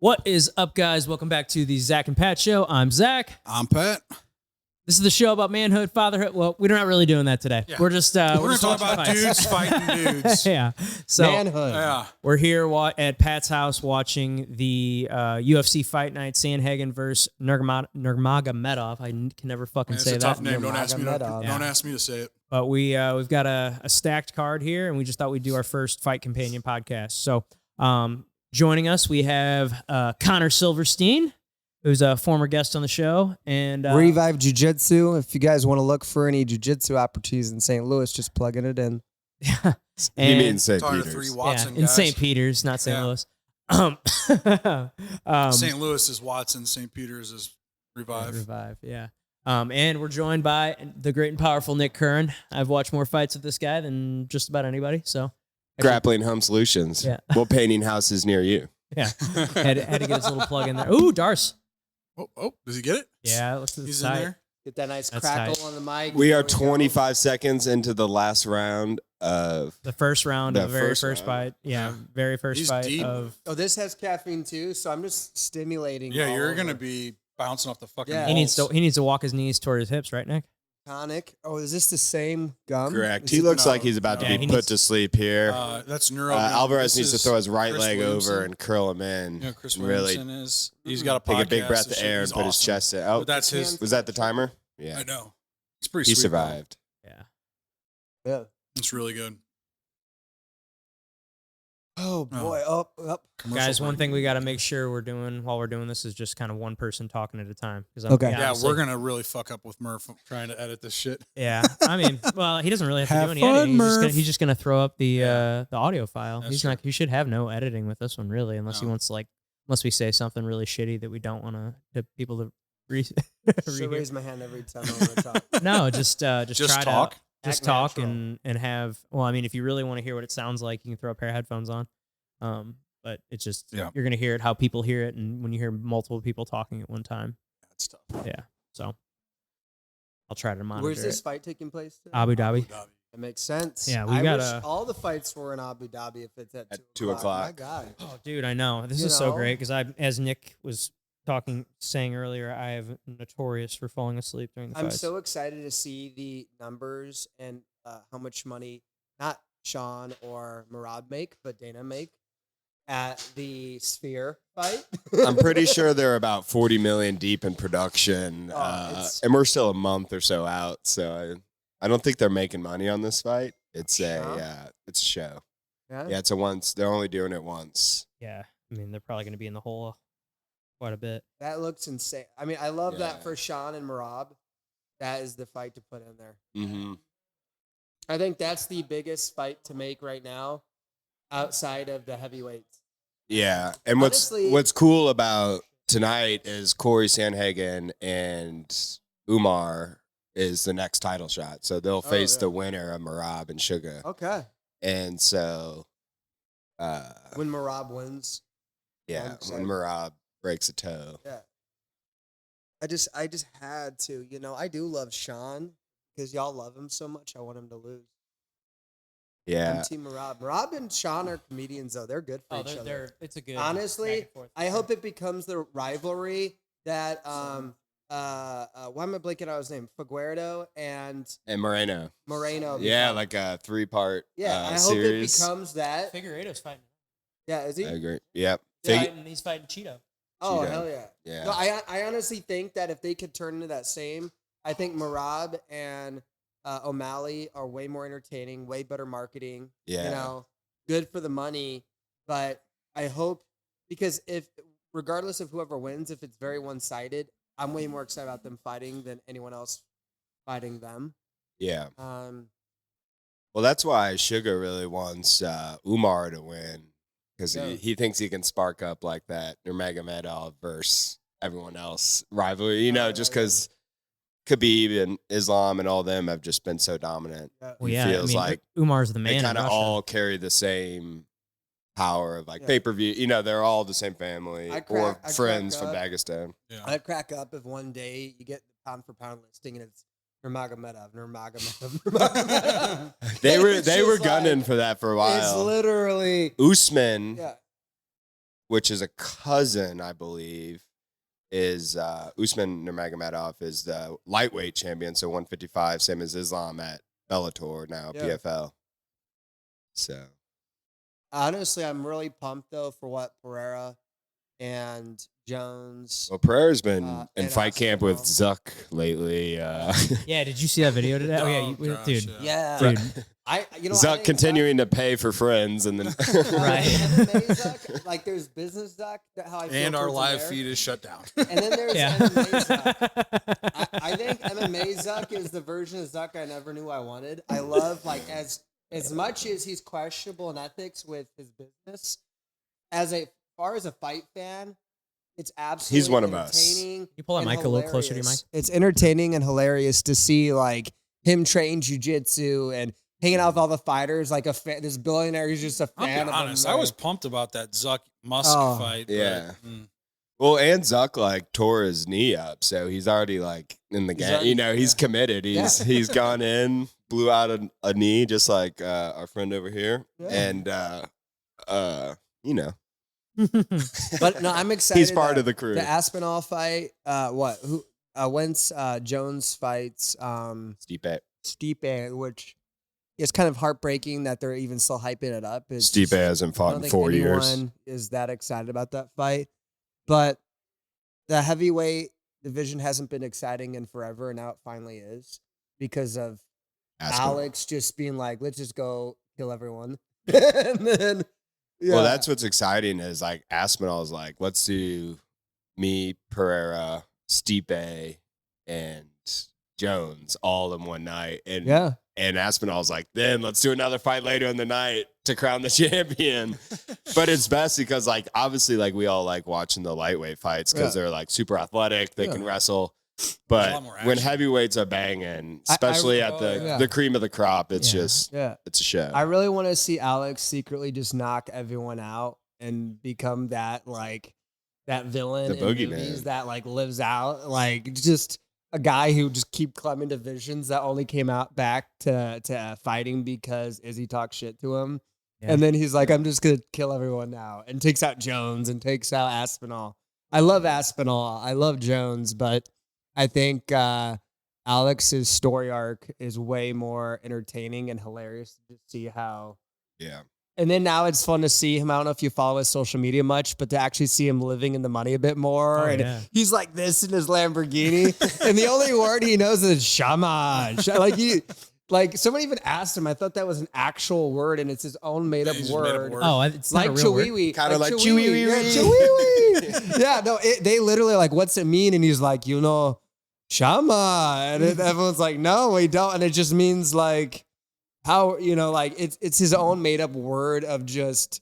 What is up, guys? Welcome back to the Zach and Pat Show. I'm Zach. I'm Pat. This is the show about manhood, fatherhood. Well, we're not really doing that today. Yeah. We're just we're going to talk about dudes fighting dudes. Yeah. So manhood. Yeah. we're here at Pat's house watching the UFC fight night, Sandhagen versus Nurmagomedov. I can never fucking say It's a that. tough name. Don't ask me to say it. But we've got a stacked card here, and we just thought we'd do our first Fight Companion podcast. So joining us, we have Connor Silverstein, who's a former guest on the show. And Revive Jiu-Jitsu. If you guys want to look for any Jiu-Jitsu opportunities in St. Louis, just plugging it in. Yeah. You mean St. Talking to Peters. three Watson in guys. St. Peters, not St. Yeah. Louis. St. Louis is Watson. St. Peters is Revive. Revive, yeah. And we're joined by the great and powerful Nick Curran. I've watched more fights with this guy than just about anybody. So Grappling Home Solutions. Yeah. Well, painting houses near you. yeah, had to get his little plug in there. Ooh, Darce. Oh, does he get it? Yeah, let's do He's the in side. there. Get that nice That's crackle tight. on the mic. We are There go. 25 seconds into the last round of The first round The of the very first first round. fight. Yeah, very first He's fight deep. of. Oh, this has caffeine too, so I'm just stimulating. Yeah, all you're over. going to be bouncing off the fucking Yeah. walls. He needs to walk his knees toward his hips, right, Nick? Tonic. Oh, is this the same gum? correct. Is He it- looks no, like he's about no. to Yeah, be he put needs- to sleep here. That's Neuro. Alvarez needs to throw his right Chris leg Williamson. over and curl him in. Yeah, Chris and really Williamson is. He's got a podcast. take a big breath and of shit. air and He's put his awesome. chest in. Oh, But that's his. was that the timer? I Yeah. know. It's pretty He sweet. survived. Yeah. Yeah. It's really good. Oh boy. Up. Commercial Guys, one break. thing we got to make sure we're doing while we're doing this is just kind of one person talking at a time. Okay. Yeah, we're going to really fuck up with Murph trying to edit this shit. Yeah, I mean, well, he doesn't really have to Have do any fun, editing. Murph. He's just gonna throw up the audio file. That's He's true. not. He should have no editing with this one, really, unless he No. wants unless we say something really shitty that we don't want to people to Should rehear. raise my hand every time I want to talk. No, just Just try talk? to just Act talk natural. and have. Well, I mean, if you really want to hear what it sounds like, you can throw a pair of headphones on. But it's just Yeah. you're gonna hear it how people hear it, and when you hear multiple people talking at one time, That's tough. yeah. So I'll try to monitor Where's it. this fight taking place today? Abu Dhabi. That makes sense. Yeah, we I gotta- wish all the fights were in Abu Dhabi if it's at 2 o'clock. My God. Oh, dude, I know. This You is so know? great because as Nick was saying earlier, I have notorious for falling asleep during the I'm fights. so excited to see the numbers and how much money not Sean or Murad make, but Dana make at the Sphere fight. I'm pretty sure they're about 40 million deep in production, it's- and we're still a month or so out. So I don't think they're making money on this fight. It's it's a show. Yeah. Yeah, it's a once. They're only doing it once. Yeah, I mean, they're probably going to be in the hole quite a bit. That looks insane. I mean, I love Yeah. that for Sean and Murad. That is the fight to put in there. Mm-hmm. I think that's the biggest fight to make right now outside of the heavyweights. Yeah, and Honestly- what's cool about tonight is Corey Sandhagen and Umar is the next title shot. So they'll face yeah. the winner of Marab and Sugar. Okay. And so, When Murad wins. yeah, I'm when Marab breaks a toe. Yeah. I just had to, I do love Sean because y'all love him so much. I want him to lose. Yeah, I'm Team Marab. Marab and Sean are comedians, though. They're good for each other. it's a good. Honestly, I hope it becomes the rivalry that why am I blanking out his name? Figueredo and and Moreno. Yeah, become. like a 3-part I hope it series. becomes that. Figueiredo's fighting. Yeah, is he? I agree. Yep. He's fighting Cheeto. Oh Cheeto. hell yeah! Yeah. No, I honestly think that if they could turn into that same, I think Marab and O'Malley are way more entertaining, way better marketing. Yeah. Good for the money. But I hope because regardless of whoever wins, if it's very one sided, I'm way more excited about them fighting than anyone else fighting them. Yeah. Um, Well, that's why Sugar really wants Umar to win because Yeah. he thinks he can spark up like that Nurmagomedov versus everyone else rivalry. Just because Khabib and Islam and all them have just been so dominant. yeah. Well, It yeah, feels like Umar's the they man. in kind of Russia. all carry the same power of like Yeah. pay-per-view. They're all the same family I or crack friends from up. Dagestan. Yeah. I'd crack up if one day you get the pound for pound listing and it's Nurmagomedov. They It's were just gunning like- for that for a It's while. literally Usman yeah. which is a cousin, I believe, is Usman Nurmagomedov is the lightweight champion, so 155, same as Islam at Bellator now, Yeah. PFL. So Honestly, I'm really pumped though for what Pereira and Jones. well, Pereira's been in and fight camp with Aspinall. Zuck lately. Yeah, did you see that video today? Oh, yeah, gosh, dude. Yeah, Dude. I Zuck continuing to pay for friends, and then Right. MMA Zuck, like there's business Zuck. How I feel And our towards him live there. feed is shut down. And then there's Yeah. MMA Zuck. I think MMA Zuck is the version of Zuck I never knew I wanted. I love like as much as he's questionable in ethics with his business, as far as a fight fan, it's absolutely He's one of us. entertaining You pull that and mic a little closer to your hilarious. It's entertaining and hilarious to see like him train jujitsu and hanging out with all the fighters. Like this billionaire who's just a I'll fan be of honest. him. I was pumped about that Zuck Musk Oh. fight. but, Yeah. mm. well, and Zuck like tore his knee up, so he's already like in the He's game. already- You know, he's yeah. committed. He's gone in, blew out a knee, just like our friend over here, Yeah. and you know, But no, I'm excited. he's part that of the crew. The Aspinall fight. When's Jones fights Stipe, which is kind of heartbreaking that they're even still hyping it up. It's Stipe just- hasn't I fought don't in think 4 years. anyone is that excited about that fight. But the heavyweight division hasn't been exciting in forever, and now it finally is because of Aspinall. Alex just being like, let's just go kill everyone. And then, yeah. Well, that's what's exciting is like Aspinall is like, let's do me, Pereira, Stipe, and Jones all in one night. And yeah. and Aspinall's like, then let's do another fight later in the night to crown the champion. But it's best because like obviously like we all like watching the lightweight fights because Yeah. they're like super athletic, they Yeah. can wrestle. There's a But lot more when action. heavyweights are banging, I- especially at the, yeah. the cream of the crop, it's Yeah. just Yeah. it's a show. I really want to see Alex secretly just knock everyone out and become that villain The in boogeyman. movies that like lives out, like just a guy who just keep climbing divisions that only came out back to fighting because Izzy talked shit to him. Yeah. And then he's like, I'm just gonna kill everyone now, and takes out Jones and takes out Aspinall. I love Aspinall. I love Jones, but I think Alex's story arc is way more entertaining and hilarious to just see how. yeah. And then now it's fun to see him. I don't know if you follow his social media much, but to actually see him living in the money a bit more. Oh, and yeah. he's like this in his Lamborghini. And the only word he knows is shaman. Like someone even asked him, I thought that was an actual word and it's his own made up He's just made up word. word. Oh, it's not Like a real word. Chewiwi. Kinda like Chewiwi. Chewiwi. Yeah, Chewiwi. Yeah, no, they literally like, what's it mean? And he's like, Shama. And everyone's like, no, we don't. And it just means like how, like it's his own made up word of just,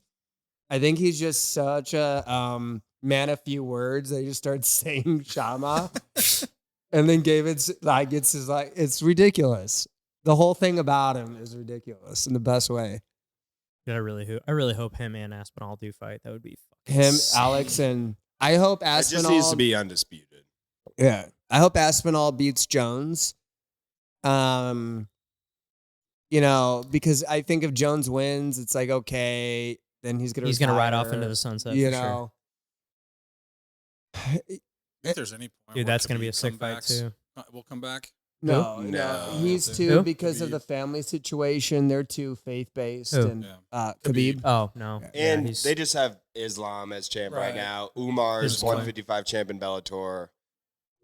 I think he's just such a man of few words. They just start saying Shama. And then David's like, it's ridiculous. The whole thing about him is ridiculous in the best way. Dude, I really hope him and Aspinall do fight. That would be fucking Him, insane. Alex, and I hope It Aspinall. just needs to be undisputed. Yeah, I hope Aspinall beats Jones. Because I think if Jones wins, it's like okay, then he's gonna ride off retire, into the sunset. You for sure. know, If there's any point Dude, where that's gonna be a Khabib sick fight comebacks, too. We'll come back. no, No. he's Who? too because of Khabib. the family situation. They're too faith based, Who? and Yeah. Khabib. Oh no. And yeah, he's, they just have Islam as champ right, Right. now. Umar's His boy. 155 champ in Bellator.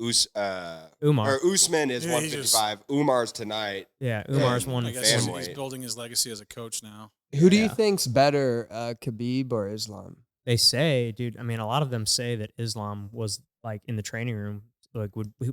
Umar. Or Usman is Yeah, he just- 155. Umar's tonight. Yeah, Umar's Yeah, one. I guess he's Family. building his legacy as a coach now. Who do you Yeah. think's better, Khabib or Islam? They say, dude. I mean, a lot of them say that Islam was like in the training room. Like,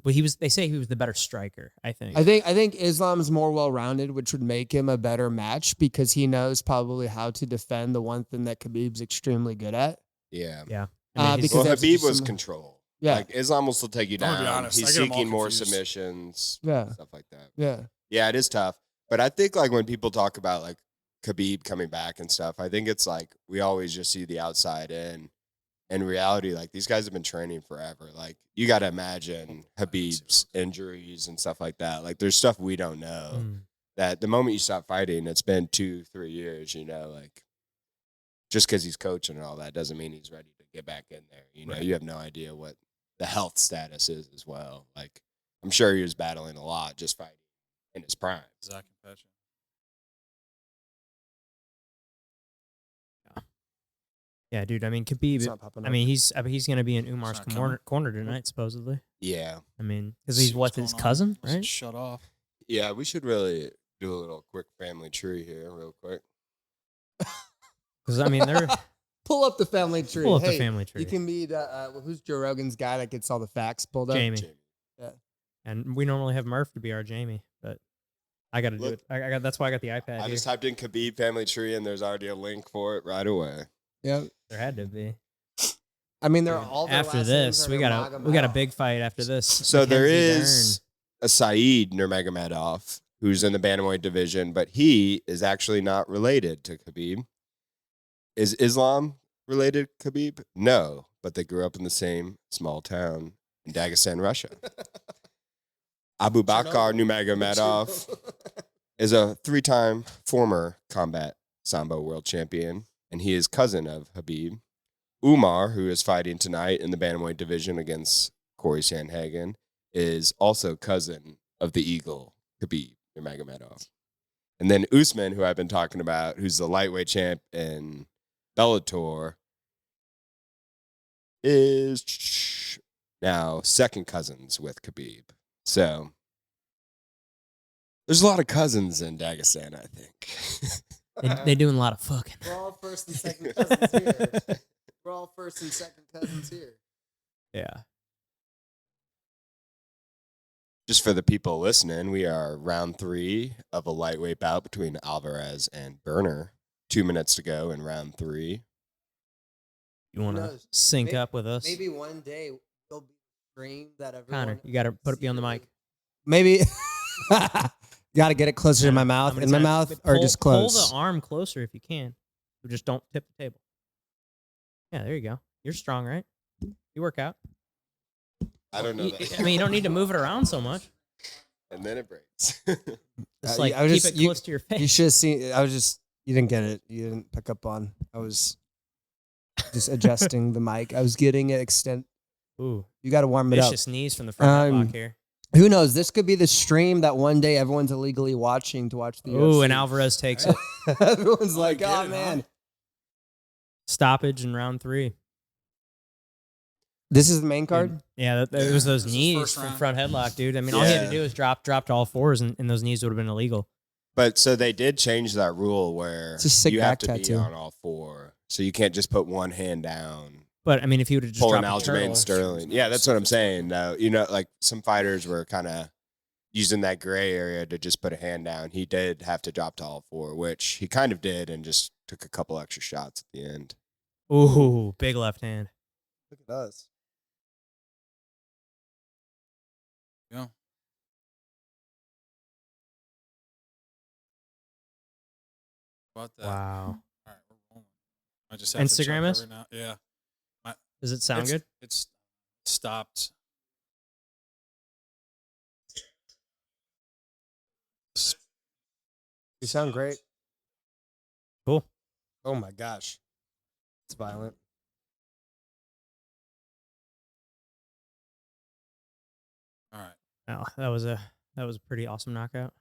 he was? They say he was the better striker. I think. I think Islam's more well rounded, which would make him a better match because he knows probably how to defend the one thing that Khabib's extremely good at. Yeah. Yeah. I mean, he's- because Well, that's Habib just was some- control. Yeah. Like Islam will still take you I'm gonna down. be honest, He's I get 'em all seeking more confused. submissions. Yeah. Stuff like that. Yeah. Yeah, it is tough. But I think like when people talk about like Khabib coming back and stuff, I think it's like we always just see the outside in. In reality, like these guys have been training forever. Like you got to imagine Habib's injuries and stuff like that. Like there's stuff we don't know. Mm. That the moment you stop fighting, it's been 2-3 years. Like just because he's coaching and all that doesn't mean he's ready to get back in there. You know, you have no idea what the health status is as well. Like, I'm sure he was battling a lot just fighting in his prime. Zach and Petcha. Yeah, dude. I mean, It's Khabib. not popping I up. mean, he's going to be in Umar's It's not coming. corner tonight, supposedly. Yeah. I mean, because See he's what's his going on. cousin, Must right? Shut off. Yeah, we should really do a little quick family tree here real quick. Because I mean, they're Pull up the family tree. Pull up the Hey, family tree. You can meet, who's Joe Rogan's guy that gets all the facts pulled up? Jamie. Yeah. And we normally have Murph to be our Jamie, but I got to do Look, it. I got that's why I got the iPad I here. just typed in Khabib family tree and there's already a link for it right away. Yeah. There had to be. I mean, they're all their After last this, names we are got a Nurmagomedov. big fight after this. So there Mackenzie is a Saeed Nurmagomedov who's in the bantamweight division, but he is actually not related to Khabib. Is Islam related to Khabib? No, but they grew up in the same small town in Dagestan, Russia. Abu Bakr Nurmagomedov is a 3-time former combat Sambo world champion, and he is cousin of Khabib. Umar, who is fighting tonight in the bantamweight division against Corey Sandhagen, is also cousin of the Eagle, Khabib Nurmagomedov. And then Usman, who I've been talking about, who's the lightweight champ in Bellator, is now second cousins with Khabib. So there's a lot of cousins in Dagestan, I think. They're doing a lot of fucking. We're all first and second cousins here. We're all first and second cousins here. Yeah. Just for the people listening, we are round 3 of a lightweight bout between Alvarez and Burner. 2 minutes to go in round 3. You want to knows? sync up with us? Maybe one day there'll be a stream that everyone. Connor, you got to put it beyond the mic. Maybe. Got to get it closer to my mouth. How many In my times- mouth, or pull- just close. Pull the arm closer if you can. But just don't tip the table. Yeah, there you go. You're strong, right? You work out. I don't know that. I mean, you don't need to move it around so much. And then it breaks. Just like I was keep just- it close to your face. You should have seen. I was just. You didn't get it. You didn't pick up on. I was just adjusting the mic. I was getting it extend. Ooh, You got to warm it up. vicious knees from the front headlock here. Who knows? This could be the stream that one day everyone's illegally watching to watch the. Ooh, UFC. and Alvarez takes it. Everyone's like, get "Oh it, huh?" man, Stoppage in round 3. this is the main card." Yeah, it was those This is knees first from round. front headlock, dude. I mean, all he had to Yeah. do was drop to all fours, and those knees would have been illegal. But so they did change that rule where It's a sick you have back to tattoo. be on all 4. So you can't just put one hand down. But I mean, if he would have just Pulling dropped a Aljamain turtle, Sterling. Yeah, that's what I'm saying. You know, like some fighters were kind of using that gray area to just put a hand down. He did have to drop to all 4, which he kind of did and just took a couple extra shots at the end. ooh, big left hand. Look at us. Yeah. About that. Wow. All right, we're rolling. I just have to check Instagram is? every now. Yeah. Does it sound good? It's stopped. You sound great. Cool. Oh my gosh, it's violent. All right. Oh, that was a pretty awesome knockout.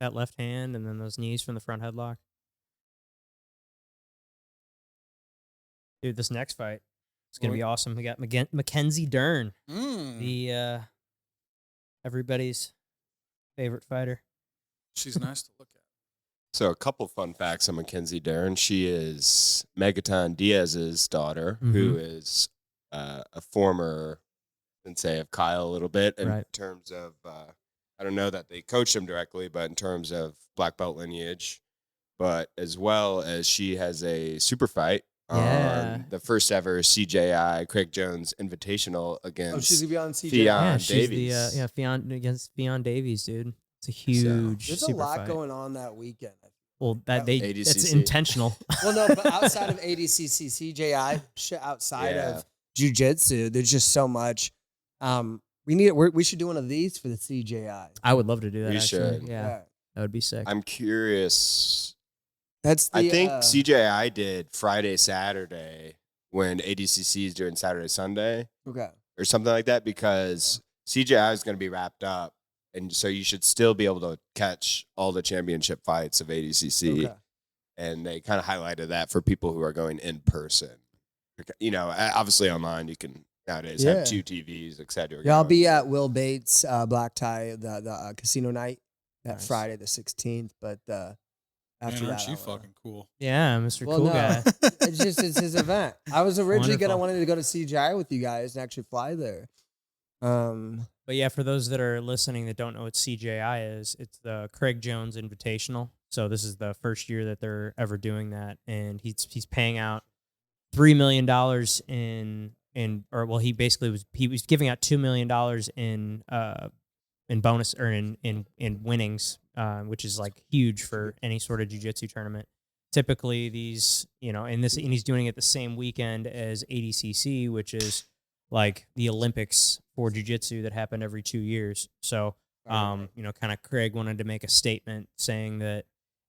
That left hand and then those knees from the front headlock. Dude, this next fight is gonna be awesome. We got Mackenzie Dern, the everybody's favorite fighter. She's nice to look at. So a couple fun facts on Mackenzie Dern. She is Megaton Diaz's daughter, who is a former sensei of Kyle a little bit in Right. terms of, I don't know that they coached him directly, but in terms of black belt lineage, but as well as she has a super fight Yeah. on the first ever CJI Craig Jones Invitational against Oh, she's gonna be on CJ. Fionn Yeah, she's Davies. the Fionn against Fionn Davies, dude. It's a huge There's a super lot fight. going on that weekend. Well, that's ADCC. intentional. Well, no, but outside of ADCC, CJI, shit outside Yeah. of jiu-jitsu, there's just so much. We should do one of these for the CJI. I would love to do that. We actually. should. Yeah, that would be sick. I'm curious. That's the. I think CJI did Friday, Saturday, when ADCC is doing Saturday, Sunday, Okay. or something like that, because CJI is going to be wrapped up. And so you should still be able to catch all the championship fights of ADCC. Okay. And they kind of highlighted that for people who are going in person. You know, obviously online you can nowadays have 2 TVs, et cetera. Yeah, I'll be at Will Bates Black Tie, the casino night that Friday the 16th. But after Man, that, aren't you fucking cool? Yeah, Mr. Well, Cool no. Guy. It's his event. I was originally Wonderful. wanted to go to CGI with you guys and actually fly there. But yeah, for those that are listening that don't know what CJI is, it's the Craig Jones Invitational. So this is the first year that they're ever doing that, and he's paying out $3 million he was giving out $2 million in bonus or in winnings, which is like huge for any sort of jiu-jitsu tournament. Typically these, and he's doing it the same weekend as ADCC, which is like the Olympics for jiu-jitsu that happen every 2 years. So, kind of Craig wanted to make a statement saying that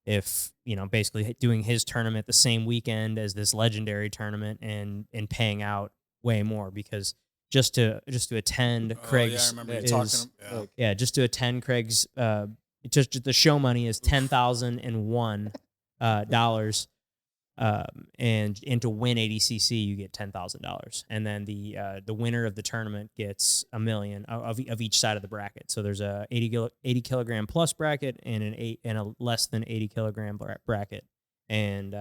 if, basically doing his tournament the same weekend as this legendary tournament and paying out way more, because just to attend Craig's just to attend Craig's just the show money is $10,001 dollars, and to win ADCC you get $10,000, and then the winner of the tournament gets $1 million of each side of the bracket. So there's a 80 kilogram plus bracket and a less than 80 kilogram bracket, and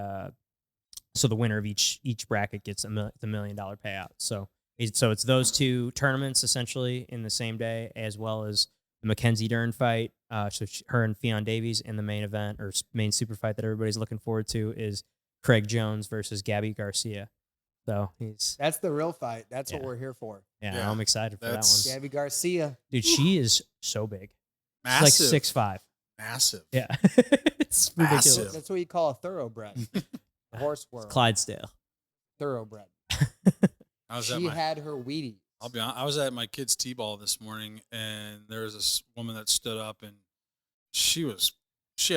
so the winner of each bracket gets the $1 million payout. So it's those 2 tournaments essentially in the same day, as well as the Mackenzie Dern fight. So her and Fionn Davies in the main event or main super fight that everybody's looking forward to is Craig Jones versus Gabby Garcia. So that's the real fight. That's what we're here for. Yeah, I'm excited for that one. Gabby Garcia. Dude, she is so big. Massive. She's like 6'5". Massive. Yeah. It's ridiculous. Massive. That's what you call a thoroughbred. A horse world. Clydesdale. Thoroughbred. She had her Wheaties. I'll be honest, I was at my kid's T-ball this morning, and there was this woman that stood up, and she had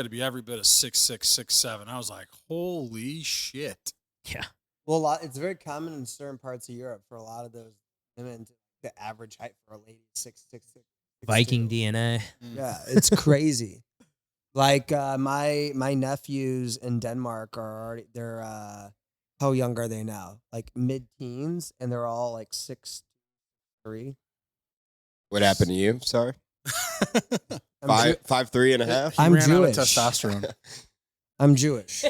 to be every bit of 6'6", 6'7". I was like, holy shit. Yeah. Well, it's very common in certain parts of Europe for a lot of those women. The average height for a lady is 6'6". Viking DNA. Yeah, it's crazy. Like my nephews in Denmark are already how young are they now? Like mid-teens, and they're all like 6'3". What happened to you? Sorry. 5'3" and a half. I'm ran Jewish. out of testosterone. I'm Jewish.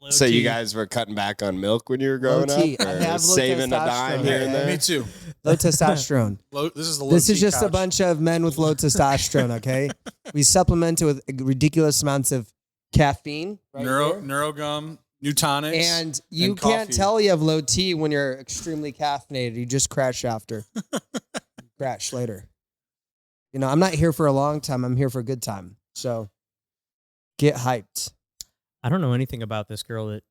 So you guys were cutting back on milk when you were growing up, T. or I have low saving a dime testosterone. here and there? Me too. Low testosterone. This is just a bunch of men with low testosterone. Okay, we supplement it with ridiculous amounts of caffeine, right Neurogum, Newtonics, and you coffee. can't tell you have low T when you're extremely caffeinated. You just crash after. Crash later. I'm not here for a long time. I'm here for a good time. So get hyped. I don't know anything about this girl that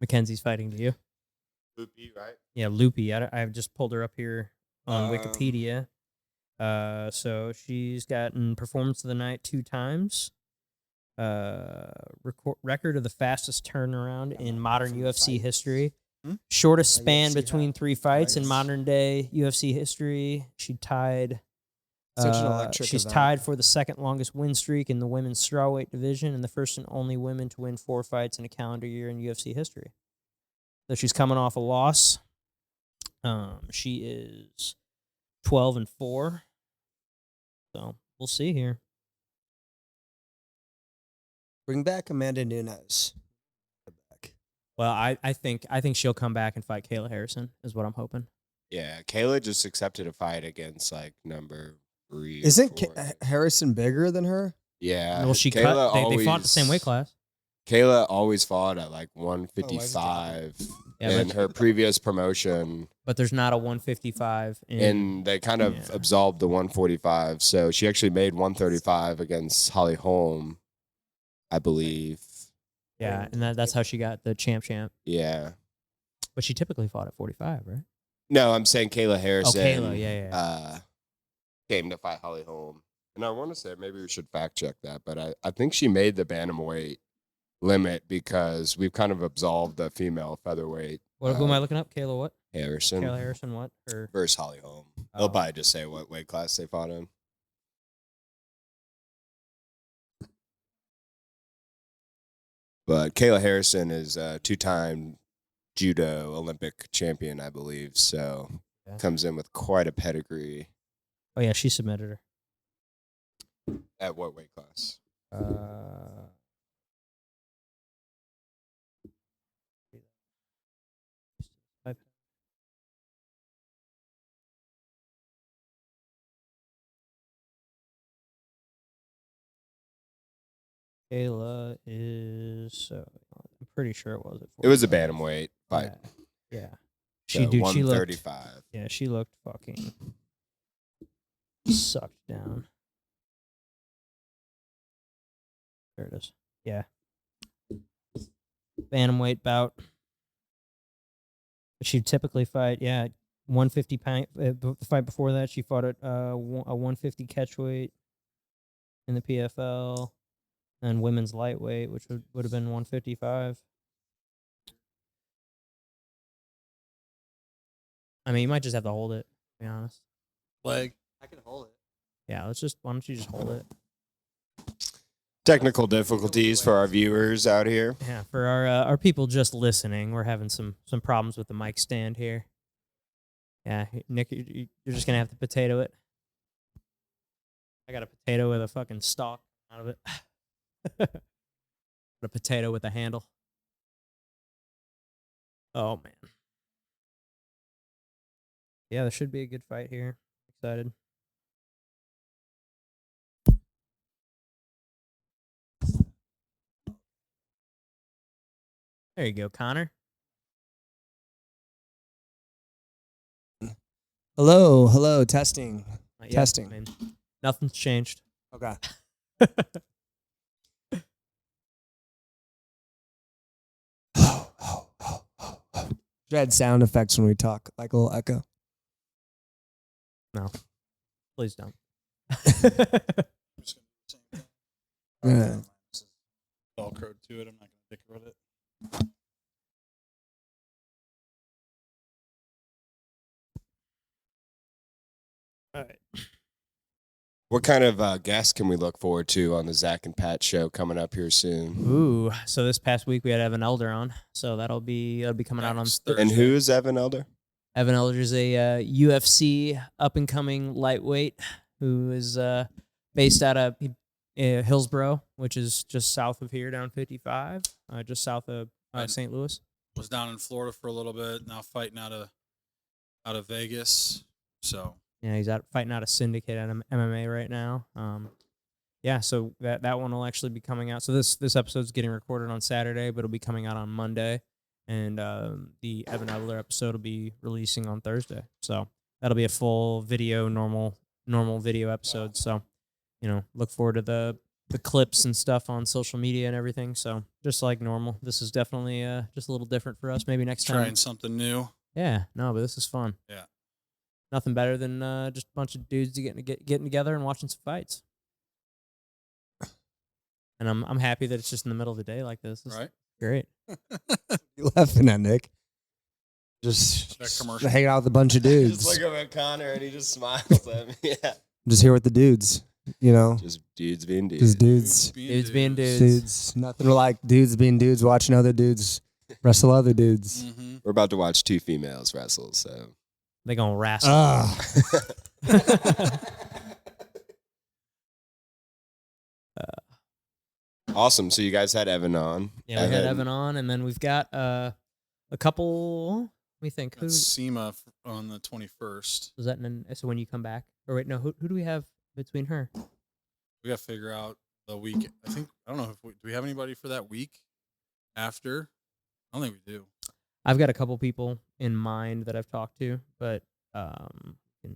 Mackenzie's fighting. Do you? Loopy, right? Yeah, Loopy. I've just pulled her up here on Wikipedia. So she's gotten performance of the night 2 times. Record of the fastest turnaround in modern UFC history. Shortest span between 3 fights in modern day UFC history. She tied. She's tied for the second longest win streak in the women's strawweight division and the first and only woman to win 4 fights in a calendar year in UFC history. So she's coming off a loss. She is 12-4. So we'll see here. Bring back Amanda Nunes. Well, I think she'll come back and fight Kayla Harrison is what I'm hoping. Yeah, Kayla just accepted a fight against number 3. Isn't Harrison bigger than her? Yeah. Well, she cut. They fought the same weight class. Kayla always fought at 155 in her previous promotion. But there's not a 155. And they kind of absolved the 145. So she actually made 135 against Holly Holm, I believe. Yeah, and that's how she got the champ. Yeah. But she typically fought at 45, right? No, I'm saying Kayla Harrison. Oh, Kayla, yeah. Came to fight Holly Holm. And I want to say, maybe we should fact check that, but I think she made the bantamweight limit because we've kind of absolved the female featherweight Who am I looking up? Kayla what? Harrison Kayla Harrison what? Or versus Holly Holm. Oh. They'll probably just say what weight class they fought in. But Kayla Harrison is a 2-time judo Olympic champion, I believe. So Yeah. comes in with quite a pedigree. Oh yeah, she submitted her. At what weight class? Kayla is. I'm pretty sure it was. It was a bantamweight fight. Yeah. So She 135. looked. Yeah, she looked fucking sucked down. There it is. Yeah. Bantamweight bout. She'd typically fight, 150 pound. The fight before that, she fought at a 150 catchweight in the PFL, and women's lightweight, which would have been 155. I mean, you might just have to hold it, to be honest. Leg. I can hold it. Yeah, why don't you just hold it? Technical difficulties for our viewers out here. Yeah, for our people just listening, we're having some problems with the mic stand here. Yeah, Nick, you're just gonna have to potato it. I got a potato with a fucking stalk out of it. A potato with a handle. Oh man. Yeah, there should be a good fight here. Excited. There you go, Connor. Hello, testing. Yeah, Testing. I mean, nothing's changed. Okay. Should add sound effects when we talk, like a little echo. No, please don't. Yeah. Velcro to it. I'm not going to dick with it. All right. What kind of guests can we look forward to on the Zach and Pat show coming up here soon? Ooh, so this past week we had Evan Elder on, so that'll be coming out on Next Thursday. And who is Evan Elder? Evan Elder is a UFC up and coming lightweight who is based out of Hillsboro, which is just south of here, down 55, just south of St. Louis. Was down in Florida for a little bit. Now fighting out of Vegas. So Yeah, he's fighting out of Syndicate at MMA right now. So that one will actually be coming out. So this episode's getting recorded on Saturday, but it'll be coming out on Monday. And the Evan Elder episode will be releasing on Thursday. So that'll be a full video, normal video episode. So, look forward to the clips and stuff on social media and everything. So just like normal, this is definitely just a little different for us. Maybe next time. trying something new. Yeah, no, but this is fun. Yeah. Nothing better than just a bunch of dudes getting together and watching some fights. And I'm happy that it's just in the middle of the day like this. It's Right. great. You laughing at Nick? Just That commercial. hanging out with a bunch of dudes. Just look at Connor and he just smiles at me. Yeah. Just here with the dudes, Just dudes being dudes. Just dudes. Dudes being dudes. Dudes. Nothing like dudes being dudes, watching other dudes wrestle other dudes. Mm-hmm. We're about to watch 2 females wrestle, so. They gonna wrestle. Awesome. So you guys had Evan on. Yeah, we had Evan on, and then we've got a couple. Let me think. Who That's SEMA on the 21st. was that? So when you come back, or wait, no, who do we have between her? We got to figure out the week. I don't know do we have anybody for that week after? I don't think we do. I've got a couple people in mind that I've talked to, but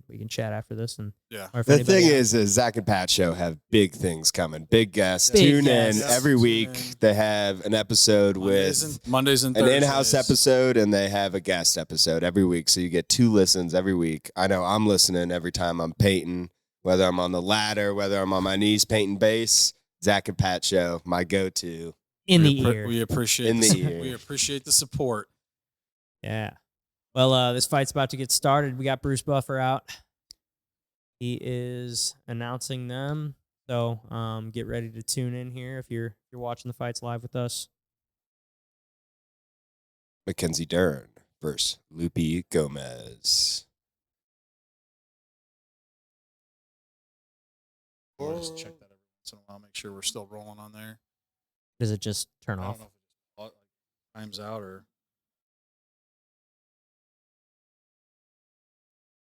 we can chat after this. And Yeah. or if The anybody thing else- is Zach and Pat show have big things coming. Big guests. Big Tune guests. in every Tune week. in. They have an episode with Mondays and an Thursdays. in-house episode, and they have a guest episode every week. So you get 2 listens every week. I know I'm listening every time I'm painting, whether I'm on the ladder, whether I'm on my knees painting bass. Zach and Pat show, my go-to. in We the ear. We appreciate In the ear. We appreciate the support. Yeah. Well, this fight's about to get started. We got Bruce Buffer out. He is announcing them. So get ready to tune in here if you're watching the fights live with us. Mackenzie Dern versus Lupi Gomez. Or just check that every once in a while, make sure we're still rolling on there. Does it just turn I off? don't know if it just times out or.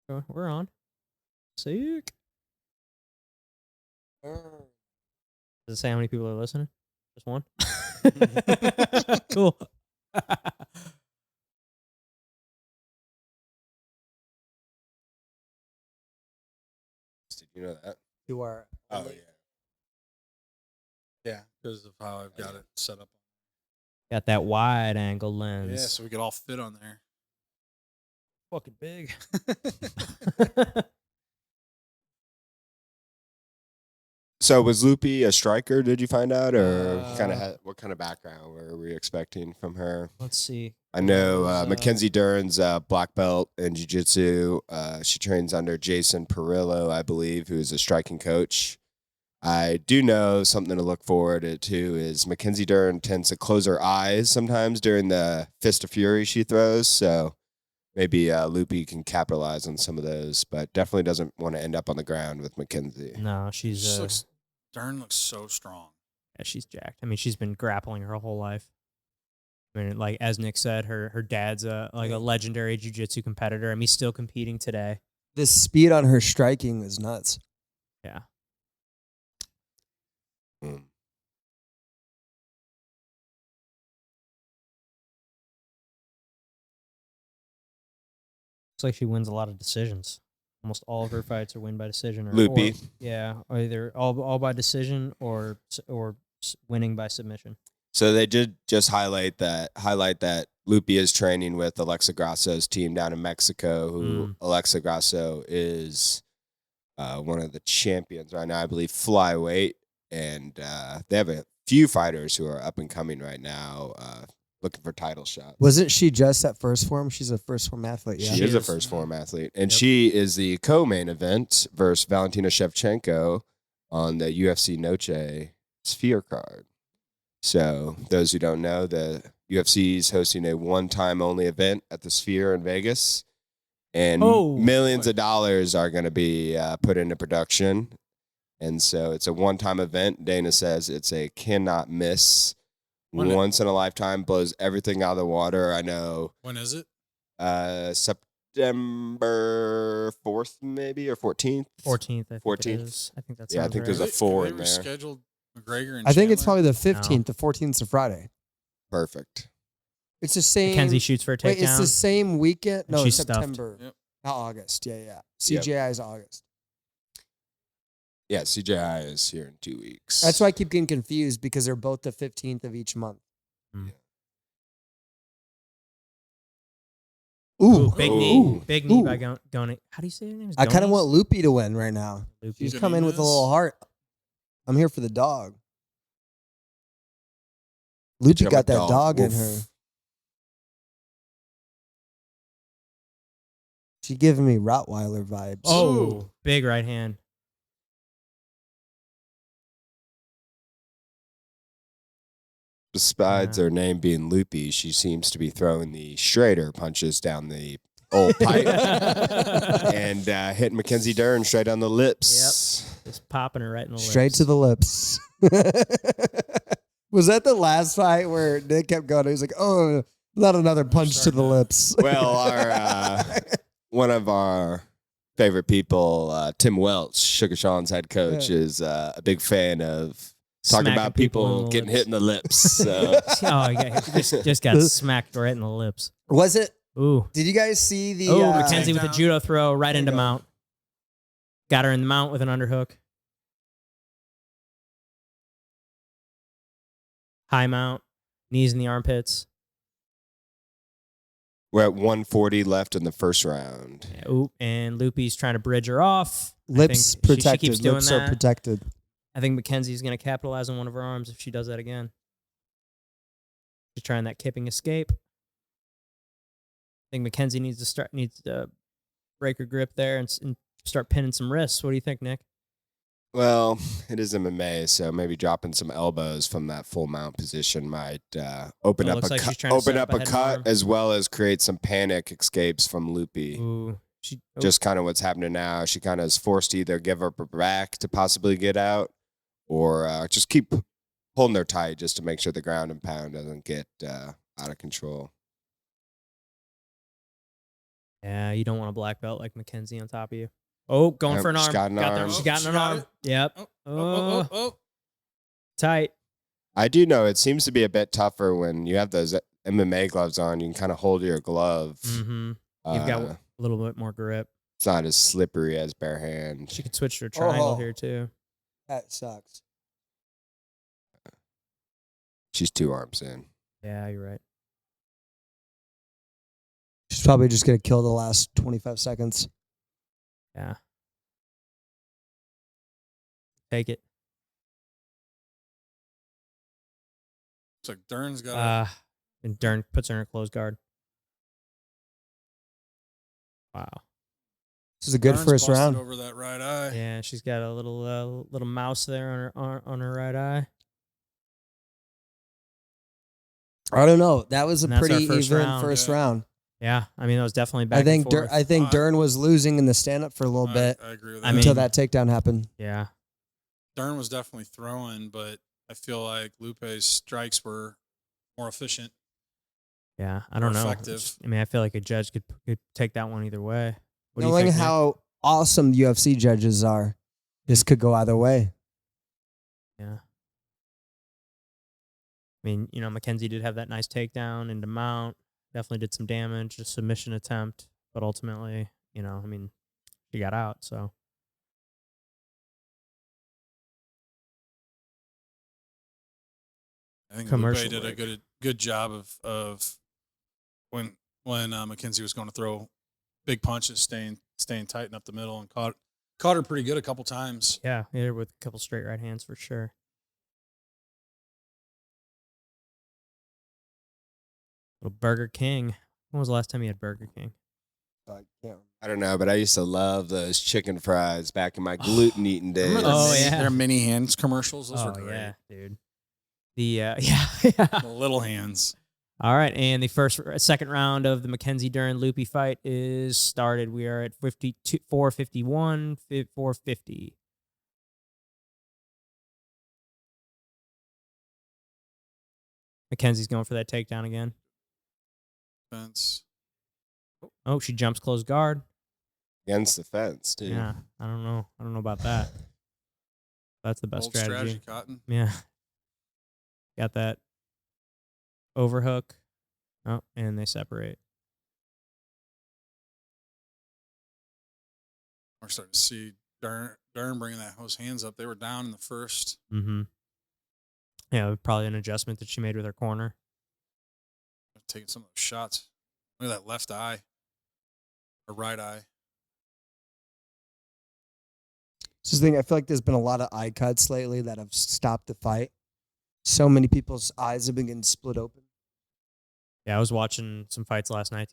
Oh, we're on. Sick. Does it say how many people are listening? Just one? Cool. Did you know that? You are. Oh, yeah. Yeah, because of how I've got it set up. Got that wide angle lens. Yeah, so we could all fit on there. Fucking big. So was Lupi a striker, did you find out? Or what kind of background were we expecting from her? Let's see. I know Mackenzie Dern's black belt in jiu-jitsu. She trains under Jason Perillo, I believe, who's a striking coach. I do know something to look forward to is Mackenzie Dern tends to close her eyes sometimes during the fist of fury she throws. So maybe Lupi can capitalize on some of those, but definitely doesn't want to end up on the ground with Mackenzie. No, Dern looks so strong. Yeah, she's jacked. I mean, she's been grappling her whole life. I mean, like as Nick said, her dad's a legendary jiu-jitsu competitor. I mean, he's still competing today. The speed on her striking is nuts. Yeah. Mm. Looks like she wins a lot of decisions. Almost all of her fights are win by decision. Lupi. Or either all by decision or winning by submission. So they did just highlight that Lupi is training with Alexa Grasso's team down in Mexico, who Alexa Grasso is one of the champions right now, I believe, flyweight. And they have a few fighters who are up and coming right now looking for title shots. Wasn't she just at First Form? She's a First Form athlete. Yeah, She is a First Form athlete. And she is the co-main event versus Valentina Shevchenko on the UFC Noche Sphere card. So those who don't know, the UFC is hosting a one-time only event at the Sphere in Vegas. And millions of dollars are going to be put into production. And so it's a one-time event. Dana says it's a cannot miss. Once in a lifetime, blows everything out of the water. I know. When is it? September 4th, maybe, or 14th? 14th, I think 14th. it is. I think that's I think there's a 4 in there. Scheduled McGregor and I think it's Chandler? probably the 15th. No. The 14th is a Friday. Perfect. It's the same. Mackenzie shoots for a takedown. Wait, it's the same weekend. And No, she's it's stuffed. September. Yep. Not August. Yeah. CGI is August. Yeah, CJI is here in 2 weeks. That's why I keep getting confused because they're both the 15th of each month. Ooh, big knee. Ooh. Big knee by Goni. How do you say her name? I kind of want Lupi to win right now. Lupi. She's Good come in with a news. little heart. I'm here for the dog. Get Lupi you got a that dog in Woof. her. She giving me Rottweiler vibes. Oh, big right hand. Besides her name being Loopy, she seems to be throwing the straighter punches down the old pipe and hitting Mackenzie Dern straight on the lips. Yep. Just popping her right in the Straight lips. to the lips. Was that the last fight where Nick kept going? He was like, oh, not another punch to the lips. Well, our one of our favorite people, Tim Welch, Sugar Sean's head coach, is a big fan of talking Smacking about people people in the getting lips. hit in the lips. So. Oh, yeah. Just got smacked right in the lips. Was it? Ooh. Did you guys see the? Mackenzie with a Takedown. judo throw right There you into go. mount. Got her in the mount with an underhook. High mount. Knees in the armpits. We're at 140 left in the first round. Yeah, ooh, and Lupi's trying to bridge her off. Lips I think protected. She keeps doing Lips that. are protected. I think Mackenzie's going to capitalize on one of her arms if she does that again. She's trying that kipping escape. think Mackenzie needs to break her grip there and start pinning some wrists. What do you think, Nick? Well, it is MMA, so maybe dropping some elbows from that full mount position might open Oh, up looks a like she's trying to set up a head and arm. cut as well as create some panic escapes from Loopy. Ooh, Just kind of what's happening now. She kind of is forced to either give up her back to possibly get out, or just keep holding her tight just to make sure the ground and pound doesn't get out of control. Yeah, you don't want a black belt like Mackenzie on top of you. Oh, going for an She's arm. got an arm. She got She an got arm. it. Yep. Oh. Tight. I do know it seems to be a bit tougher when you have those MMA gloves on. You can kind of hold your glove. Mm-hmm. You've got a little bit more grip. It's not as slippery as bare hand. She could switch to a triangle here too. That sucks. She's 2 arms in. Yeah, you're right. She's probably just going to kill the last 25 seconds. Yeah. Take it. It's like Dern's got And Dern puts her in her closed guard. Wow. This is a good first round. over that right eye. Yeah, she's got a little mouse there on her right eye. I don't know. That was a And that's pretty our first even round. first Yeah. round. Yeah, I mean that was definitely back. I think and forth. I think Dern was losing in the stand up for a little bit I agree with that. I mean- until that takedown happened. Yeah. Dern was definitely throwing, but I feel like Lupe's strikes were more efficient. Yeah, I don't More know. effective. I mean, I feel like a judge could take that one either way. What do you Knowing think, Nick? how awesome UFC judges are, this could go either way. Yeah. I mean, Mackenzie did have that nice takedown into mount. Definitely did some damage, a submission attempt, but ultimately, I mean, she got out. So I think Commercial Lupe did break. a good job of when Mackenzie was going to throw big punches, staying tight and up the middle, and caught her pretty good a couple times. yeah, hit her with a couple straight right hands for sure. Little Burger King. When was the last time you had Burger King? I don't know, but I used to love those chicken fries back in my gluten eating days. Remember Oh, yeah. their mini hands commercials? Those were great. Yeah, dude. The yeah. The little hands. All right, and the second round of the Mackenzie Dern Loopy fight is started. We are at 451, 450. Mackenzie's going for that takedown again. Fence. Oh, she jumps close guard. Against the fence, too. Yeah, I don't know. I don't know about that. That's the best Old strategy. Cotton. Yeah. Got that overhook. Oh, and they separate. We're starting to see Dern bringing those hands up. They were down in the first. Mm-hmm. Yeah, probably an adjustment that she made with her corner. Taking some of those shots. Look at that left eye. Or right eye. This is the thing. I feel like there's been a lot of eye cuts lately that have stopped the fight. So many people's eyes have been getting split open. Yeah, I was watching some fights last night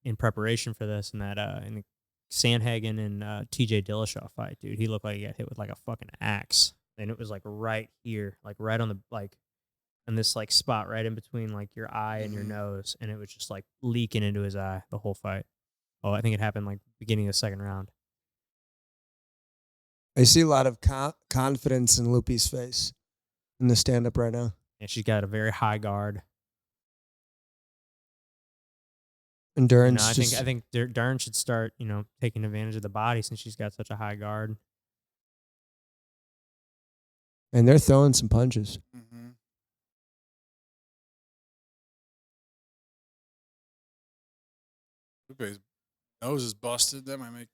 in preparation for this, and that in the Sandhagen and TJ Dillashaw fight, dude, he looked like he got hit with like a fucking axe, and it was like right here, like right on the in this like spot right in between like your eye and your nose, and it was just like leaking into his eye the whole fight. Oh, I think it happened like beginning of the second round. I see a lot of confidence in Loopy's face in the stand-up right now. And she's got a very high guard. Endurance. I think Dern should start, taking advantage of the body since she's got such a high guard. And they're throwing some punches. Mm-hmm. Lupe's nose is busted. That might make.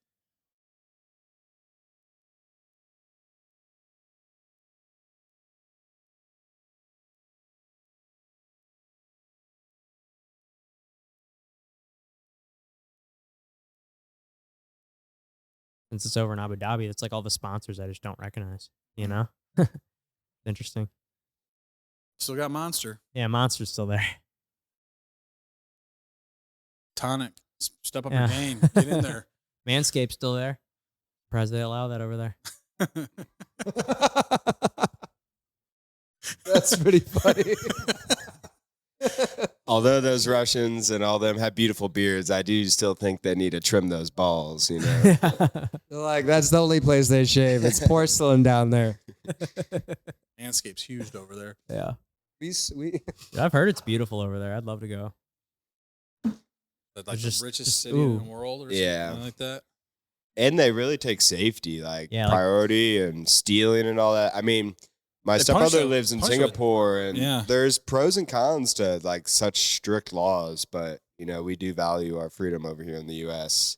Since it's over in Abu Dhabi, it's like all the sponsors I just don't recognize, Interesting. Still got Monster. Yeah, Monster's still there. Tonic. Step up Yeah. your game. Get in there. Manscaped's still there. Surprised they allow that over there. That's pretty funny. Although those Russians and all them have beautiful beards, I do still think they need to trim those balls, you know. They're like, that's the only place they shave. It's porcelain down there. Manscaped's huge over there. Yeah. We I've heard it's beautiful over there. I'd love to go. Like Just- the richest just- city ooh. in the world or Yeah. something like that. And they really take safety, Yeah, like- priority and stealing and all that. I mean, my They stepbrother punch lives in the- Singapore, and Yeah. there's pros and cons to like such strict laws, but you know, we do value our freedom over here in the U.S.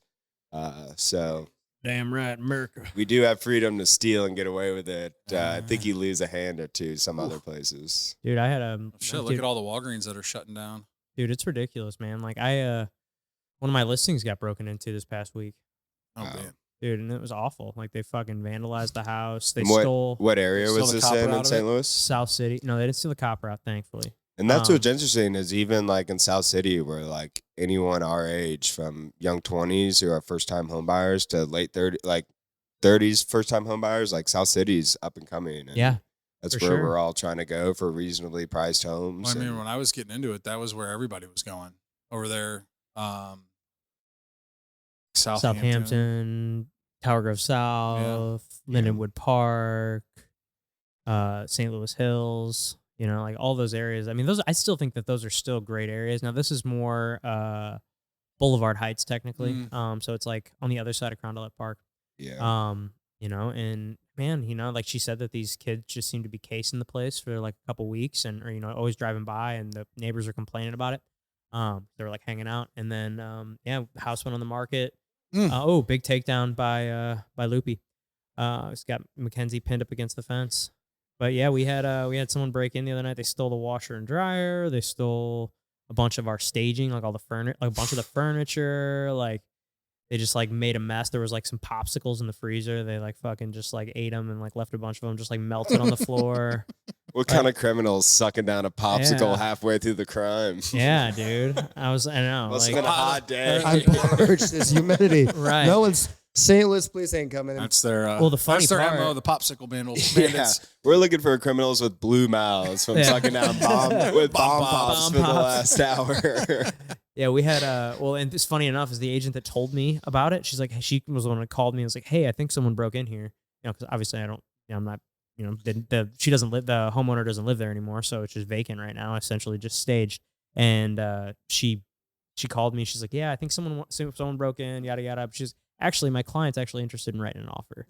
So Damn right, America. we do have freedom to steal and get away with it. I think you lose a hand or two some other places. Dude, I had a Shit, look dude, at all the Walgreens that are shutting down. dude, it's ridiculous, man. Like one of my listings got broken into this past week. Oh, Wow. man. Dude, and it was awful. Like they fucking vandalized the house. They And stole what area Stole was the this copper in out of St. it? Louis? South City. No, they didn't steal the copper out, thankfully. And that's what's interesting is even like in South City, where like anyone our age, from young 20s who are first time home buyers to late 30s first time home buyers, like South City's up and coming. And Yeah. that's for where sure. we're all trying to go for reasonably priced homes. Well, I mean, and- when I was getting into it, that was where everybody was going over there. Southampton, Tower Grove South, Lindenwood Park, St. Louis Hills, you know, like all those areas. I mean, I still think that those are still great areas. Now, this is more Boulevard Heights, technically. So it's like on the other side of Carondelet Park. yeah. You know, and man, you know, like she said that these kids just seem to be casing the place for like a couple weeks or, you know, always driving by and the neighbors are complaining about it. They were like hanging out. And then, house went on the market. Big takedown by Loopy. It's got Mackenzie pinned up against the fence. But yeah, we had someone break in the other night. They stole the washer and dryer. They stole a bunch of our staging, like all the furniture, like a bunch of the furniture. Like they just like made a mess. There was like some popsicles in the freezer. They like fucking just like ate them and like left a bunch of them just like melted on the floor. What kind of criminals sucking down a popsicle Yeah. halfway through the crime? Yeah, dude. I know. Must Like, have been a hot day. I'm parched. This humidity. Right. No one's St. Louis police ain't coming in. That's their Well, the funny that's their part- MO, the popsicle bandits. Yeah, we're looking for criminals with blue mouths from Yeah. sucking down bomb Bomb pops pops. for the last hour. Yeah, we had and it's funny enough is the agent that told me about it. She's like, she was the one that called me and was like, hey, I think someone broke in here. You know, because obviously I don't, you know, I'm not, you know, she doesn't live, the homeowner doesn't live there anymore, so it's just vacant right now, essentially just staged. And she called me. She's like, yeah, I think someone broke in, yada yada. She's actually, my client's actually interested in writing an offer,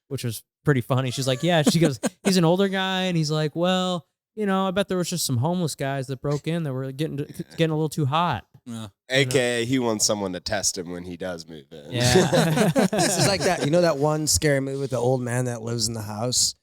which was pretty funny. She's like, yeah, she goes, he's an older guy, and he's like, well, you know, I bet there was just some homeless guys that broke in that were getting a little too hot. Yeah. AKA, he wants someone to test him when he does move in. Yeah. This is like that. You know that one scary movie with the old man that lives in the house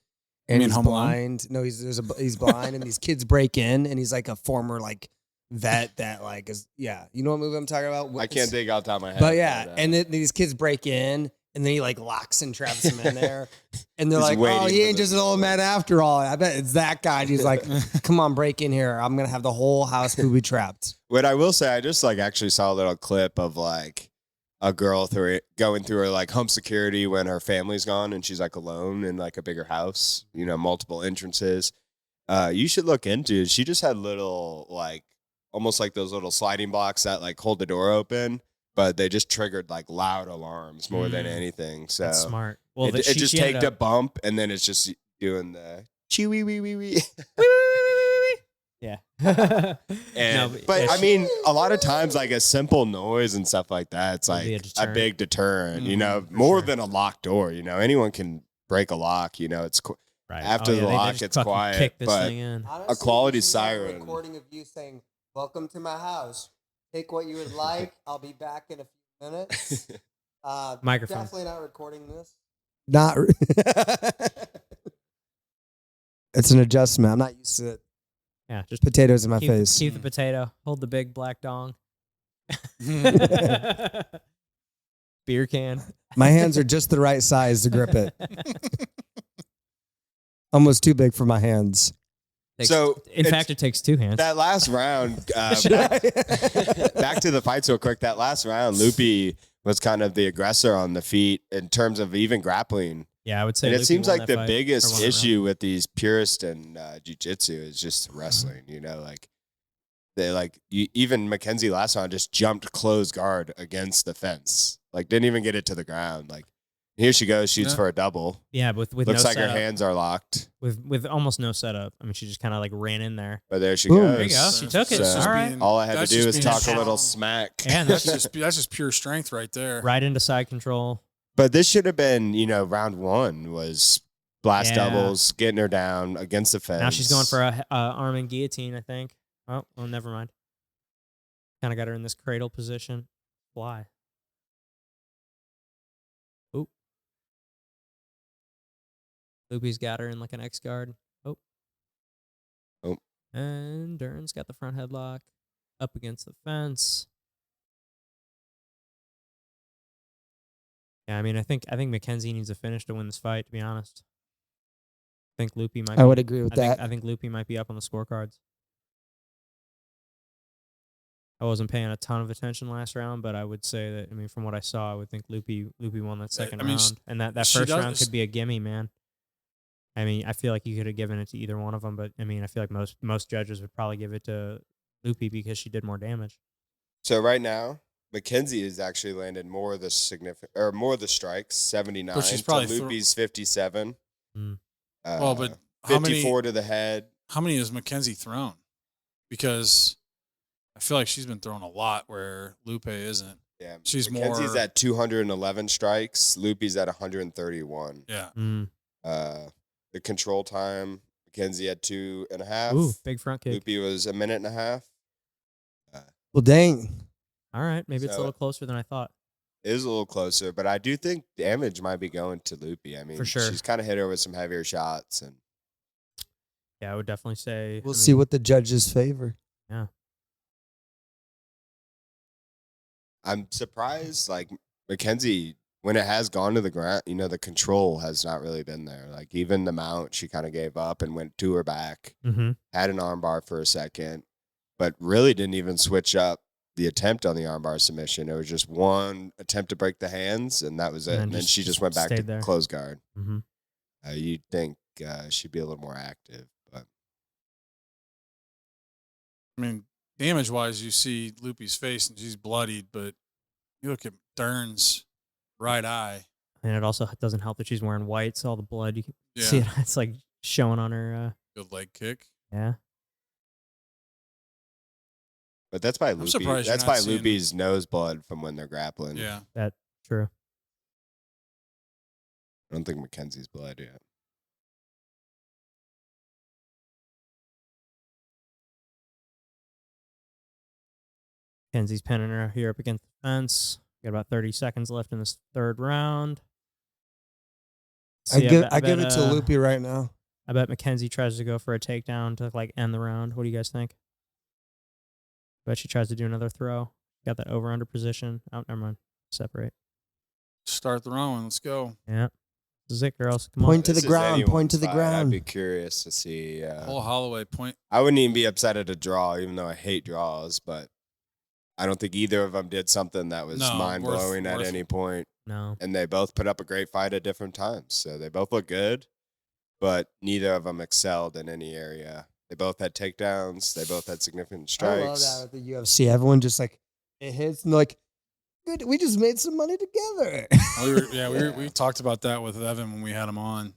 and mean he's Home Alone? blind. No, he's blind, and these kids break in, and he's like a former like vet that like is You know what movie I'm talking about? I can't dig out top of my head. But yeah, and then these kids break in, and then he like locks and traps them in there, and they're He's like, waiting "Oh, he for ain't them just to an old man after all." I bet it's that guy. And he's like, "Come on, break in here. I'm gonna have the whole house booby trapped." What I will say, I just like actually saw a little clip of like a girl going through her like home security when her family's gone and she's like alone in like a bigger house, you know, multiple entrances. You should look into it. She just had little like almost like those little sliding blocks that like hold the door open, but they just triggered like loud alarms more than anything. So That's smart. Well, it just she ended taked a up- bump and then it's just doing the chee wee wee wee wee. Yeah. And, No, but yeah, I mean, a lot of times, like a simple noise and stuff like that, it's Would like be a a deterrent. big deterrent. You Mhm, know, for more sure. than a locked door. You know, anyone can break a lock. You know, it's Right. After the they lock, just it's fucking quiet, Kick this but- thing in. Honestly, quality you should have a siren. recording of you saying, "Welcome to my house. Take what you would like. I'll be back in a few minutes." Microphone. Definitely not recording this. Not. It's an adjustment. I'm not used to it. Yeah, just Potatoes in my keep, face. keep the potato. Hold the big black dong. Beer can. My hands are just the right size to grip it. Almost too big for my hands. In fact, it takes two hands. That last round, back to the fights real quick. That last round, Loopy was kind of the aggressor on the feet in terms of even grappling. Yeah, I would say. And it Loopy seems won like that the fight, biggest or won that issue round. with these purists in jiu-jitsu is just wrestling. You know, like even Mackenzie last round just jumped closed guard against the fence, like didn't even get it to the ground. Like here she goes, shoots for a double. Yeah, with Looks no like setup, her hands are locked, with almost no setup. I mean, she just kind of like ran in there. but there she Boom. goes. There you go. She took it. So, All right. all I had to that's do just is being talk a strong. little smack. Yeah, and That's just pure strength right there. right into side control. But this should have been, round one was blast Yeah. doubles, getting her down against the fence. Now she's going for a arm and guillotine, I think. Oh, well, never mind. Kind of got her in this cradle position. Fly. Oop. Loopy's got her in like an X guard. Oh. Oh. And Duran's got the front headlock up against the fence. Yeah, I mean, I think Mackenzie needs a finish to win this fight, to be honest. I think Loopy might I would agree with that. I think Loopy might be up on the scorecards. I wasn't paying a ton of attention last round, but I would say that, I mean, from what I saw, I would think Loopy won that second round. And that she first does- round could be a gimme, man. I mean, I feel like you could have given it to either one of them, but I mean, I feel like most judges would probably give it to Loopy because she did more damage. So right now, Mackenzie has actually landed more of the strikes, 79 But she's to probably Loopy's 57. Mm. Well, but how 54 to the head. How many has Mackenzie thrown? Because I feel like she's been throwing a lot where Lupe isn't. Yeah, She's Mackenzie's more- at 211 strikes. Loopy's at 131. Yeah. Mm. The control time, Mackenzie had 2.5. Ooh, big front kick. Loopy was a minute and a half. Well, dang. All right, maybe it's a So- little closer than I thought. It is a little closer, but I do think damage might be going to Loopy. I mean, For sure. she's kind of hit her with some heavier shots, and Yeah, I would definitely say. We'll see what the judges favor. I'm surprised. Like Mackenzie, when it has gone to the ground, the control has not really been there. Like even the mount, she kind of gave up and went to her back, Mm-hmm. had an armbar for a second, but really didn't even switch up the attempt on the armbar submission. It was just one attempt to break the hands, and that was it. And then she just went back to stayed there. close guard. Mm-hmm. You'd think she'd be a little more active, but I mean, damage-wise, you see Loopy's face and she's bloodied, but you look at Dern's right eye. And it also doesn't help that she's wearing white, so all the blood you can Yeah. see it. It's like showing on her. Good leg kick. Yeah. but that's by Loopy. surprised you're That's not by seeing- Loopy's nose blood from when they're grappling. Yeah. True. I don't think Mackenzie's blood yet. Kenzie's pinning her here up against the fence. Got about 30 seconds left in this third round. I See, give bet- it to Loopy right now. I bet Mackenzie tries to go for a takedown to like end the round. What do you guys think? I bet she tries to do another throw. Got that over under position. Oh, never mind. Separate. Start throwing. Let's go. Yeah. This is it, girls. Come Point to This the is ground. anyone's Point to the fight. ground. I'd be curious to see. Paul Holloway point. I wouldn't even be upset at a draw, even though I hate draws, but I don't think either of them did something that was No, mind-blowing at worth- any point. No. And they both put up a great fight at different times. So they both look good, but neither of them excelled in any area. They both had takedowns. They both had significant I love strikes. that at the UFC. Everyone just like, it hits and like, good, we just made some money together. We talked about that with Evan when we had him on.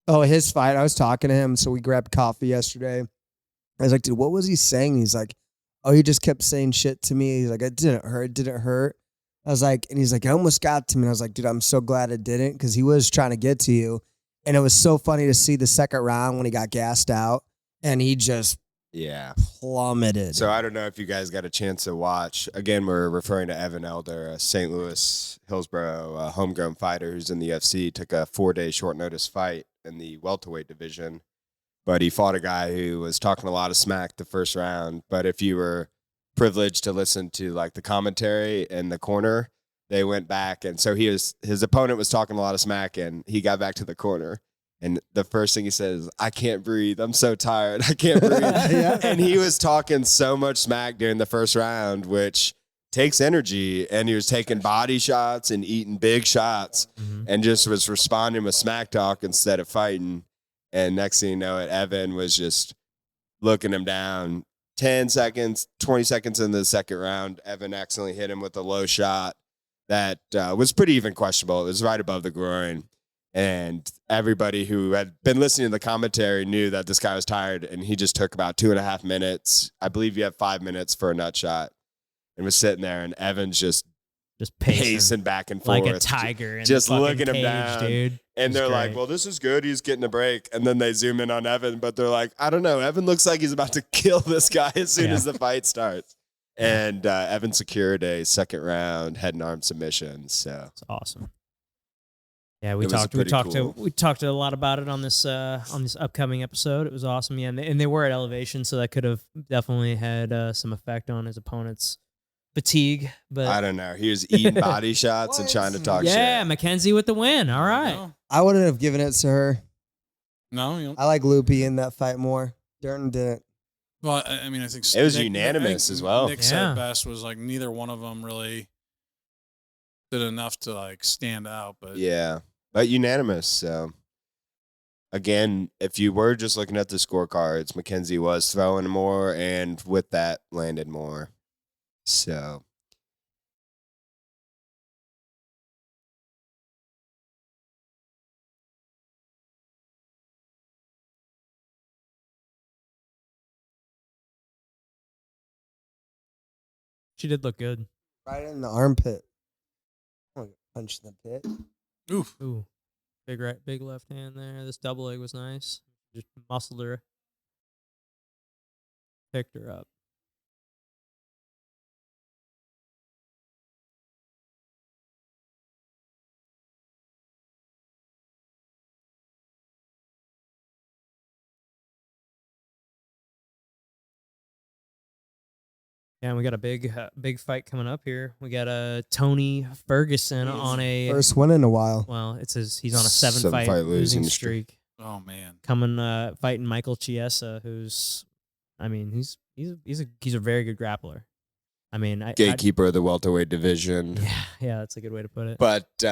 Oh, his fight. I was talking to him. So we grabbed coffee yesterday. I was like, dude, what was he saying? He's like, oh, he just kept saying shit to me. He's like, it didn't hurt. I was like, and he's like, it almost got to me. And I was like, dude, I'm so glad it didn't because he was trying to get to you. And it was so funny to see the second round when he got gassed out and he just Yeah. plummeted. So I don't know if you guys got a chance to watch. Again, we're referring to Evan Elder, a St. Louis, Hillsborough homegrown fighter who's in the UFC. Took a 4-day short notice fight in the welterweight division. But he fought a guy who was talking a lot of smack the first round. But if you were privileged to listen to like the commentary in the corner, they went back. And so his opponent was talking a lot of smack and he got back to the corner. And the first thing he says, I can't breathe. I'm so tired. I can't breathe. Yeah. And he was talking so much smack during the first round, which takes energy. And he was taking body shots and eating big shots and just was responding with smack talk instead of fighting. And next thing you know, Evan was just looking him down. 10 seconds, 20 seconds into the second round, Evan accidentally hit him with a low shot that was pretty even questionable. It was right above the groin. And everybody who had been listening to the commentary knew that this guy was tired, and he just took about 2.5 minutes. I believe you have 5 minutes for a nut shot, and was sitting there, and Evan's just pacing back and forth. like a tiger. Just in the looking fucking him cage, down. dude. And they're like, great. well, this is good. He's getting a break. And then they zoom in on Evan, but they're like, I don't know. Evan looks like he's about to kill this guy as soon as the fight starts. And Evan secured a second round head and arm submission. So It's awesome. Yeah, we It was talked a lot about it on this upcoming episode. It was awesome. Yeah, and they were at elevation, so that could have definitely had some effect on his opponent's fatigue. But I don't know. He was eating body shots and What? trying to talk yeah, shit. Mackenzie with the win. All right. No, I wouldn't have given it to her. no, you know, I like Loopy in that fight more. Durden didn't. well, I mean, I think It was Nick- unanimous I think as well. Nick Yeah. said best was like neither one of them really did enough to like stand out. But Yeah, but unanimous. So again, if you were just looking at the scorecards, Mackenzie was throwing more, and with that, landed more. So She did look good. Right in the armpit. Oh, punch in the pit. oof, Ooh, big left hand there. This double leg was nice. Just muscled her, picked her up. Yeah, and we got a big fight coming up here. We got Tony Ferguson on a First win in a while. well, he's on a seven Seven fight fight losing losing streak. oh man, Coming fighting Michael Chiesa, who's, I mean, he's a very good grappler. I mean, gatekeeper of the welterweight division. yeah, that's a good way to put it. But do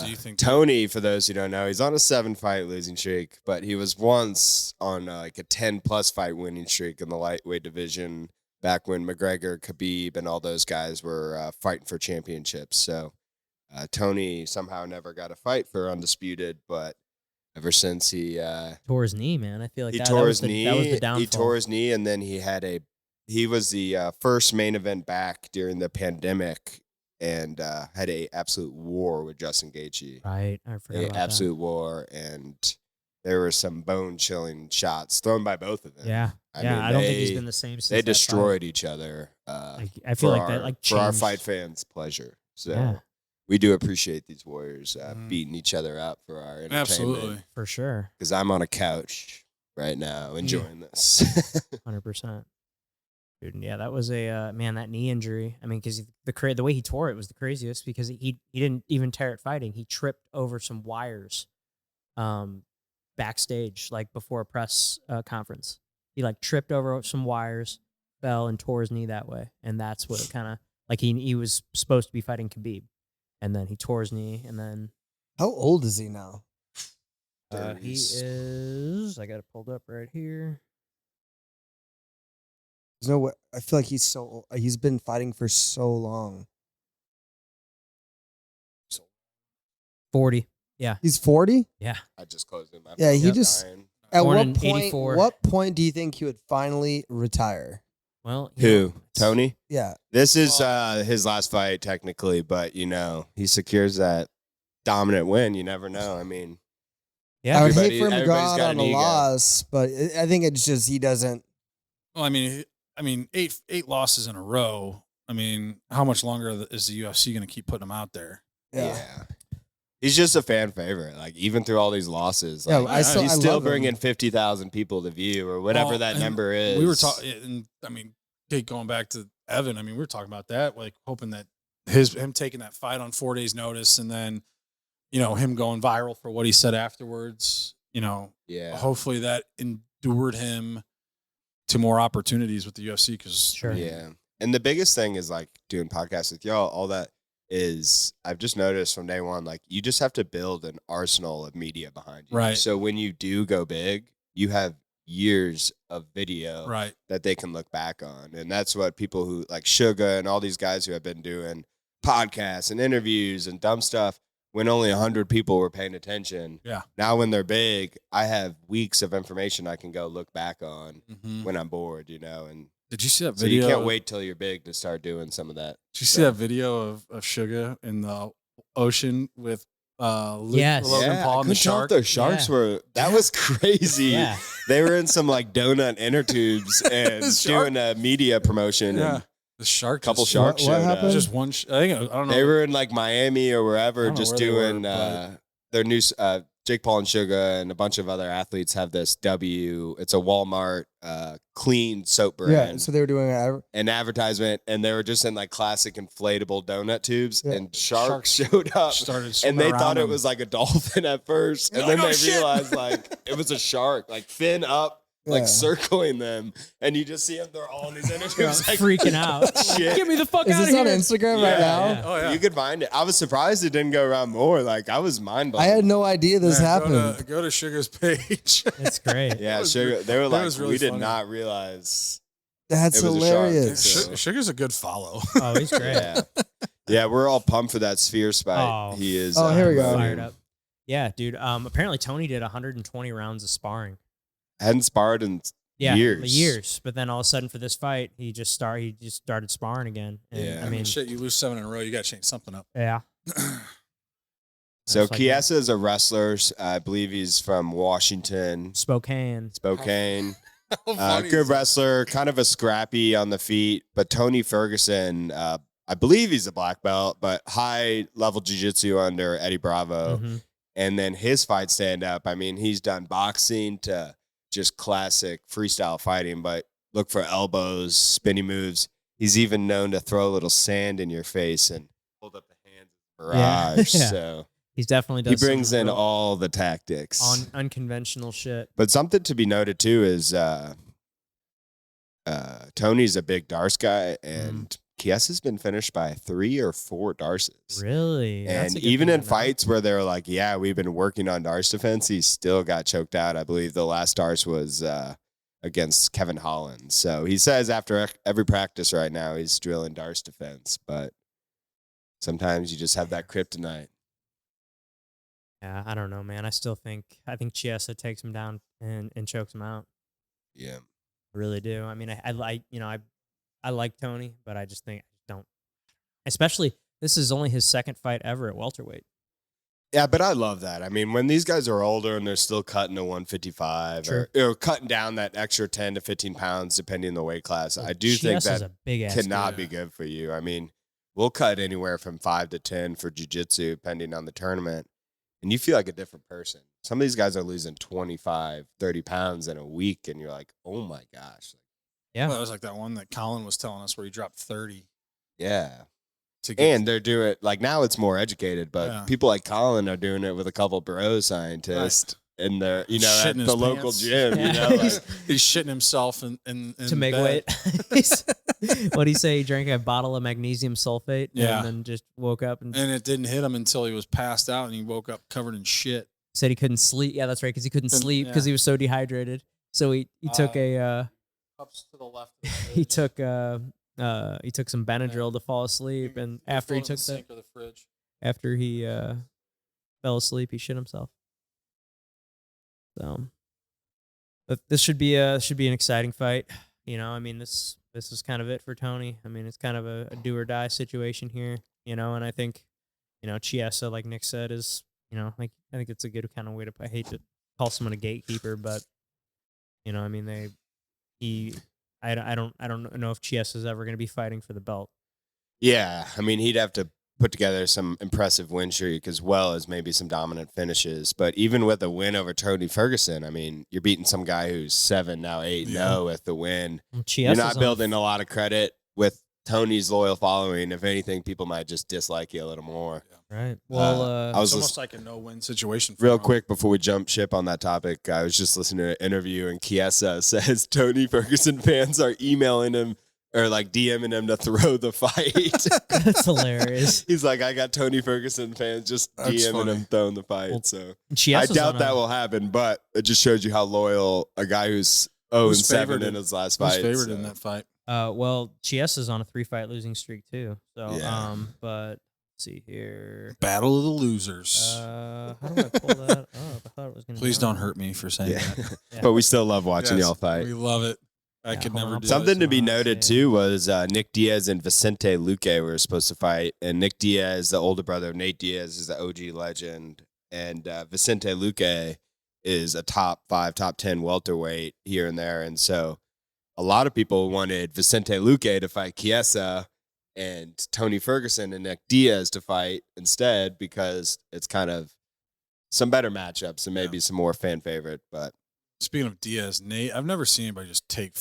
you think Tony, for those who don't know, he's on a 7-fight losing streak, but he was once on like a 10+ fight winning streak in the lightweight division back when McGregor, Khabib, and all those guys were fighting for championships. So Tony somehow never got a fight for undisputed, but ever since he tore his knee, man. I feel like he that tore was his knee, that was the downfall. he tore his knee, and then he was the first main event back during the pandemic, and had a absolute war with Justin Gaethje. Right, I forgot about Absolute war, and there were some bone-chilling shots thrown by both of them. that. Yeah, I yeah. mean, I don't think he's been the same since They that fight. destroyed each other. I feel for like that our- like for our changed. fight fans' pleasure. So Yeah. we do appreciate these warriors Mhm. beating each other up for our entertainment. absolutely. For sure, Because I'm on a couch right now enjoying this. 100%. Dude, yeah, that was a man. That knee injury. I mean, because the way he tore it was the craziest. Because he didn't even tear it fighting. He tripped over some wires, backstage, like before a press conference. He like tripped over some wires, fell, and tore his knee that way. And that's what it kind of like. He was supposed to be fighting Khabib, and then he tore his knee, and then How old is he now? he 30s. is. I got it pulled up right here. There's no way. I feel like he's been fighting for so long. 40. Yeah, He's 40? yeah. I just closed it. My Yeah, he phone's just- dying. At Born what in point? 84. What point do you think he would finally retire? Well, you Who? know, it's- Tony? Yeah. This is his last fight, technically, but he secures that dominant win. You never know. I mean, Yeah, I would hate Everybody- for him to go everybody's out got on an a ego. loss, but I think it's just he doesn't. Well, I mean, eight losses in a row. I mean, how much longer is the UFC going to keep putting them out there? Yeah. He's just a fan favorite. Like, even through all these losses, Yeah, like, I he's love still him. bringing 50,000 people to view or whatever Well, that and number is. We were talking, and I mean, going back to Evan. I mean, we were talking about that, like hoping that him taking that fight on 4 days' notice, and then him going viral for what he said afterwards. Yeah. hopefully that endured him to more opportunities with the UFC because Yeah. And the biggest thing is like doing podcasts with y'all, all that is I've just noticed from day one, like you just have to build an arsenal of media behind you. Right. So when you do go big, you have years of video that they can look back on. And that's what people who like Suga and all these guys who have been doing podcasts and interviews and dumb stuff when only 100 people were paying attention. Yeah. Now when they're big, I have weeks of information I can go look back on when I'm bored, and did you see that so video? you can't wait till you're big to start doing some of that. Did you see that video of Suga in the ocean with Logan Paul and the shark? The sharks were that was crazy. Yeah. They were in some like donut inner tubes and doing a media promotion. Yeah. And the shark. Couple sharks what showed happened? up. Just one. I don't know. They were in like Miami or wherever, know just where they doing were, their new. Jake Paul and Suga and a bunch of other athletes have this It's a Walmart clean soap brand. Yeah, so they were doing an advertisement, and they were just in like classic inflatable donut tubes, Yeah. and sharks showed up, started and swimming they around thought it them. was like a dolphin at first, and They're then like, they "Oh, shit." realized like it was a shark, like fin up, Yeah. like circling them, and you just see them. They're all in these inner tubes, like, freaking out. Shit. Get me the fuck Is out of this on here. Instagram right now? Yeah. Oh yeah. You could find it. I was surprised it didn't go around more. Like I was mind blown. I had no idea this happened. Go to Sugar's page. That's great. Yeah, was Sugar. They were that like, was really we did funny. not realize. That's It was a shark. hilarious. So- Sugar's a good follow. Oh, he's great. Yeah, yeah, we're all pumped for that Sphere fight. Oh, He is. Oh, here we go. Fired up. Yeah, dude. Apparently Tony did 120 rounds of sparring. Hadn't sparred in Yeah, years. But then all of a sudden for this fight, he just started sparring again. And, Yeah. I mean, shit, you lose 7 in a row, you got to change something up. yeah. So That's like Chiesa is a wrestler. I believe he's from Washington, Spokane. Good wrestler, kind of a scrappy on the feet. But Tony Ferguson, I believe he's a black belt, but high level jiu-jitsu under Eddie Bravo. Mhm. And then his fight stand up. I mean, he's done boxing to just classic freestyle fighting, but look for elbows, spinning moves. He's even known to throw a little sand in your face and hold up the hands in the barrage. Yeah. So He's definitely he does some brings in real all the tactics. unconventional shit. But something to be noted too is Tony's a big Darce guy, and Chiesa's been finished by 3 or 4 Darces. Really? That's And a good even thing in to know. fights where they're like, yeah, we've been working on Darce defense, he still got choked out. I believe the last Darce was against Kevin Holland. So he says after every practice right now, he's drilling Darce defense. But sometimes you just have that kryptonite. Yeah, I don't know, man. I think Chiesa takes him down and chokes him out. Yeah. I really do. I mean, I like Tony, but I just think I don't. Especially, this is only his second fight ever at welterweight. Yeah, but I love that. I mean, when these guys are older and they're still cutting to 155 or cutting down that extra 10 to 15 pounds, depending on the weight class, I do think Chiesa's that a big ass cannot dude. be good for you. I mean, we'll cut anywhere from 5 to 10 for jiu-jitsu, depending on the tournament. And you feel like a different person. Some of these guys are losing 25, 30 pounds in a week, and you're like, oh my gosh. Yeah. Well, it was like that one that Colin was telling us where he dropped 30. Yeah. To get And they're doing it, like now it's more educated, but Yeah. people like Colin are doing it with a couple bro scientists in their, at Shitting his the local pants. gym, Yeah. like, he's shitting himself in To make bed. weight. What did he say? He drank a bottle of magnesium sulfate Yeah. and then just woke up and And it didn't hit him until he was passed out and he woke up covered in shit. said he couldn't sleep. Yeah, that's right, because he couldn't Couldn't- sleep because yeah. he was so dehydrated. So he took Ups to the left. he took some Benadryl to fall asleep, and after he took that, of the fridge. after he fell asleep, he shit himself. So, but this should be an exciting fight. You know, I mean, this is kind of it for Tony. I mean, it's kind of a do or die situation here. You know, and I think, Chiesa, like Nick said, is, like, I think it's a good kind of way to. I hate to call someone a gatekeeper, but I mean, I don't know if Chiesa is ever going to be fighting for the belt. yeah, I mean, he'd have to put together some impressive win streak as well as maybe some dominant finishes. But even with a win over Tony Ferguson, I mean, you're beating some guy who's 7, now 8-0 with the win. Well, You're Chiesa's not on- building a lot of credit with Tony's loyal following. If anything, people might just dislike you a little more. Right. Well, I was It's almost like a no-win situation. For real him. quick before we jump ship on that topic. I was just listening to an interview, and Chiesa says Tony Ferguson fans are emailing him or like DMing him to throw the fight. that's hilarious. He's like, I got Tony Ferguson fans just That's DMing funny. him throwing the fight. Well, So I Chiesa's doubt on that a- will happen, but it just shows you how loyal a guy who's 0-7 in his last Who's fight. favored so. in that fight? Well, Chiesa's on a 3-fight losing streak too. So, Yeah. but let's see here. Battle of the losers. How do I pull that up? I thought it was going to. Please don't hurt me for saying Yeah. that. Yeah. But we still love watching Yes, y'all fight. We love it. I Yeah, could hold on, never I'll do Something to be Wow, noted yeah. too was Nick Diaz and Vicente Luque were supposed to fight, and Nick Diaz, the older brother of Nate Diaz, is the OG legend, and Vicente Luque is a top 5, top 10 welterweight here and there, and so a lot of people wanted Vicente Luque to fight Chiesa and Tony Ferguson and Nick Diaz to fight instead because it's kind of some better matchups and maybe some more fan favorite, but. Speaking of Diaz, Nate, I've never seen anybody just take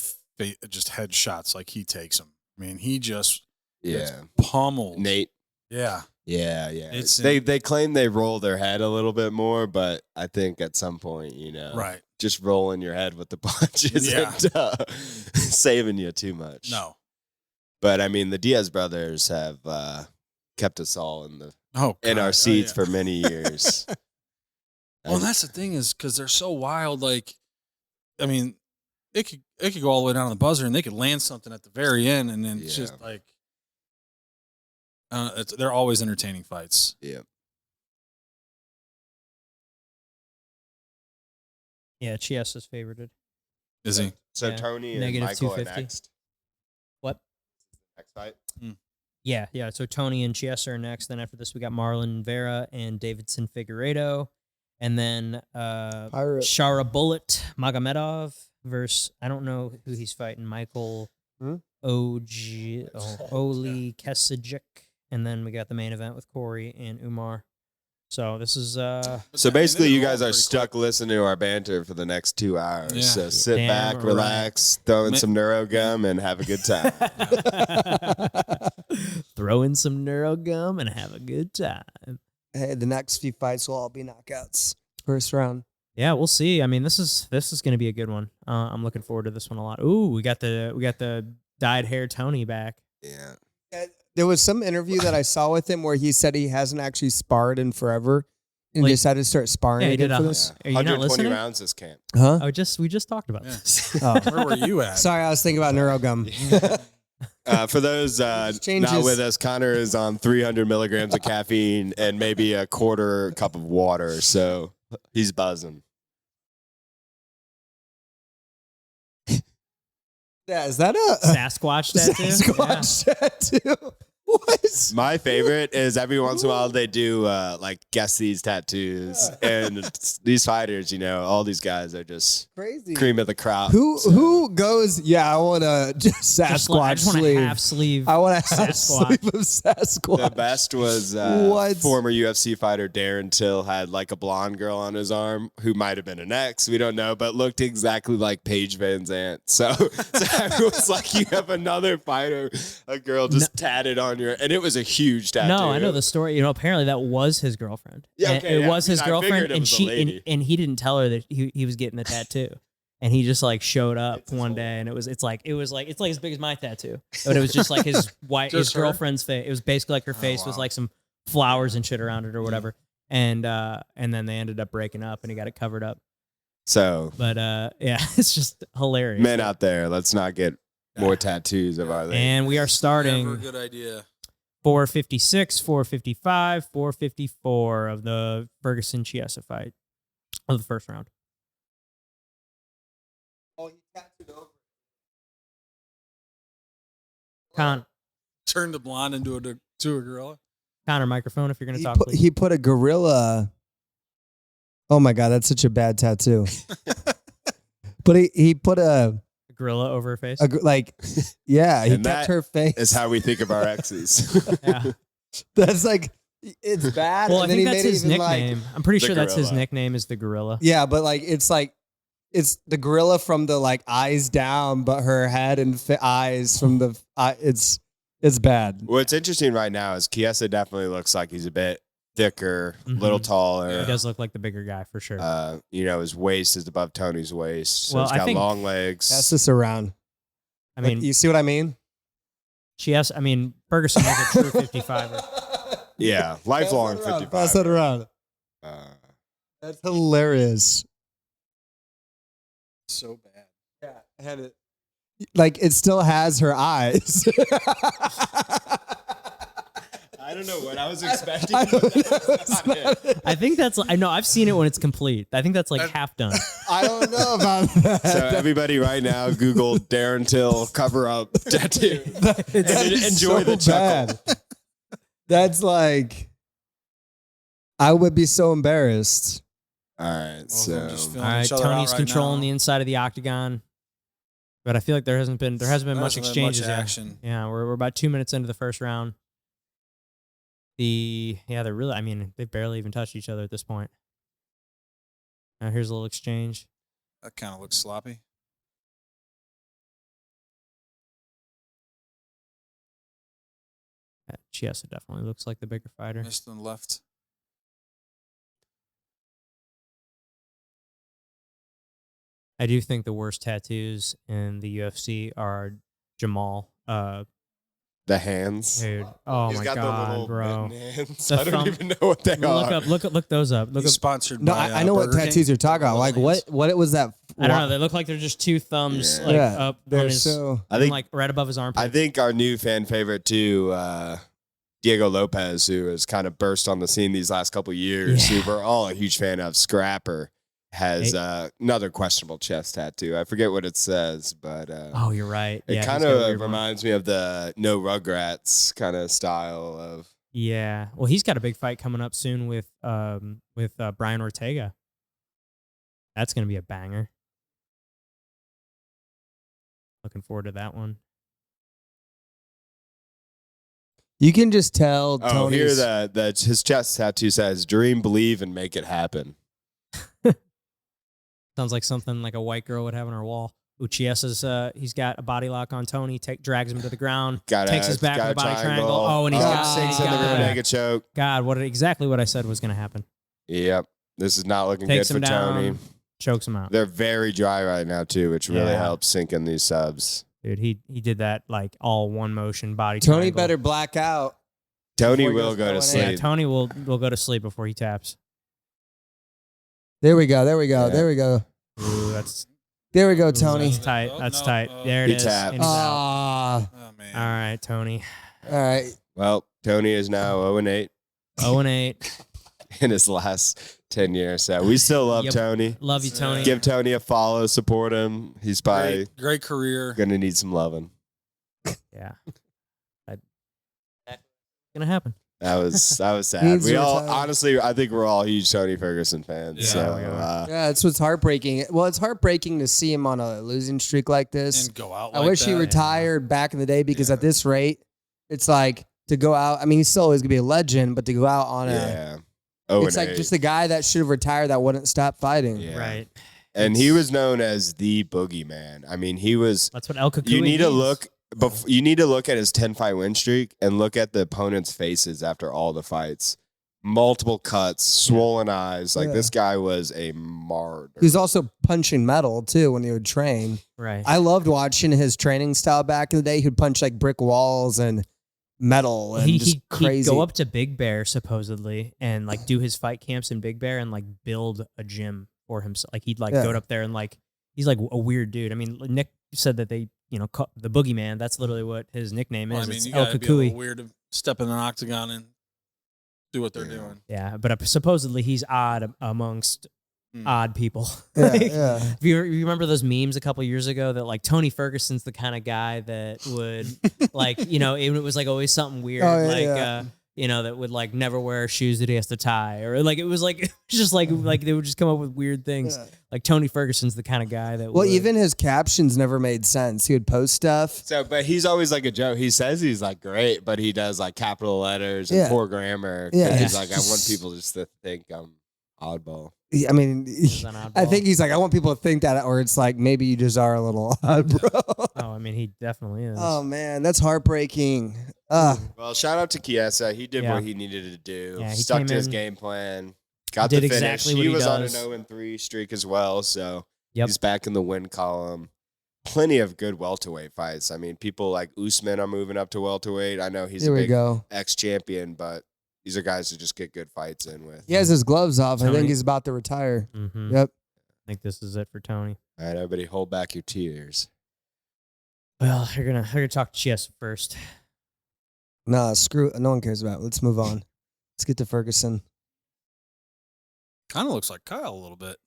just headshots like he takes them. I mean, he just gets Yeah, pummeled. Nate. Yeah. Yeah. It's They claim they roll their head a little bit more, but I think at some point, Right. just rolling your head with the punches Yeah. and saving you too much. No. But I mean, the Diaz brothers have kept us all Oh, in God. our Oh, seats yeah. for many years. Well, that's the thing is because they're so wild. Like, I mean, it could go all the way down to the buzzer, and they could land something at the very end, and then it's just Yeah. like, they're always entertaining fights. Yeah. Yeah, Chiesa's favorited. Is he? So Yeah. Tony and Negative Michael are 250. next. What? Next fight. Yeah. So Tony and Chiesa are next. Then after this, we got Marlon Vera and Davidson Figueiredo, and then Pirate. Shara Bullet Magomedov versus I don't know who he's fighting. Michael Hmm? Oli Kesijic, and then we got the main event with Corey and Umar. So this is So basically, you guys are stuck listening to our banter for the next 2 hours. Yeah. So sit Damn back, right. relax, throw in Ma- some neuro gum, and have a good time. throw in some neuro gum and have a good time. Hey, the next few fights will all be knockouts. First round. Yeah, we'll see. I mean, this is going to be a good one. I'm looking forward to this one a lot. Ooh, we got the dyed hair Tony back. Yeah. There was some interview that I saw with him where he said he hasn't actually sparred in forever and Like- decided to start sparring Yeah, he again did for a- this. Are you not 120 listening? rounds this camp. Huh? Oh, we just talked about Yeah. this. Oh. Where were you at? Sorry, I was thinking about Neurogum. For those Changes. not with us, Connor is on 300 milligrams of caffeine and maybe a quarter cup of water, so he's buzzing. Yeah, is that a Sasquatch tattoo. Sasquatch tattoo? What? My favorite is every once in a while they do like guess these tattoos, and these fighters, all these guys are just Crazy. cream of the crop. Who goes? Yeah, I want a Sasquatch I just want a sleeve. half sleeve. I want a half Sasquatch. sleeve of Sasquatch. The best was What? former UFC fighter Darren Till had like a blonde girl on his arm who might have been an ex, we don't know, but looked exactly like Paige Van Zandt. So everyone's like, you have another fighter, a girl just tatted on your, and it was a huge tattoo. No, I know the story. Apparently that was his girlfriend. Yeah, And okay, it yeah. was his I girlfriend, figured it and was a she lady. and he didn't tell her that he was getting the tattoo, and he just like showed up It's his one whole- day, and it's like as big as my tattoo, but it was just like his wife, his Just her? girlfriend's face. It was basically like her face was wow. like some flowers and shit around it or whatever, and then they ended up breaking up, and he got it covered up. So But yeah, it's just hilarious. men out there, let's not get more tattoos of our ladies. And we are Never a starting good idea. 456, 455, 454 of the Ferguson Chiesa fight of the first round. Turn the blonde into a gorilla. Connor, microphone if you're going to talk. Please. He put a gorilla. Oh my god, that's such a bad tattoo. But he put a Gorilla over her face. yeah, he And kept that her face. is how we think of our exes. Yeah. That's like it's bad. Well, I and then think he that's made his it even nickname. I'm pretty The sure that's his gorilla. nickname is the Gorilla. Yeah, but it's the gorilla from the eyes down, but her head and eyes from the it's bad. What's interesting right now is Chiesa definitely looks like he's a bit thicker, little He taller. does look like the bigger guy for sure. His waist is above Tony's waist. So Well, he's I got think- long legs. Pass this around. I mean, you see what I mean? Ferguson is a true 55er. Yeah, lifelong 55. Pass that around. That's hilarious. So bad. Yeah, I had it. Like it still has her eyes. I don't know what I was expecting. I but don't that know. was not it. I think that's. I know. I've seen it when it's complete. I think that's like half done. I don't know about that. So everybody right now, Google Darren Till cover up tattoo. That's enjoy the chuckle. bad. That's like, I would be so embarrassed. All right, Well, just so feeling All right, each other Tony's out right controlling now. the inside of the octagon, but I feel like there hasn't been much There hasn't been exchanges much yet. action. Yeah, we're about 2 minutes into the first round. They're really. I mean, they barely even touched each other at this point. Now here's a little exchange. That kind of looks sloppy. Chiesa definitely looks like the bigger fighter. Missed on the left. I do think the worst tattoos in the UFC are Jamal. the hands. Dude, oh He's my got the god, little bro! mitten hands. The I don't thumb- even know what they are. Look those up. Look He's up. sponsored No, by I know what Burger King. tattoos you're talking about. Like what was that? I don't know. They look like they're just two thumbs, Yeah. like Yeah, up on they're his, so. I think like right above his armpit. I think our new fan favorite too, Diego Lopez, who has kind of burst on the scene these last couple of years, Yeah. who we're all a huge fan of, Scrapper, has another questionable chest tattoo. I forget what it says, but oh, you're right. it Yeah, kind he's got a of weird one. reminds me of the No Rugrats kind of style of. Yeah. Well, he's got a big fight coming up soon with Brian Ortega. That's gonna be a banger. Looking forward to that one. You can just tell Oh, Tony's. here that his chest tattoo says "Dream, believe, and make it happen." Sounds like something like a white girl would have on her wall. Uchiesa's he's got a body lock on Tony, drags him to the ground, takes his back with a body triangle. Oh, and he's got sinks he's in the got rear the- naked choke. God, exactly what I said was gonna happen. Yep, this is not looking Takes good him for down, Tony. chokes him out. They're very dry right now too, which really Yeah. helps sink in these subs. Dude, he did that like all one motion body. Tony triangle. better black out. Tony Before he will goes go to going sleep. Yeah, Tony will go to sleep before he taps. There we go. There we go. Yeah. There we go. Ooh, that's There we go, Tony. That's tight. Oh, That's no, tight. oh. There it He is. tapped. And he's out. Ah, Oh man. All right, Tony. all right. Well, Tony is now 0-8 0-8. in his last 10 years. So we still love Yep. Tony. Love you, Tony. Give Tony a follow, support him. He's probably Great career. gonna need some loving. Yeah. That's gonna happen. That was sad. Needs We to all retire. honestly, I think we're all huge Tony Ferguson fans. Yeah, so we are. Yeah, that's what's heartbreaking. Well, it's heartbreaking to see him on a losing streak like this. And go out I like wish he that. retired back in the day because Yeah. at this rate, it's like to go out. I mean, he's still always gonna be a legend, but to go out on yeah. it's like just the guy that should have retired that wouldn't stop fighting. Yeah. Right. And he was known as the boogeyman. I mean, he was. That's what El Kukui You need to means. look. You need to look at his 10-fight win streak and look at the opponent's faces after all the fights. Multiple cuts, swollen eyes. Like Yeah. this guy was a martyr. He was also punching metal too when he would train. Right. I loved watching his training style back in the day. He'd punch like brick walls and metal and just He'd crazy. go up to Big Bear supposedly and like do his fight camps in Big Bear and like build a gym for himself. Like he'd like Yeah. go up there and like he's like a weird dude. I mean, Nick said that they call the Boogeyman. That's literally what his nickname Well, is. I mean, It's you El gotta be a little Kukui. weird to step in an octagon and do what they're doing. Yeah, but supposedly he's odd amongst odd people. Yeah, Like, yeah. If you remember those memes a couple years ago that like Tony Ferguson's the kind of guy that would like, it was like always something weird, Oh, yeah, like, yeah. that would like never wear shoes that he has to tie or like, it was just like they would just come up with weird things. Yeah. Like Tony Ferguson's the kind of guy that Well, would, even his captions never made sense. He would post stuff. So, but he's always like a joke. He says he's like great, but he does like capital letters and Yeah. poor grammar. Yeah. He's like, I want people just to think I'm oddball. I mean, He's an oddball. I think he's like, I want people to think that, or it's like maybe you just are a little odd, bro. oh, I mean, he definitely is. Oh man, that's heartbreaking. Well, shout out to Chiesa. He did Yeah. what he needed to do. Yeah, he Stuck came to his in, game plan. Got did the finish. exactly what He he was on an does. 0-3 streak as well, so Yep. he's back in the win column. Plenty of good welterweight fights. I mean, people like Usman are moving up to welterweight. I know he's Here a we big go. ex-champion, but these are guys to just get good fights in with. He has his gloves off. I Tony. think he's about to retire. Mm-hmm. Yep. I think this is it for Tony. All right, everybody, hold back your tears. Well, you're gonna talk to Chiesa first. Nah, screw it. No one cares about it. Let's move on. Let's get to Ferguson. Kind of looks like Kyle a little bit.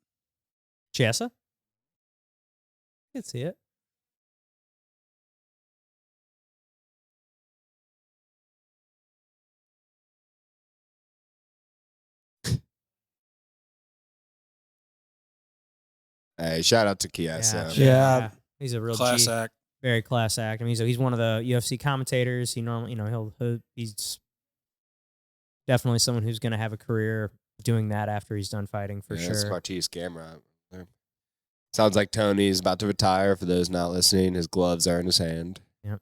Chiesa? I can see it. Hey, shout out to Chiesa. Yeah. He's a real Class G. act. Very class act. I mean, he's one of the UFC commentators. He normally, he's definitely someone who's going to have a career doing that after he's done fighting for That's sure. Martise camera. Sounds like Tony's about to retire. For those not listening, his gloves are in his hand. Yep.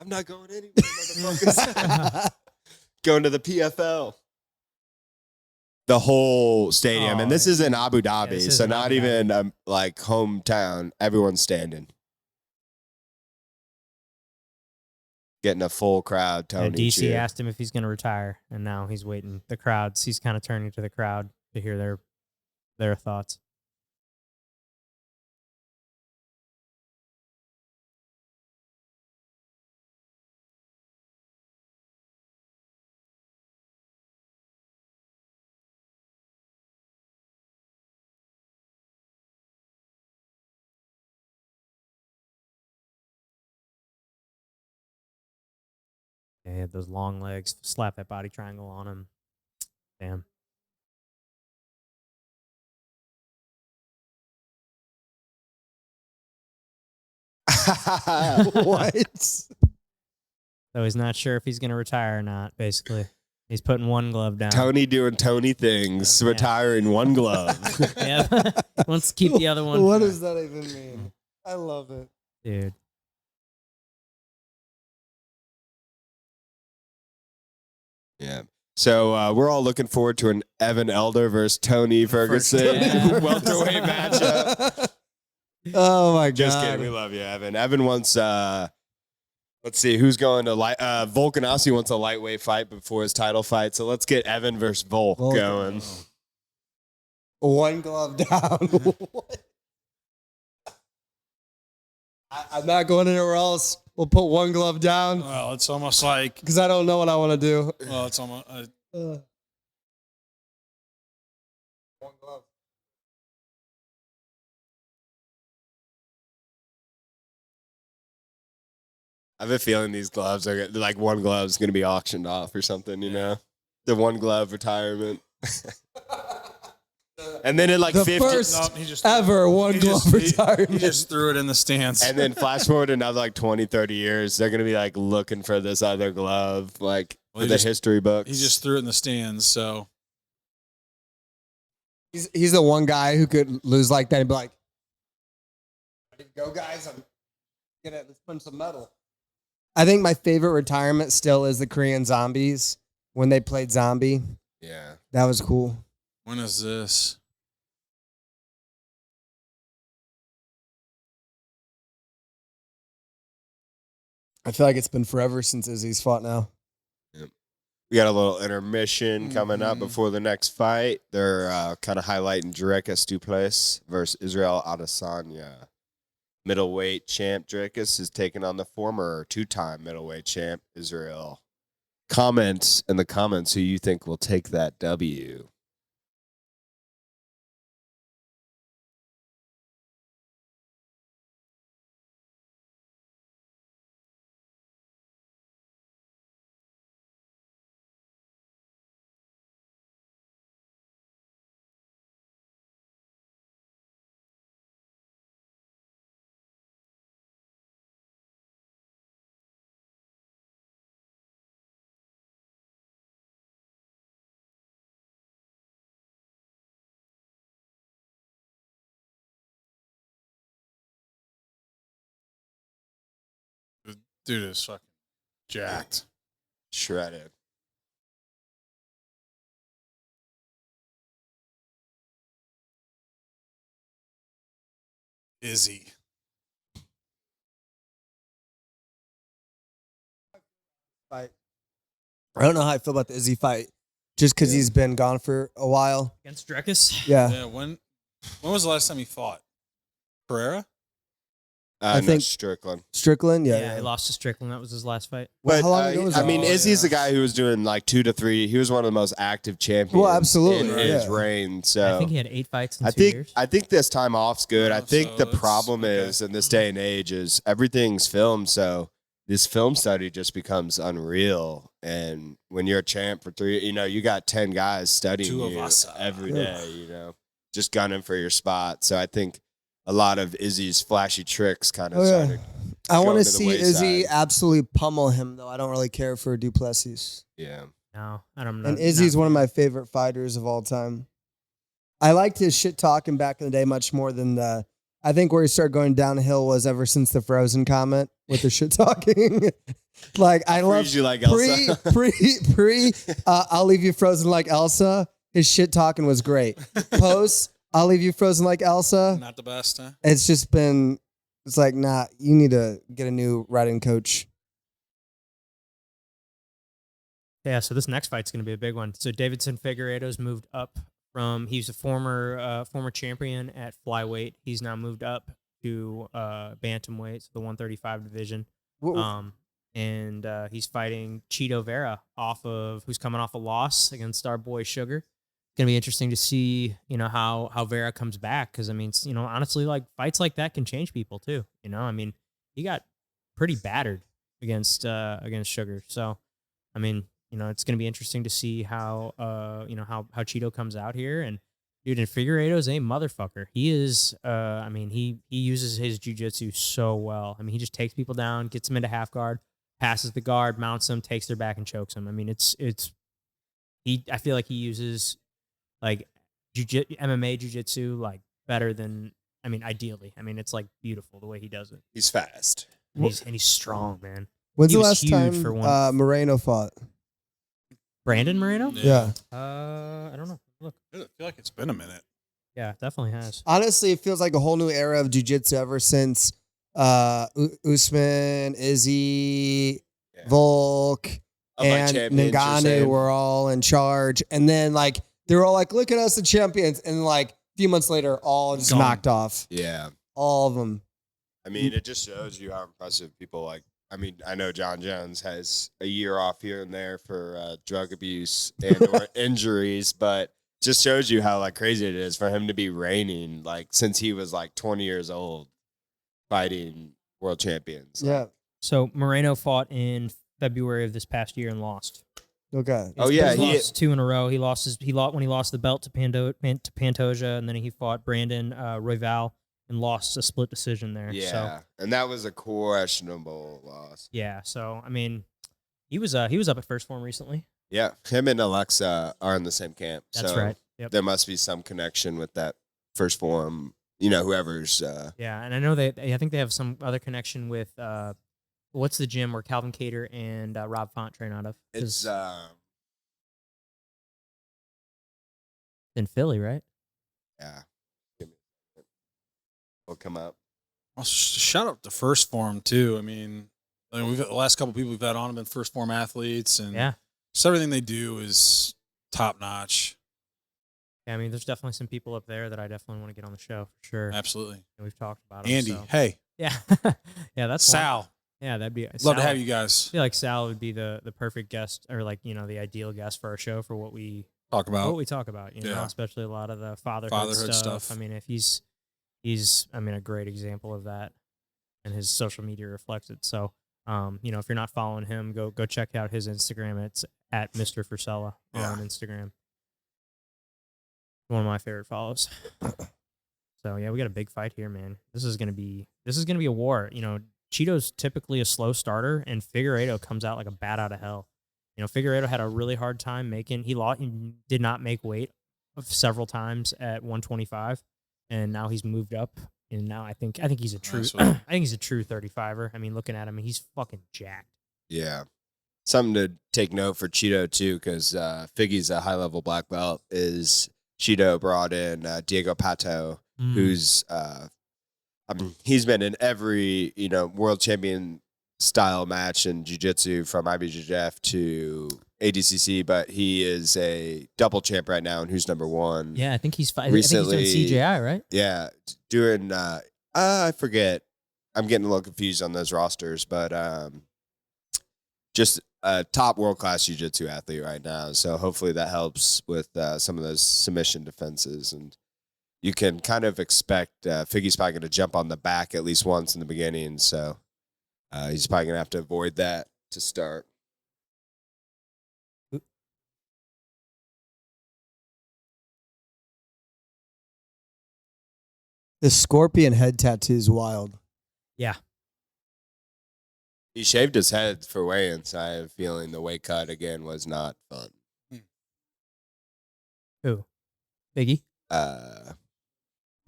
I'm not going anywhere, motherfuckers. Going to the PFL. The whole stadium. And this is in Abu Dhabi, this is so in not Abu Dhabi. even like hometown. Everyone's standing. Getting a full crowd. Tony And DC cheer. asked him if he's going to retire, and now he's waiting. The crowds, he's kind of turning to the crowd to hear their thoughts. Yeah, he had those long legs, slap that body triangle on him. Damn. What? So he's not sure if he's going to retire or not, basically. He's putting one glove down. Tony doing Tony things, Yeah. retiring one glove. Yeah. Wants to keep the other one. What does that even mean? I love it. Dude. Yeah. So we're all looking forward to an Evan Elder versus Tony Ferguson Yeah. welterweight matchup. Oh my god! Just kidding. We love you, Evan. Evan wants. Let's see who's going to light. Volkanovski wants a lightweight fight before his title fight. So let's get Evan versus Volk Volk. going. One glove down. What? I'm not going anywhere else. We'll put one glove down Well, it's almost like. because I don't know what I want to do. Well, it's almost. One glove. I have a feeling these gloves are like one glove is going to be auctioned off or something. You know, the one glove retirement. And then at like The 50, first No, he just ever one he glove just- he- retirement. He just threw it in the stands. and then flash forward another like 20, 30 years, they're going to be like looking for this other glove, like Well, for he the just- history books. He just threw it in the stands. So He's the one guy who could lose like that and be like, "Ready to go, guys? Let's punch some metal." I think my favorite retirement still is the Korean Zombies when they played Zombie. Yeah. That was cool. when is this? I feel like it's been forever since Izzy's fought now. We got a little intermission coming up Mhm. before the next fight. They're kind of highlighting Dricus Duplessis versus Israel Adesanya. Middleweight champ Dricus is taking on the former two-time middleweight champ Israel. Comments in the comments who you think will take that W. Dude is fucking jacked. Shredded. Izzy. Fight. I don't know how I feel about the Izzy fight, just because he's been gone for a while. Against Drekus? Yeah. Yeah. When was the last time he fought? Pereira? I No, think- Strickland. Strickland? Yeah, Yeah. he lost to Strickland. That was his last fight. Well, But how long ago was I that? mean, Oh, Izzy's yeah. the guy who was doing like 2 to 3. He was one of the most active champions. Well, absolutely, in his yeah. reign. So I think he had 8 fights in I 2 think years. I think this time off's good. I Oh, think so the it's- problem okay. is in this day and age is everything's filmed, so this film study just becomes unreal. And when you're a champ for 3, you got 10 guys studying Two of you us. every day, just gunning for your spot. So I think a lot of Izzy's flashy tricks kind of started. I want going to to the see Izzy wayside. absolutely pummel him, though. I don't really care for Duplessis. Yeah. No, I don't know. And Izzy's one of my favorite fighters of all time. I liked his shit talking back in the day much more than I think where he started going downhill was ever since the Frozen comment with the shit talking. Like I love Freeze you like Elsa. I'll leave you frozen like Elsa. His shit talking was great. Post, I'll leave you frozen like Elsa. Not the best, huh? It's just been, it's like, nah, you need to get a new writing coach. Yeah, so this next fight's going to be a big one. So Davidson Figueiredo's moved up from, he's a former champion at flyweight. He's now moved up to bantamweight, so the 135 division. And he's fighting Cheeto Vera who's coming off a loss against our boy Sugar. It's gonna be interesting to see, how Vera comes back, because I mean, honestly, like fights like that can change people too. I mean, he got pretty battered against Sugar. So, I mean, it's gonna be interesting to see how Cheeto comes out here. And dude, and Figueiredo's a motherfucker. He is, he uses his jiu-jitsu so well. I mean, he just takes people down, gets them into half guard, passes the guard, mounts them, takes their back and chokes them. I mean, I feel like he uses like MMA jiu-jitsu like better than, ideally. I mean, it's like beautiful the way he does it. He's fast. And he's strong, man. When's He the was last huge time for one. Moreno fought? Brandon Moreno? Yeah. I don't know. Look. I feel like it's been a minute. Yeah, it definitely has. Honestly, it feels like a whole new era of jiu-jitsu ever since Usman, Izzy, Yeah. Volk, Of, like, and champions, you're Ngannou saying? were all in charge. And then like they were all like, look at us, the champions. And like a few months later, all just Gone. knocked off. Yeah. All of them. I mean, it just shows you how impressive people like. I mean, I know John Jones has a year off here and there for drug abuse and or injuries, but just shows you how like crazy it is for him to be reigning like since he was like 20 years old, fighting world champions. Yeah. So Moreno fought in February of this past year and lost. Okay. Oh, yeah, he he- lost 2 in a row. He lost when he lost the belt to Pantoja, and then he fought Brandon Royval and lost a split decision there. Yeah, So, and that was a questionable loss. yeah. So I mean, he was up at First Form recently. Yeah, him and Alexa are in the same camp. That's so right. Yep. there must be some connection with that first form. Whoever's. Yeah, and I know I think they have some other connection with what's the gym where Calvin Cater and Rob Font train out of? 'Cause It's in Philly, right? yeah. Will come up. Well, shout out to First Form too. I mean, we've the last couple people we've had on have been First Form athletes, and Yeah. just everything they do is top notch. Yeah, I mean, there's definitely some people up there that I definitely want to get on the show for sure. Absolutely, And we've talked about them. Andy. So. Hey, Yeah, yeah, that's one. Sal. Yeah, that'd be Love Sal, to have you guys I feel like Sal would be the perfect guest, or like the ideal guest for our show for what we talk about. talk about. Yeah. Especially a lot of the fatherhood Fatherhood stuff. stuff. I mean, if he's a great example of that, and his social media reflects it. So, if you're not following him, go check out his Instagram. It's at Mr. Frisella on Instagram. One of my favorite follows. So yeah, we got a big fight here, man. This is gonna be a war. Cheeto's typically a slow starter, and Figueiredo comes out like a bat out of hell. Figueiredo had a really hard time making. He did not make weight several times at 125, and now he's moved up And now I think he's a true. Nice I one. think he's a true 35er. I mean, looking at him, he's fucking jacked. Yeah. Something to take note for Cheeto, too, because Figgy's a high-level black belt, is Cheeto brought in Diego Pato, who's he's been in every, world champion style match in jiu-jitsu from IBJJF to ADCC, but he is a double champ right now, and who's number one. Yeah, I think he's Recently, I think he's doing CJI, right? Yeah, doing I forget. I'm getting a little confused on those rosters, but just a top world-class jiu-jitsu athlete right now. So hopefully that helps with some of those submission defenses, and you can kind of expect Figgy's probably going to jump on the back at least once in the beginning, so he's probably going to have to avoid that to start. The scorpion head tattoo is wild. Yeah. He shaved his head for weigh-ins. I have a feeling the weight cut again was not fun. Who? Biggie?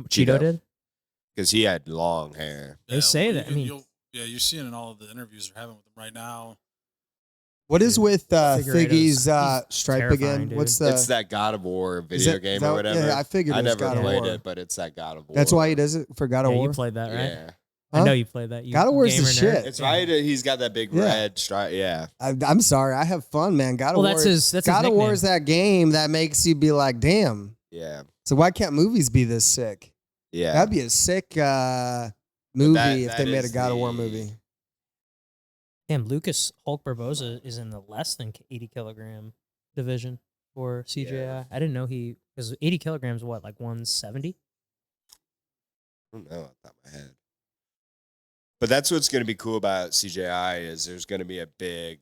Cheeto did? Because he had long hair. They say that. I mean, you're seeing in all of the interviews they're having with him right now. What is with Figueiredo's- Figgy's he's stripe terrifying, again? dude. What's the? It's that God of War video that- game is that- or whatever. yeah, I figured I it was never God of played War. it, but it's that God of War. That's why he does it for God of yeah, War. you played that, right? Yeah. I Huh? know you played that. You God of War's the gamer nerd. shit. It's right. He's got that big Yeah. red stripe. Yeah. I'm sorry. I have fun, man. God of Well, War. that's his God of War nickname. is that game that makes you be like, damn. Yeah. So why can't movies be this sick? Yeah. That'd be a sick movie if that they made a is God of War the- movie. Damn, Lucas Hulk Barboza is in the less than 80 kilogram division for CJI. Yeah. I didn't know because 80 kilograms, what, like 170? I don't know off the top of my head. But that's what's going to be cool about CJI is there's going to be a big,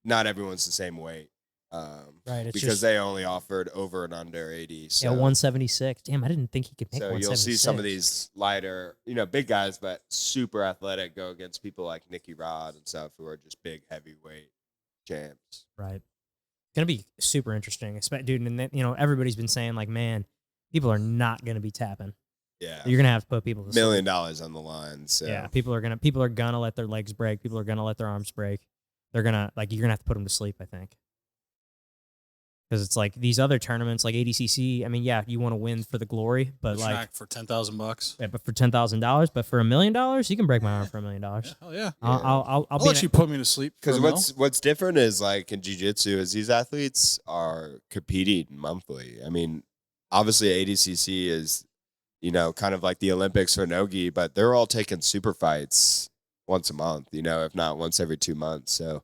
not everyone's the same weight. Right. It's Because just, they only offered over and under 80. So, 176. Damn, I didn't think he could make so 176. you'll see some of these lighter, big guys, but super athletic go against people like Nicky Rod and stuff who are just big heavyweight champs. Right. It's going to be super interesting. Dude, and then, everybody's been saying, like, man, people are not going to be tapping. Yeah. You're going to have to put people to $1 sleep. million on the line. So Yeah, people are gonna let their legs break. People are gonna let their arms break. They're gonna you're gonna have to put them to sleep, I think, because it's like these other tournaments like ADCC. I mean, yeah, you want to win for the glory, but like for $10,000. yeah, but for $10,000, but for $1 million, you can break my arm for $1 million. Yeah, hell yeah. I'll I'll be let you put me to sleep. because for a mil. what's different is like in jiu-jitsu is these athletes are competing monthly. I mean, obviously ADCC is, kind of like the Olympics for Nogi, but they're all taking super fights once a month, if not once every 2 months. So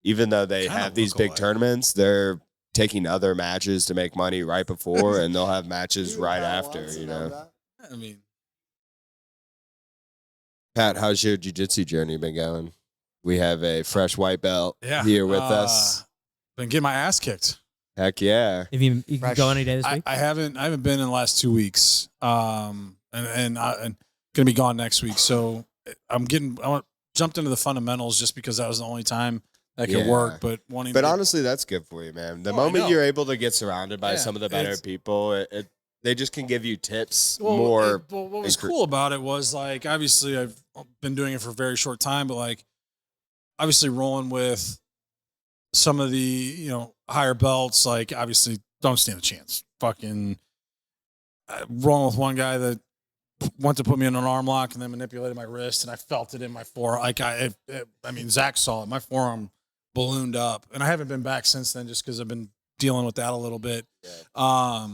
even though they Kinda have these look big alike. tournaments, they're taking other matches to make money right before, and they'll have matches right after, I mean, Pat, how's your jiu-jitsu journey been going? We have a fresh white belt yeah. here with us. Been getting my ass kicked. Heck yeah. if you can Fresh. go any day this I week. haven't been in the last 2 weeks. And gonna be gone next week. So jumped into the fundamentals just because that was the only time that could Yeah. work. But But honestly, that's good for you, man. The Oh, I moment know. you're able to get surrounded by Yeah, some of the better it's- people, they just can give you tips Well, more. what was incre- cool about it was like obviously I've been doing it for a very short time, but like obviously rolling with some of the higher belts, like obviously don't stand a chance. Fucking rolling with one guy that went to put me in an arm lock and then manipulated my wrist, and I felt it in my forearm. Like I mean, Zach saw it. My forearm ballooned up, and I haven't been back since then just because I've been dealing with that a little bit. Yeah.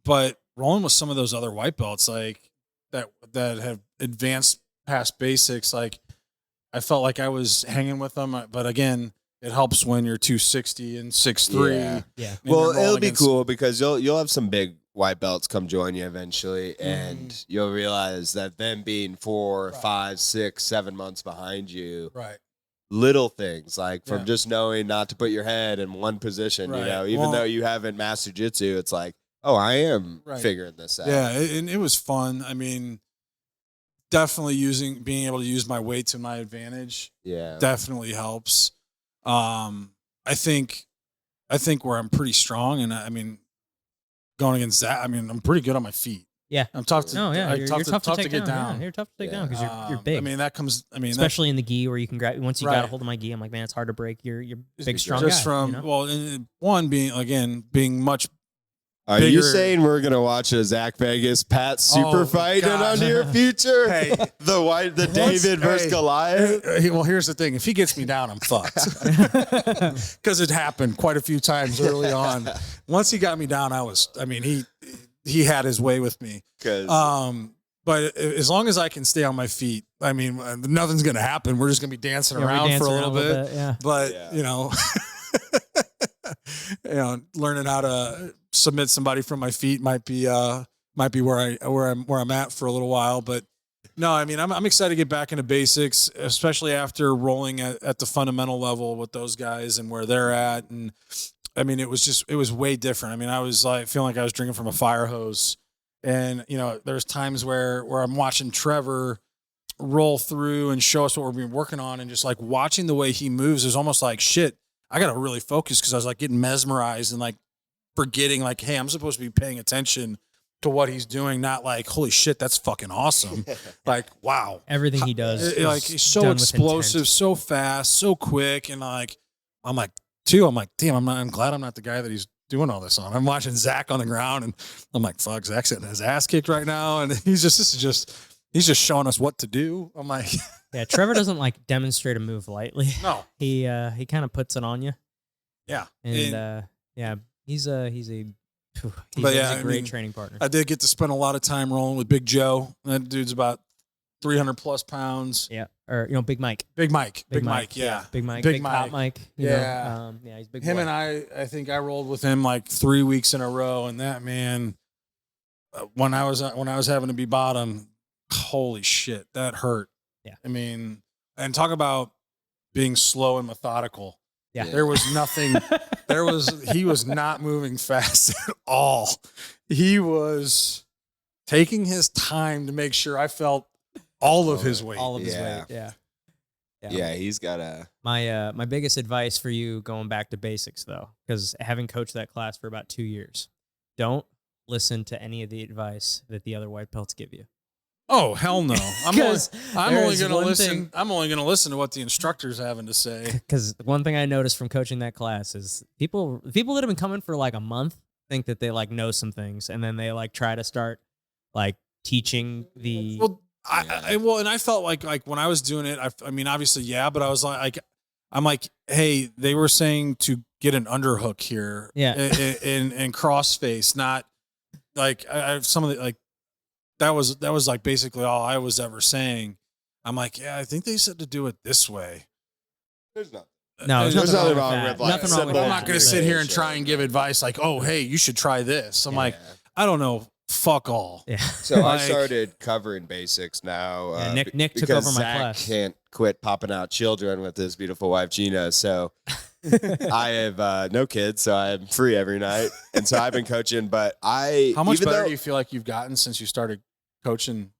But rolling with some of those other white belts, like that have advanced past basics, like I felt like I was hanging with them. But again, it helps when you're 260 and 6'3". Yeah. yeah. and Well, you're rolling it'll be against- cool because you'll have some big white belts come join you eventually, and you'll realize that them being 4, Right. 5, 6, 7 months behind you, Right. little things like from Yeah. just knowing not to put your head in one position, Right. even Well- though you haven't mastered jiu-jitsu, it's like, oh, I am Right. figuring this out. Yeah, and it was fun. I mean, definitely being able to use my weight to my advantage Yeah. definitely helps. I think where I'm pretty strong, and I mean, going against that, I mean, I'm pretty good on my feet. Yeah. I'm tough to. No, yeah, I'm you're tough to to take get down. Yeah, you're tough to take Yeah. down because you're big. I mean, that comes. I mean, especially in the gi where you can grab. Once you got a Right. hold of my gi, I'm like, man, it's hard to break. You're big, just strong just guy. from you know? well, one being much. Are you bigger- saying we're gonna watch a Zach Vegas Pat super Oh, fight in God. on your future? Hey. the David versus Hey. Goliath. Well, here's the thing: if he gets me down, I'm fucked. Because it happened quite a few times early on. Once he got me down, he had his way with me. But as long as I can stay on my feet, I mean, nothing's gonna happen. We're just gonna be dancing around for a little bit. Yeah. But Yeah. Learning how to submit somebody from my feet might be where I'm at for a little while. But no, I mean, I'm excited to get back into basics, especially after rolling at the fundamental level with those guys and where they're at. And I mean, it was way different. I mean, I was like feeling like I was drinking from a fire hose. And there's times where I'm watching Trevor roll through and show us what we've been working on, and just like watching the way he moves is almost like shit. I got to really focus because I was like getting mesmerized and like forgetting like, hey, I'm supposed to be paying attention to what he's doing, not like, holy shit, that's fucking awesome. Like, wow, Everything he does, like he's so done with explosive, intent. so fast, so quick, and like I'm like, damn, I'm glad I'm not the guy that he's doing all this on. I'm watching Zach on the ground, and I'm like, fuck, Zach's getting his ass kicked right now, and he's just showing us what to do. I'm like, Yeah, Trevor doesn't like demonstrate a move lightly. no, He kind of puts it on you, yeah, and yeah, he's a I great mean, training partner. I did get to spend a lot of time rolling with Big Joe. That dude's about 300 plus pounds. Yeah, or Big Mike. Big Mike, Big yeah. Big Mike, Big big Pop Mike. Yeah. Yeah, he's big. Him boy. and I think I rolled with him like 3 weeks in a row, and that man, when I was having to be bottom, holy shit, that hurt. Yeah. I mean, and talk about being slow and methodical. Yeah. There was nothing. He was not moving fast at all. He was taking his time to make sure I felt all of his weight. all of his Yeah. weight. Yeah. Yeah, he's got a. My biggest advice for you going back to basics though, because having coached that class for about 2 years, don't listen to any of the advice that the other white belts give you. Oh hell no! I'm only there's going to one listen. thing- I'm only going to listen to what the instructor's having to say. Because one thing I noticed from coaching that class is people that have been coming for like a month think that they like know some things, and then they like try to start like teaching the. Well, and I felt like when I was doing it, I mean, obviously, yeah, but I was like, I'm like, hey, they were saying to get an underhook here, Yeah. and crossface, not like some of the like that was like basically all I was ever saying. I'm like, yeah, I think they said to do it this way. There's nothing. No, There's there's nothing nothing wrong wrong with with, that. like, Nothing wrong with I'm that. not going to sit here and try and give advice like, oh, hey, you should try this. I'm like, I don't know, fuck all. Yeah. So I Like- started covering basics now. Yeah, Nick took because over my Zach class. can't quit popping out children with his beautiful wife Gina. So I have no kids, so I'm free every night, and so I've been coaching. But How much even better though- do you feel like you've gotten since you started coaching?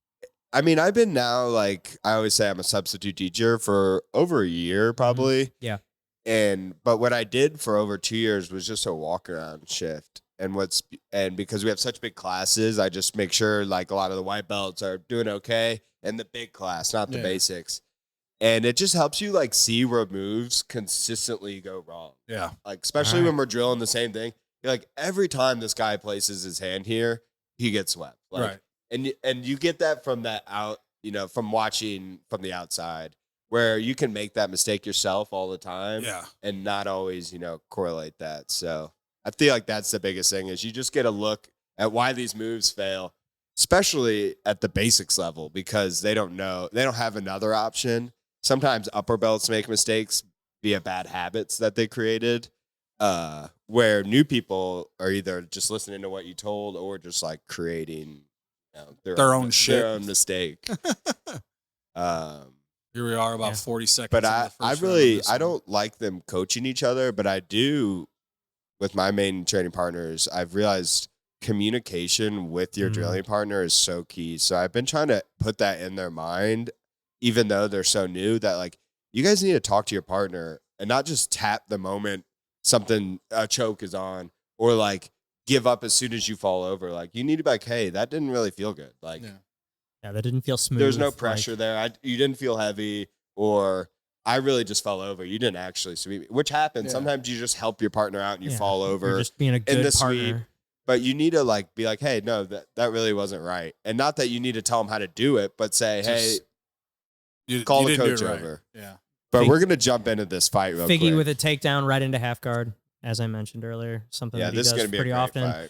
I mean, I've been now, like, I always say I'm a substitute teacher for over a year, probably. Yeah. But what I did for over 2 years was just a walk around shift. And because we have such big classes, I just make sure like a lot of the white belts are doing okay in the big class, not the Yeah. basics. And it just helps you like see where moves consistently go wrong. Yeah. Like, especially when we're drilling the same thing. You're like, every time this guy places his hand here, he gets swept. Like, Right. And you get that from that out, from watching from the outside, where you can make that mistake yourself all the time Yeah. and not always, correlate that. So I feel like that's the biggest thing is you just get a look at why these moves fail, especially at the basics level, because they don't have another option. Sometimes upper belts make mistakes via bad habits that they created, where new people are either just listening to what you told or just like creating Their own shit. their own mistake. Here we are about Yeah. 40 seconds. But in the I first round of really, this I one. don't like them coaching each other, but I do with my main training partners. I've realized communication with your drilling partner is so key. So I've been trying to put that in their mind, even though they're so new, that like, you guys need to talk to your partner and not just tap the moment a choke is on, or like give up as soon as you fall over. Like you need to be like, hey, that didn't really feel good. Like Yeah, that didn't feel smooth. there's no pressure there. You didn't feel heavy, or I really just fell over. You didn't actually sweep me, which happens. Yeah. Sometimes you just help your partner out and you fall over. You're just being a good the partner. sweep. But you need to like be like, hey, no, that really wasn't right. And not that you need to tell them how to do it, but say, hey, call the coach over. Yeah. But we're going to jump into this fight real Figgy quick. with a takedown right into half guard, as I mentioned earlier. Something that he this is does going to be pretty a great often. fight.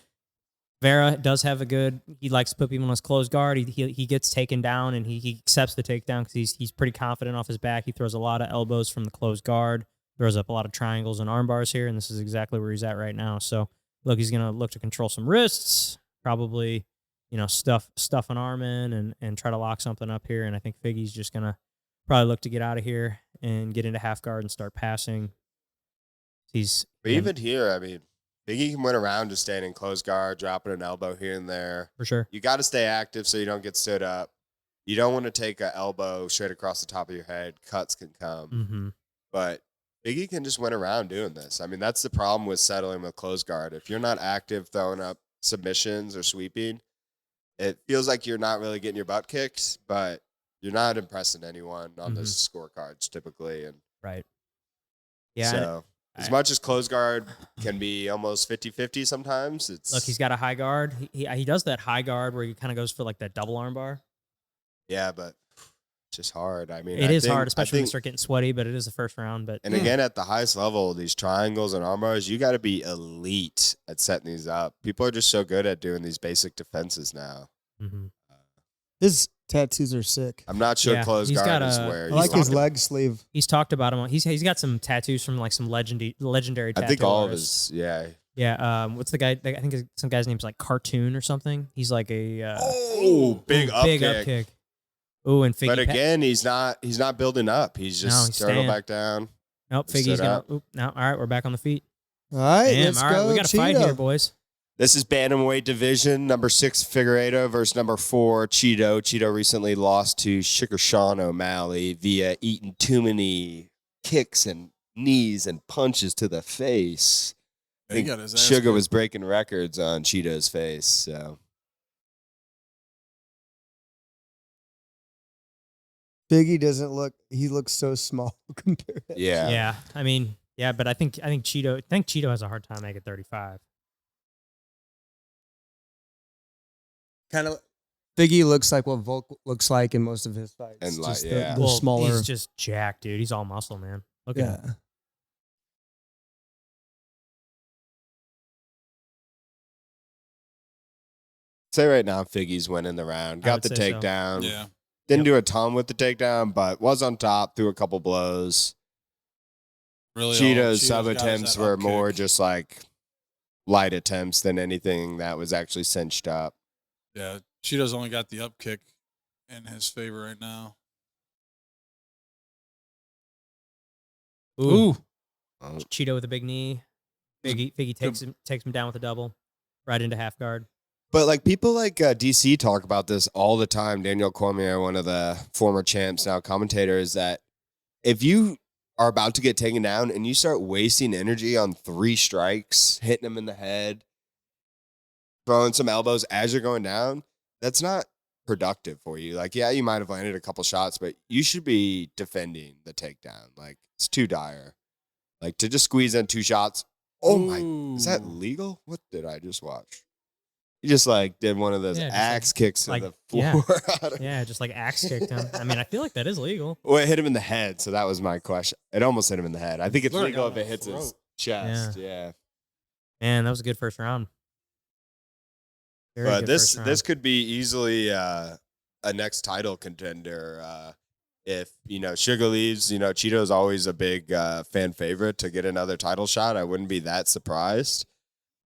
Vera does have he likes to put people on his closed guard. He gets taken down and he accepts the takedown because he's pretty confident off his back. He throws a lot of elbows from the closed guard, throws up a lot of triangles and arm bars here, and this is exactly where he's at right now. So look, he's going to look to control some wrists, probably, stuff an arm in and try to lock something up here. And I think Figgy's just going to probably look to get out of here and get into half guard and start passing. But even here, I mean, Biggie can win around just staying in close guard, dropping an elbow here and there. For sure. You got to stay active so you don't get stood up. You don't want to take an elbow straight across the top of your head. Cuts can come. Mm-hmm. But Biggie can just win around doing this. I mean, that's the problem with settling with close guard. If you're not active throwing up submissions or sweeping, it feels like you're not really getting your butt kicked, but you're not impressing anyone on those scorecards typically. And right. Yeah. So as much as close guard can be almost 50-50 sometimes, Look, he's got a high guard. He does that high guard where he kind of goes for like that double arm bar. Yeah, but it's just hard. I mean, it is hard, especially when you start getting sweaty, but it is the first round. But again, at the highest level, these triangles and arm bars, you got to be elite at setting these up. People are just so good at doing these basic defenses now. Mm-hmm. His tattoos are sick. I'm not sure close guard is where. I like his leg sleeve. He's talked about him. He's got some tattoos from like some legendary tattoo I think all artists. of his, yeah. Yeah. What's the guy? I think some guy's name's like Cartoon or something. He's like a big up kick. Ooh, and Figgy. But again, he's not building up. He's just turtle back down. Nope, Figgy's gonna. No, all right, we're back on the feet. All right, Damn, let's all right, go. we got a fight here, boys. This is bantamweight division, number 6 Figueiredo versus number 4 Cheeto. Cheeto recently lost to Sean O'Malley via eating too many kicks and knees and punches to the face. I think Sugar was breaking records on Cheeto's face. So Biggie doesn't look. He looks so small compared. Yeah. I mean, yeah, but I think Cheeto has a hard time making 35. Kind of. Biggie looks like what Volk looks like in most of his fights. And like, just yeah. the smaller. He's just jacked, dude. He's all muscle, man. Look at him. Say right now, Figgy's winning the round. Got the takedown. So. Yeah. Didn't do a ton with the takedown, but was on top, threw a couple blows. Really, Cheeto's sub attempts were more just like light attempts than anything that was actually cinched up. Yeah, Cheeto's only got the up kick in his favor right now. Ooh. Cheeto with a big knee. Figgy takes him down with a double, right into half guard. But like people like DC talk about this all the time. Daniel Cormier, one of the former champs, now commentators, that if you are about to get taken down and you start wasting energy on 3 strikes, hitting them in the head, throwing some elbows as you're going down, that's not productive for you. Like, yeah, you might have landed a couple shots, but you should be defending the takedown. Like, it's too dire. Like, to just squeeze in 2 shots. Oh my, is that legal? What did I just watch? He just like did one of those axe kicks to the floor. Yeah, just like axe kicked him. I mean, I feel like that is legal. Well, it hit him in the head, so that was my question. It almost hit him in the head. I think it's legal if it hits his chest. Yeah. Man, that was a good first round. But this could be easily a next title contender. If, Sugar leaves, Cheeto's always a big fan favorite to get another title shot. I wouldn't be that surprised.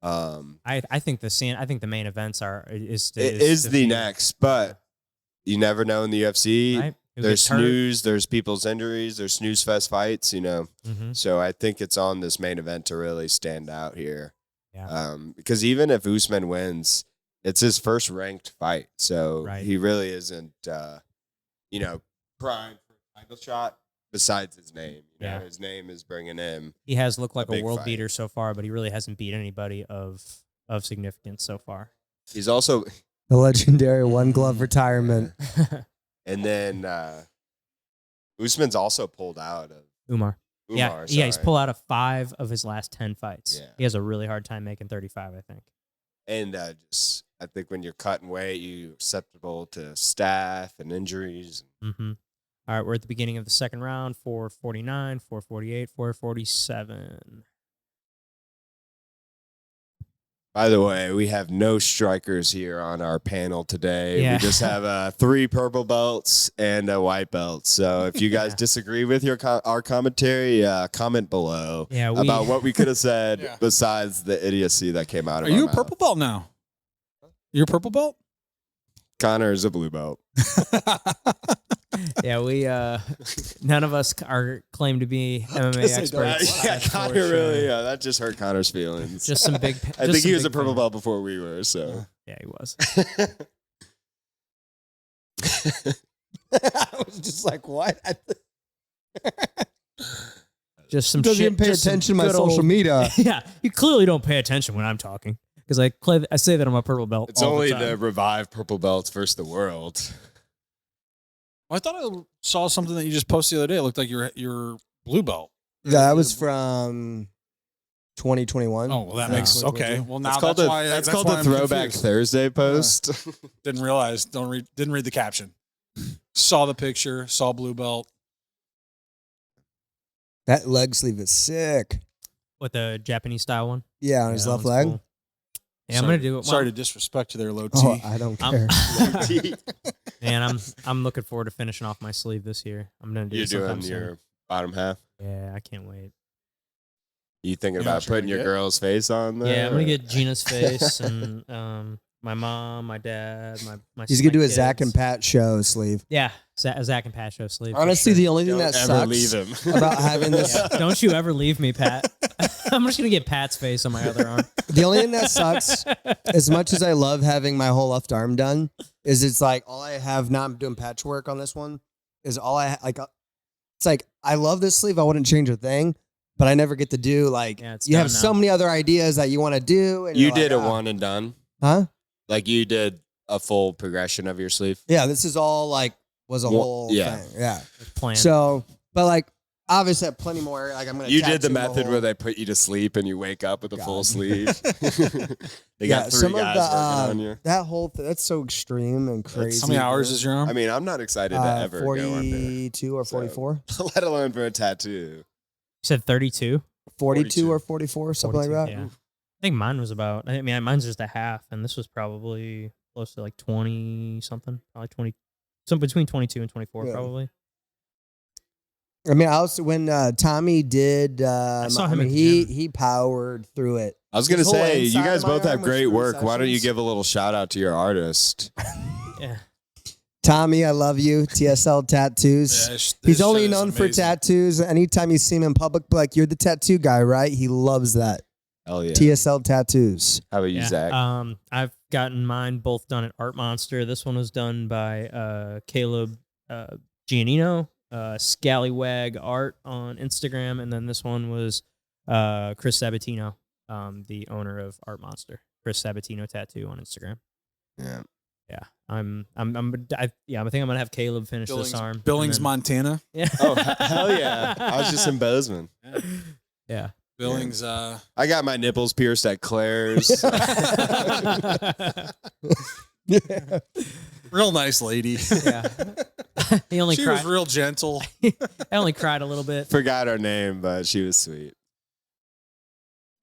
I think the main events is the next, but you never know in the UFC. Right? There's snooze, there's people's injuries, there's snooze fest fights, So I think it's on this main event to really stand out here. Yeah. Because even if Usman wins, it's his first ranked fight, so he really isn't, primed for a title shot. Besides his name, his name is bringing him. He has looked like a world fight. beater so far, but he really hasn't beat anybody of of significance so far. He's also The legendary one glove retirement. and then Usman's also pulled out of Umar. Yeah, he's sorry. pulled out of 5 of his last 10 fights. Yeah. He has a really hard time making 35, I think. And just I think when you're cutting weight, you're susceptible to staph and injuries. Mm-hmm. All right, we're at the beginning of the second round. 449, 448, 447. By the way, we have no strikers here on our panel today. Yeah. We just have 3 purple belts and a white belt. So if you guys disagree with our commentary, comment below about what we could have said besides the idiocy that came out of Are our you a mouth. purple belt now? You're a purple belt? Connor is a blue belt. Yeah, we none of us are claimed to be MMA experts. Yeah, that's for Connor sure. really, that just hurt Connor's feelings. Just some big. I think he was a purple belt before we were, so. Yeah, he was. I was just like, what? Just some Doesn't shit. even pay just some attention to my good social old- media. Yeah, you clearly don't pay attention when I'm talking because I say that I'm a purple belt. It's all only the time. the revived purple belts versus the world. Well, I thought I saw something that you just posted the other day. It looked like your blue belt. That was from 2021. Oh, well, that Yeah. makes okay. Well, now That's that's called why the I'm Throwback confused. Thursday post. Didn't realize. Didn't read the caption. Saw the picture. Saw blue belt. That leg sleeve is sick. With the Japanese style one. Yeah, on his that left one's leg. cool. Yeah, I'm gonna do it. Sorry to disrespect you there, low T. Oh, I don't care. Man, I'm looking forward to finishing off my sleeve this year. I'm gonna do You're it sometime doing soon. your bottom half. Yeah, I can't wait. You thinking You know about what you're putting gonna your get? girl's face on there? Yeah, I'm gonna get Gina's face and my mom, my dad, my. He's gonna my do a kids. Zach and Pat show sleeve. Yeah, a Zach and Pat show sleeve. for Honestly, sure. the only thing Don't that ever sucks leave him. about having this, Yeah, don't you ever leave me, Pat. I'm just gonna get Pat's face on my other arm. the only thing that sucks, as much as I love having my whole left arm done, is it's like all I have now. I'm doing patchwork on this one. Is all I like. It's like I love this sleeve. I wouldn't change a thing, but I never get to do like. Yeah, it's you have done so now. many other ideas that you want to do. And You you're did like, a one and done. huh? Like you did a full progression of your sleeve. Yeah, this is all like was a Well, whole yeah. thing. Yeah. Plan. So, but like obviously I have plenty more. Like I'm gonna. You did the tattoo method whole- where they put you to sleep and you wake up with a full God. sleeve. They Yeah, got 3 some of guys the, working on you. That whole that's so extreme and crazy. How many hours is your arm? I mean, I'm not excited to ever go under, 42 or So- 44? let alone for a tattoo. You said 32. 42 or 44, something 42, like that. Yeah. I think mine was about. I mean, mine's just a half, and this was probably close to like 20 something, probably 20, some between 22 and 24, Yeah. probably. I mean, I also when Tommy did, saw him I mean, at the he powered through it. I was gonna His whole say, you inside guys of my both have arm was great 3 work. Why don't you sessions. give a little shout out to your artist? Yeah. Tommy, I love you. TSL Tattoos. Yeah, this He's only shit is known for amazing. tattoos. Anytime you see him in public, be like, you're the tattoo guy, right? He loves that. Hell yeah. TSL Tattoos. How about you, Yeah. Zach? I've gotten mine both done at Art Monster. This one was done by Caleb Giannino, Scallywag Art on Instagram, and then this one was Chris Sabatino, the owner of Art Monster. Chris Sabatino Tattoo on Instagram. yeah. Yeah, I think I'm gonna have Caleb finish this arm. and Billings, then- Montana. Yeah. Oh, hell yeah. I was just in Bozeman. Yeah. Billings. I got my nipples pierced at Claire's. Real nice lady. Yeah. He only She cried. was real gentle. I only cried a little bit. Forgot her name, but she was sweet.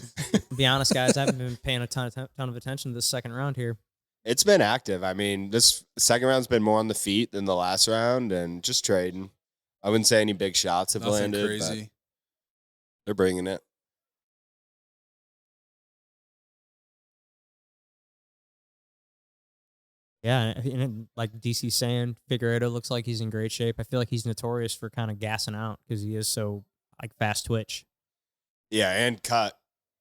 To be honest, guys, I haven't been paying a ton of attention to this second round here. It's been active. I mean, this second round's been more on the feet than the last round and just trading. I wouldn't say any big shots have Nothing landed. crazy. But they're bringing it. Yeah, and like DC saying, Figueiredo looks like he's in great shape. I feel like he's notorious for kind of gassing out because he is so like fast twitch. Yeah, and cut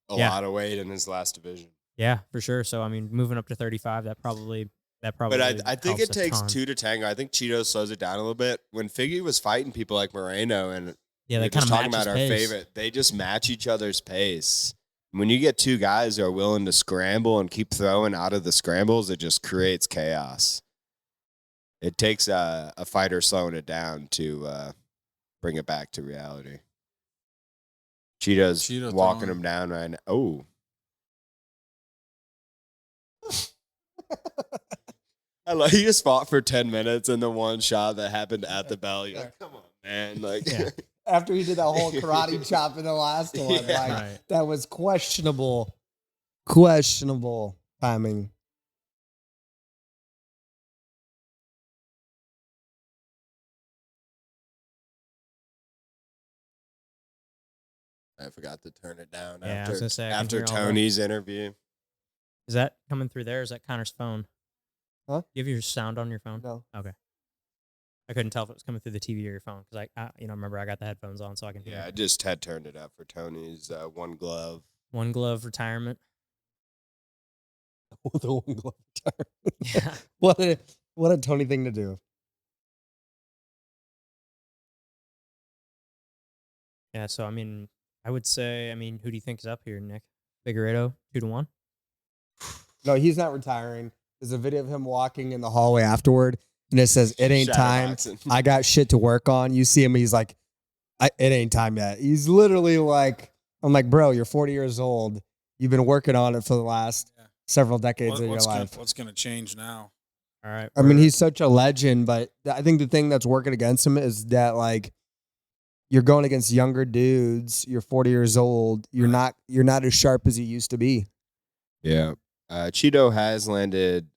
a Yeah. lot of weight in his last division. Yeah, for sure. So I mean, moving up to 35, that probably. But I think helps it a takes ton. 2 to tango. I think Cheeto slows it down a little bit. When Figgy was fighting people like Moreno and Yeah, we they were just kind of talking match about our his pace. favorite, they just match each other's pace. When you get two guys who are willing to scramble and keep throwing out of the scrambles, it just creates chaos. It takes a fighter slowing it down to bring it back to reality. Cheeto's walking him down right now. Oh. I love he just fought for 10 minutes in the one shot that happened at the bell. You're like, come on, man. Like after he did that whole karate chop in the last one, that was questionable timing. I forgot to turn it down I was gonna say, after Tony's interview. Is that coming through there? Or is that Connor's phone? Huh? You have your sound on your phone? No. Okay. I couldn't tell if it was coming through the TV or your phone because remember I got the headphones on so I can hear. Yeah, I just had turned it up for Tony's one glove. One glove retirement. The one glove retirement. Yeah. What a Tony thing to do. Yeah, so I would say, who do you think is up here, Nick? Figueiredo, 2-1? No, he's not retiring. There's a video of him walking in the hallway afterward, and it says, "It ain't time. I got shit to work on." You see him, he's like, "It ain't time yet." He's literally like, I'm like, bro, you're 40 years old. You've been working on it for the last several decades of your life. What's going to change now? All right. I mean, he's such a legend, but I think the thing that's working against him is that, like, you're going against younger dudes. You're 40 years old. You're not as sharp as you used to be. Yeah. Cheeto has landed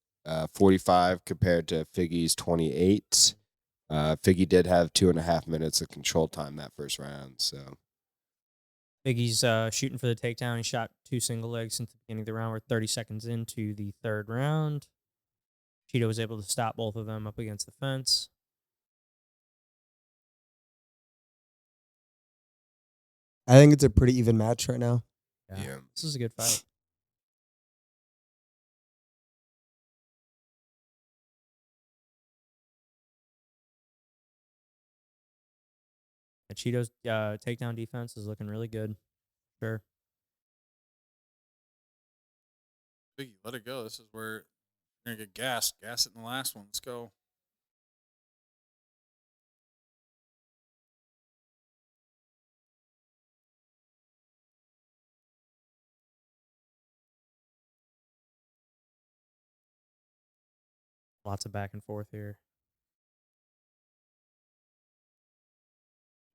45 compared to Figgy's 28. Figgy did have 2.5 minutes of control time that first round. So Figgy's shooting for the takedown. He shot 2 single legs since the beginning of the round. We're 30 seconds into the third round. Cheeto was able to stop both of them up against the fence. I think it's a pretty even match right now. Yeah. This is a good fight. Cheeto's takedown defense is looking really good. Sure. Biggie, let it go. This is where you're going to get gassed. Gas it in the last one. Let's go. Lots of back and forth here.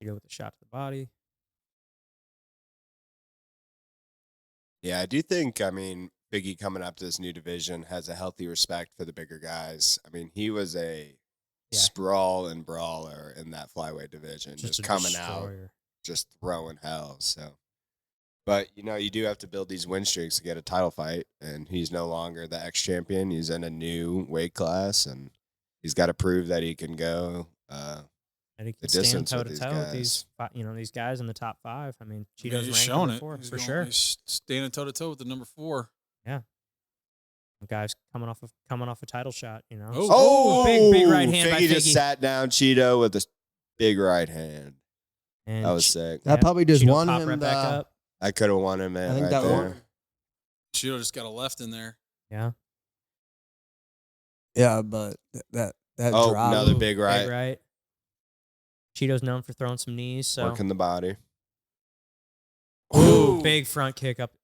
Cheeto with the shot to the body. yeah, I do think, Biggie coming up to this new division has a healthy respect for the bigger guys. I mean, he was a sprawl and brawler in that flyweight division, just coming out, just throwing hell. So, but you do have to build these win streaks to get a title fight, and he's no longer the ex-champion. He's in a new weight class, and he's got to prove that he can go And he can the stand distance toe with to these toe with these, guys. These guys in the top 5. Cheeto's he's ranked showing number it 4 He's for going- sure. He's standing toe to toe with the number 4. Guys coming off a title shot. Oh, big right hand by Figgy just Figgy. sat down Cheeto with a big right hand. And That was sick. That probably just Cheeto won pop him right back up. I could have won him, man. I think right that there. won. Cheeto just got a left in there. Yeah. Yeah, but that Oh, drop. another big right. Big right. Cheeto's known for throwing some knees. So Working the body. Ooh, big front kick up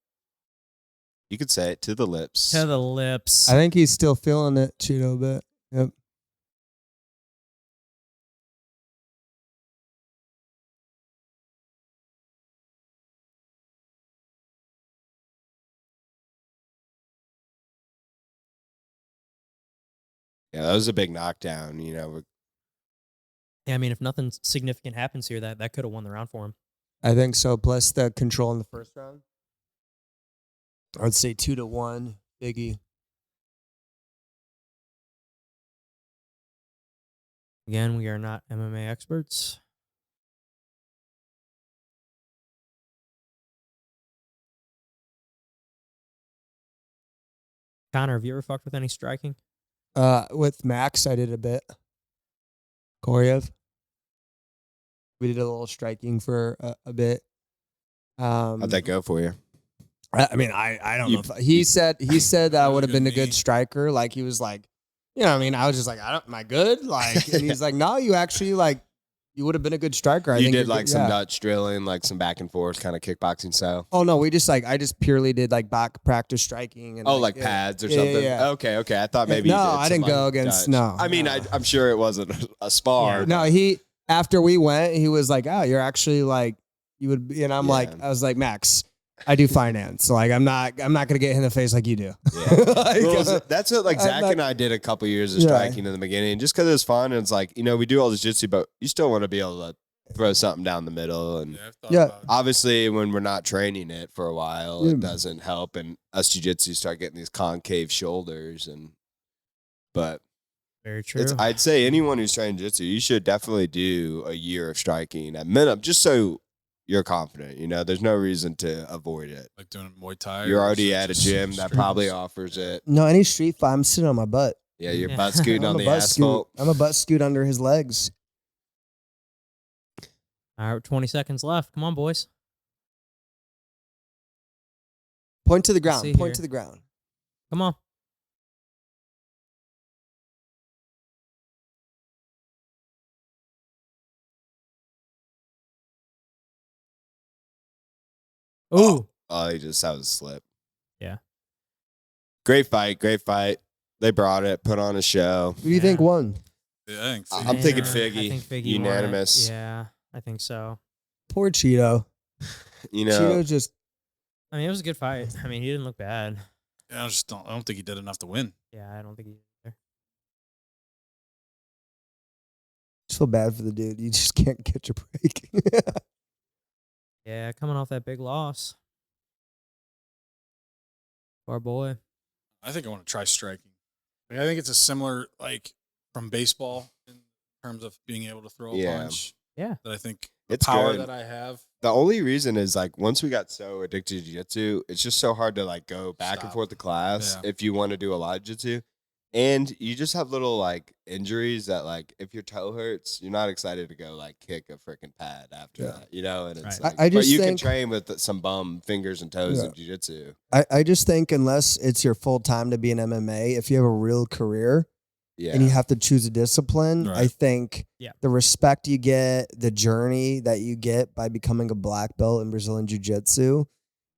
You could say it to the lips. to the lips. I think he's still feeling it, Cheeto, a bit. Yep. Yeah, that was a big knockdown. Yeah, if nothing significant happens here, that could have won the round for him. I think so. Plus the control in the first round. I'd say 2-1, Biggie. Again, we are not MMA experts. Connor, have you ever fucked with any striking? With Max, I did a bit. Koryev. We did a little striking for a bit. How'd that go for you? I mean, I don't know. He said that I would have been a good striker. Like, he was like, you know what I mean? I was just like, am I good? Like, and he's like, no, you actually, like, you would have been a good striker. I You think did like some yeah. Dutch drilling, like some back and forth kind of kickboxing style. Oh, no, I just purely did like back practice striking. And like pads or something? Yeah. Okay. I thought maybe No, you did I some, didn't go like, against, Dutch. no. I mean, no. I'm sure it wasn't a spar. Yeah. No, after we went, he was like, oh, you're actually like, you would be, and I'm Yeah. like, I was like, Max, I do finance. So like, I'm not going to get hit in the face like you do. Yeah. Like, Well, that's what like Zach and I did a couple years of striking in the beginning, just because it was fun. And it's like, we do all this jiu-jitsu, but you still want to be able to throw something down the middle. And obviously, when we're not training it for a while, it doesn't help. And us jiu-jitsu start getting these concave shoulders. But Very true. I'd say anyone who's training jiu-jitsu, you should definitely do a year of striking at minimum, just so you're confident. There's no reason to avoid it. Like doing Muay Thai. You're already at a gym that probably offers it. No, any street fight, I'm sitting on my butt. Yeah, you're butt scooting on the butt asphalt. I'm a butt scoot under his legs. All right, 20 seconds left. Come on, boys. Point to the ground. see Point here. to the ground. Come on. Ooh. Oh, that was a slip. Yeah. Great fight. They brought it, put on a show. Who do you think won? Yeah, I think I'm thinking I Figgy. think Figgy Unanimous. won it. Yeah, I think so. Poor Cheeto. Cheeto just. I mean, it was a good fight. I mean, he didn't look bad. I don't think he did enough to win. Yeah, I don't think he did either. Just feel bad for the dude. You just can't catch a break. Yeah, coming off that big loss. Our boy. I think I want to try striking. Like, I think it's a similar, like, from baseball in terms of being able to throw a punch. Yeah. That I think It's power good. that I have. The only reason is like once we got so addicted to jiu-jitsu, it's just so hard to like go back and forth to class if you want to do a lot of jiu-jitsu. And you just have little like injuries that like if your toe hurts, you're not excited to go like kick a freaking pad after that, and it's Right. like, I but just you can think- train with some bum fingers and toes in jiu-jitsu. I just think unless it's your full time to be an MMA, if you have a real career Yeah. and you have to choose a discipline, Right. I think Yeah. the respect you get, the journey that you get by becoming a black belt in Brazilian Jiu-Jitsu,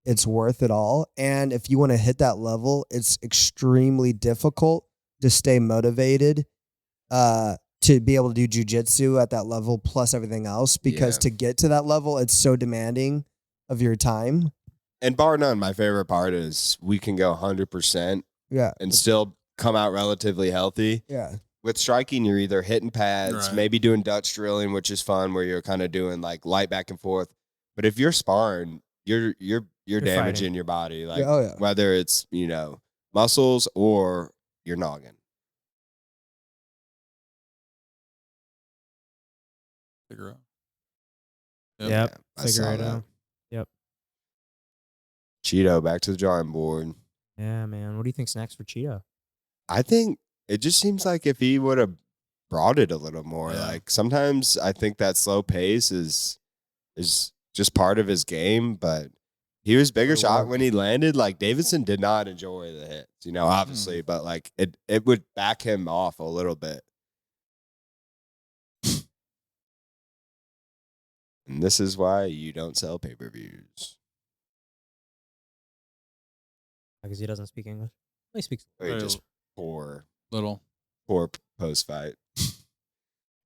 it's worth it all. And if you want to hit that level, it's extremely difficult to stay motivated to be able to do jiu-jitsu at that level plus everything else, because to get to that level, it's so demanding of your time. And bar none, my favorite part is we can go 100% Yeah. and still come out relatively healthy. Yeah. With striking, you're either hitting pads, Right. maybe doing Dutch drilling, which is fun, where you're kind of doing like light back and forth. But if you're sparring, you're damaging fighting. your body, like Yeah. whether it's muscles or your noggin. Figure out. Yep. I Figure saw it that. out. Yep. Cheeto back to the drawing board. Yeah, man. What do you think's next for Cheeto? I think it just seems like if he would have brought it a little more, Yeah. like sometimes I think that slow pace is just part of his game, but he was bigger shot when he landed. Like Davidson did not enjoy the hits, obviously, but like it would back him off a little bit. And this is why you don't sell pay-per-views. Because he doesn't speak English. He speaks. Or you just poor Little. post fight.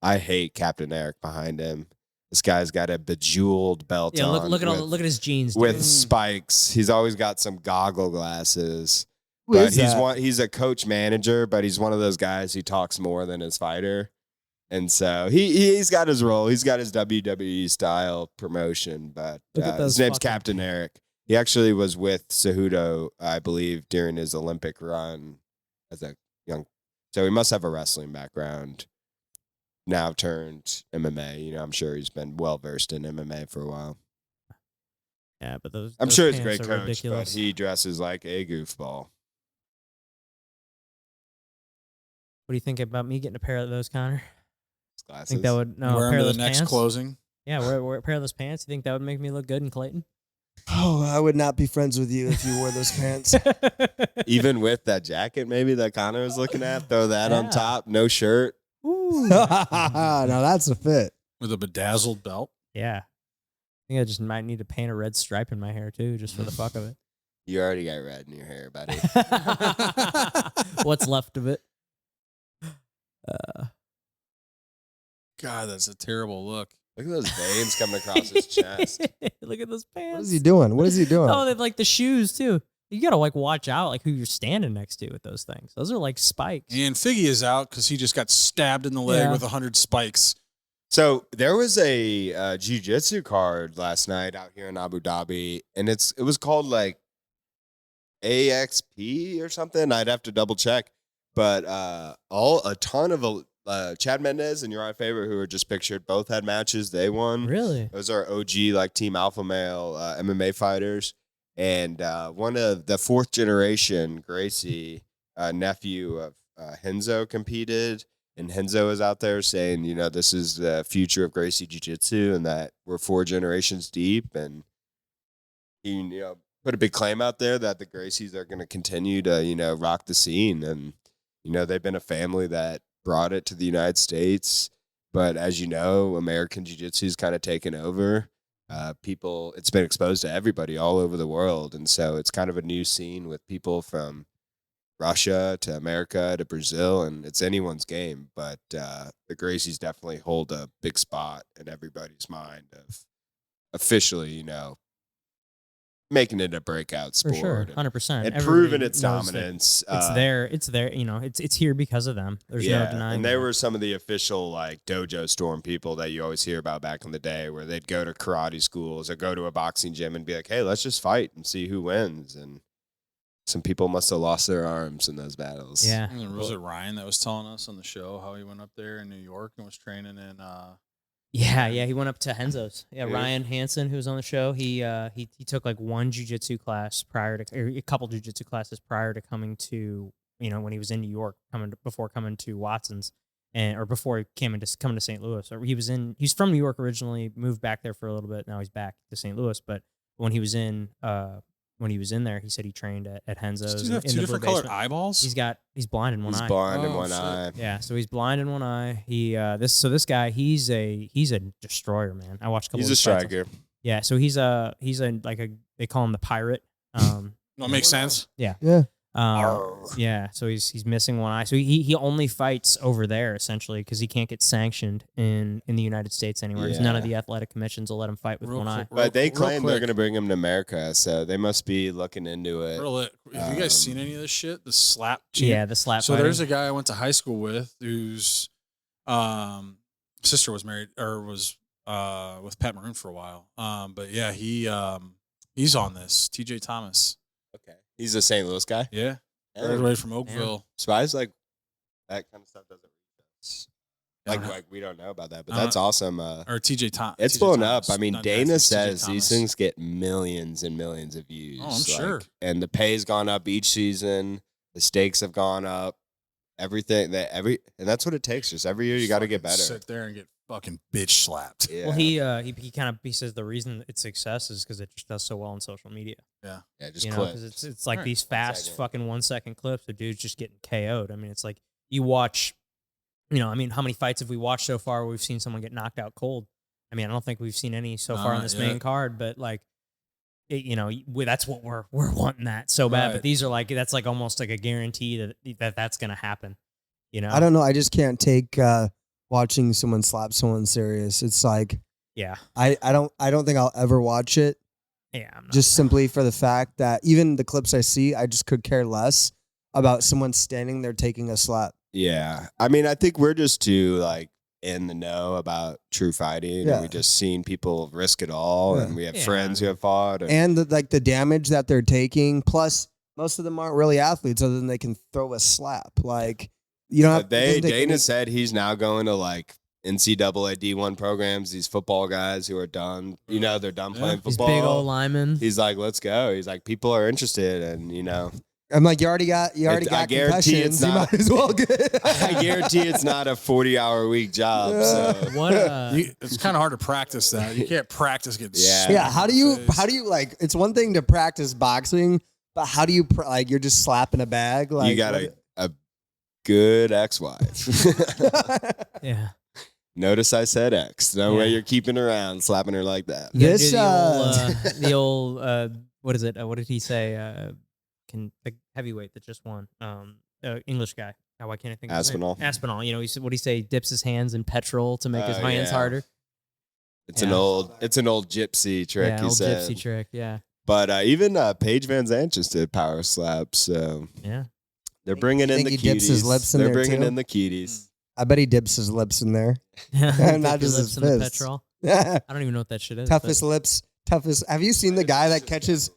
I hate Captain Eric behind him. This guy's got a bejeweled belt Yeah, on. look at his jeans. Dude. With spikes. He's always got some goggle glasses. Who But is that? he's a coach manager, but he's one of those guys who talks more than his fighter. And so he's got his role. He's got his WWE style promotion, but Look at those his name's fucking- Captain Eric. He actually was with Cejudo, I believe, during his Olympic run as a young. So he must have a wrestling background. Now turned MMA. I'm sure he's been well versed in MMA for a while. Yeah, but those. I'm those sure he's a pants great are coach, ridiculous. but he dresses like a goofball. What do you think about me getting a pair of those, Connor? His glasses. Think that would no Wear a him pair to of the those next pants? closing. Yeah, wear a pair of those pants. You think that would make me look good in Clayton? Oh, I would not be friends with you if you wore those pants. Even with that jacket, maybe that Connor was looking at, throw that on Yeah. top, no shirt. Ooh. Now that's a fit. With a bedazzled belt. Yeah. I think I just might need to paint a red stripe in my hair too, just for the fuck of it. You already got red in your hair, buddy. What's left of it? God, that's a terrible look. Look at those veins coming across his chest. Look at those pants. What is he doing? What is he doing? Oh, they like the shoes too. You gotta like watch out like who you're standing next to with those things. Those are like spikes. And Figgy is out because he just got stabbed in the leg Yeah. with 100 spikes. So there was a jiu-jitsu card last night out here in Abu Dhabi, and it was called like AXP or something. I'd have to double check, but a ton of Chad Mendez and Uriah Faber, who were just pictured, both had matches. They won. Really? Those are OG like Team Alpha Male MMA fighters, and one of the fourth generation Gracie nephew of Henzo competed. And Henzo is out there saying, you know, this is the future of Gracie Jiu-Jitsu and that we're 4 generations deep. And he, you know, put a big claim out there that the Gracies are going to continue to, you know, rock the scene. And, you know, they've been a family that brought it to the United States. But as you know, American Jiu-Jitsu is kind of taken over. It's been exposed to everybody all over the world. And so it's kind of a new scene with people from Russia to America to Brazil, and it's anyone's game. But the Gracies definitely hold a big spot in everybody's mind of officially, you know, making it a breakout For sport. sure. 100%. And proving its knows that dominance. It's there, you know, it's here because of them. There's no denying and they that. were some of the official like dojo storm people that you always hear about back in the day, where they'd go to karate schools or go to a boxing gym and be like, hey, let's just fight and see who wins. And some people must have lost their arms in those battles. Yeah. And was it Ryan that was telling us on the show how he went up there in New York and was training in Yeah, he went up to Henzo's. Yeah, Yeah. Ryan Hansen, who was on the show, he took like one jiu-jitsu class or a couple jiu-jitsu classes prior to coming to, you know, when he was in New York, before coming to Watson's, or before he coming to St. Louis. Or he's from New York originally, moved back there for a little bit. Now he's back to St. Louis. But when he was in there, he said he trained at Henzo's. Does he have in two the different Blue colored Basement. eyeballs? He's blind in one He's eye. blind in Oh, one shit. eye. Yeah, so he's blind in one eye. This guy, he's a destroyer, man. I watched a couple. He's of a his fights. striker. Yeah, so he's they call him the pirate. No, it makes sense. Yeah. Yeah, so he's missing one eye. So he only fights over there essentially because he can't get sanctioned in the United States anywhere. 'Cause none of Yeah. the athletic commissions will let him fight with Real one eye. quick. But they Real claim they're quick. going to bring him to America, so they must be looking into it. Have you guys seen any of this shit? The slap champ? Yeah, the slap. So fighting. there's a guy I went to high school with whose sister was married or was with Pat Maroon for a while. But yeah, he's on this. TJ Thomas. Okay. He's a St. Louis guy. Yeah. Yeah. Graduated from Oakville. Spies like that kind of stuff doesn't I don't know. like we don't know about that, but Uh, that's awesome. Or TJ Thomas. It's TJ blown Thomas. up. I mean, Not Dana Thomas, TJ says these Thomas. things get millions and millions of views. Oh, I'm sure. And the pay's gone up each season. The stakes have gone up. Everything and that's what it takes. Just every year you got to get Fucking better. Sit there and get fucking bitch slapped. Yeah. Well, he says the reason it's success is because it just does so well on social media. yeah, just You know, clip. because it's like Right. these fast 1 second. fucking 1 second clips of dudes just getting KO'd. I mean, it's like you watch, you know, I mean, how many fights have we watched so far where we've seen someone get knocked out cold? I mean, I don't think we've seen any so far on Not this yet. main card, but like, you know, that's what we're wanting that so bad. Right. But these are like, that's like almost like a guarantee that that's going to happen. You know? I don't know. I just can't take watching someone slap someone serious. It's like Yeah. I don't think I'll ever watch it. Yeah. I'm not. Just simply for the fact that even the clips I see, I just could care less about someone standing there taking a slap. Yeah. I mean, I think we're just too like in the know about true fighting. Yeah. And we just seen people risk it all. Yeah. And we have Yeah. friends who have fought. And the damage that they're taking, plus most of them aren't really athletes other than they can throw a slap. Like you don't have Dana any- said he's now going to like NCAA D1 programs, these football guys who are done, you know, they're done Yeah. playing These football. big old linemen. He's like, let's go. He's like, people are interested. And, you know, I'm like, you already got I guarantee concussions. it's You not- might as well get. I guarantee it's not a 40-hour week job. So What? It's kind of hard to practice that. You can't practice getting Yeah. smacked Yeah, how in do the you face. like? It's one thing to practice boxing, but how do you like? You're just slapping a bag. Like you got a good ex-wife. Yeah. Notice I said ex. No Yeah. way you're keeping her around, slapping her like that. You gotta This, do the old what is it? What did he say? The heavyweight that just won. English guy. Why can't I think of his name? Aspinall. Aspinall. You know, he said, what did he say? Dips his hands in petrol to make his hands Yeah. harder. It's Yeah. an old gypsy trick. Yeah, he old said. gypsy trick. Yeah. But even Paige Van Zandt just did power slaps. So Yeah. they're bringing in think the he dips his cuties. lips in They're there, bringing too? in the cuties. I bet he dips his lips in there. Not just his in the fists. petrol. I don't even know what that shit is. Toughest lips, toughest. Have you seen the guy that catches?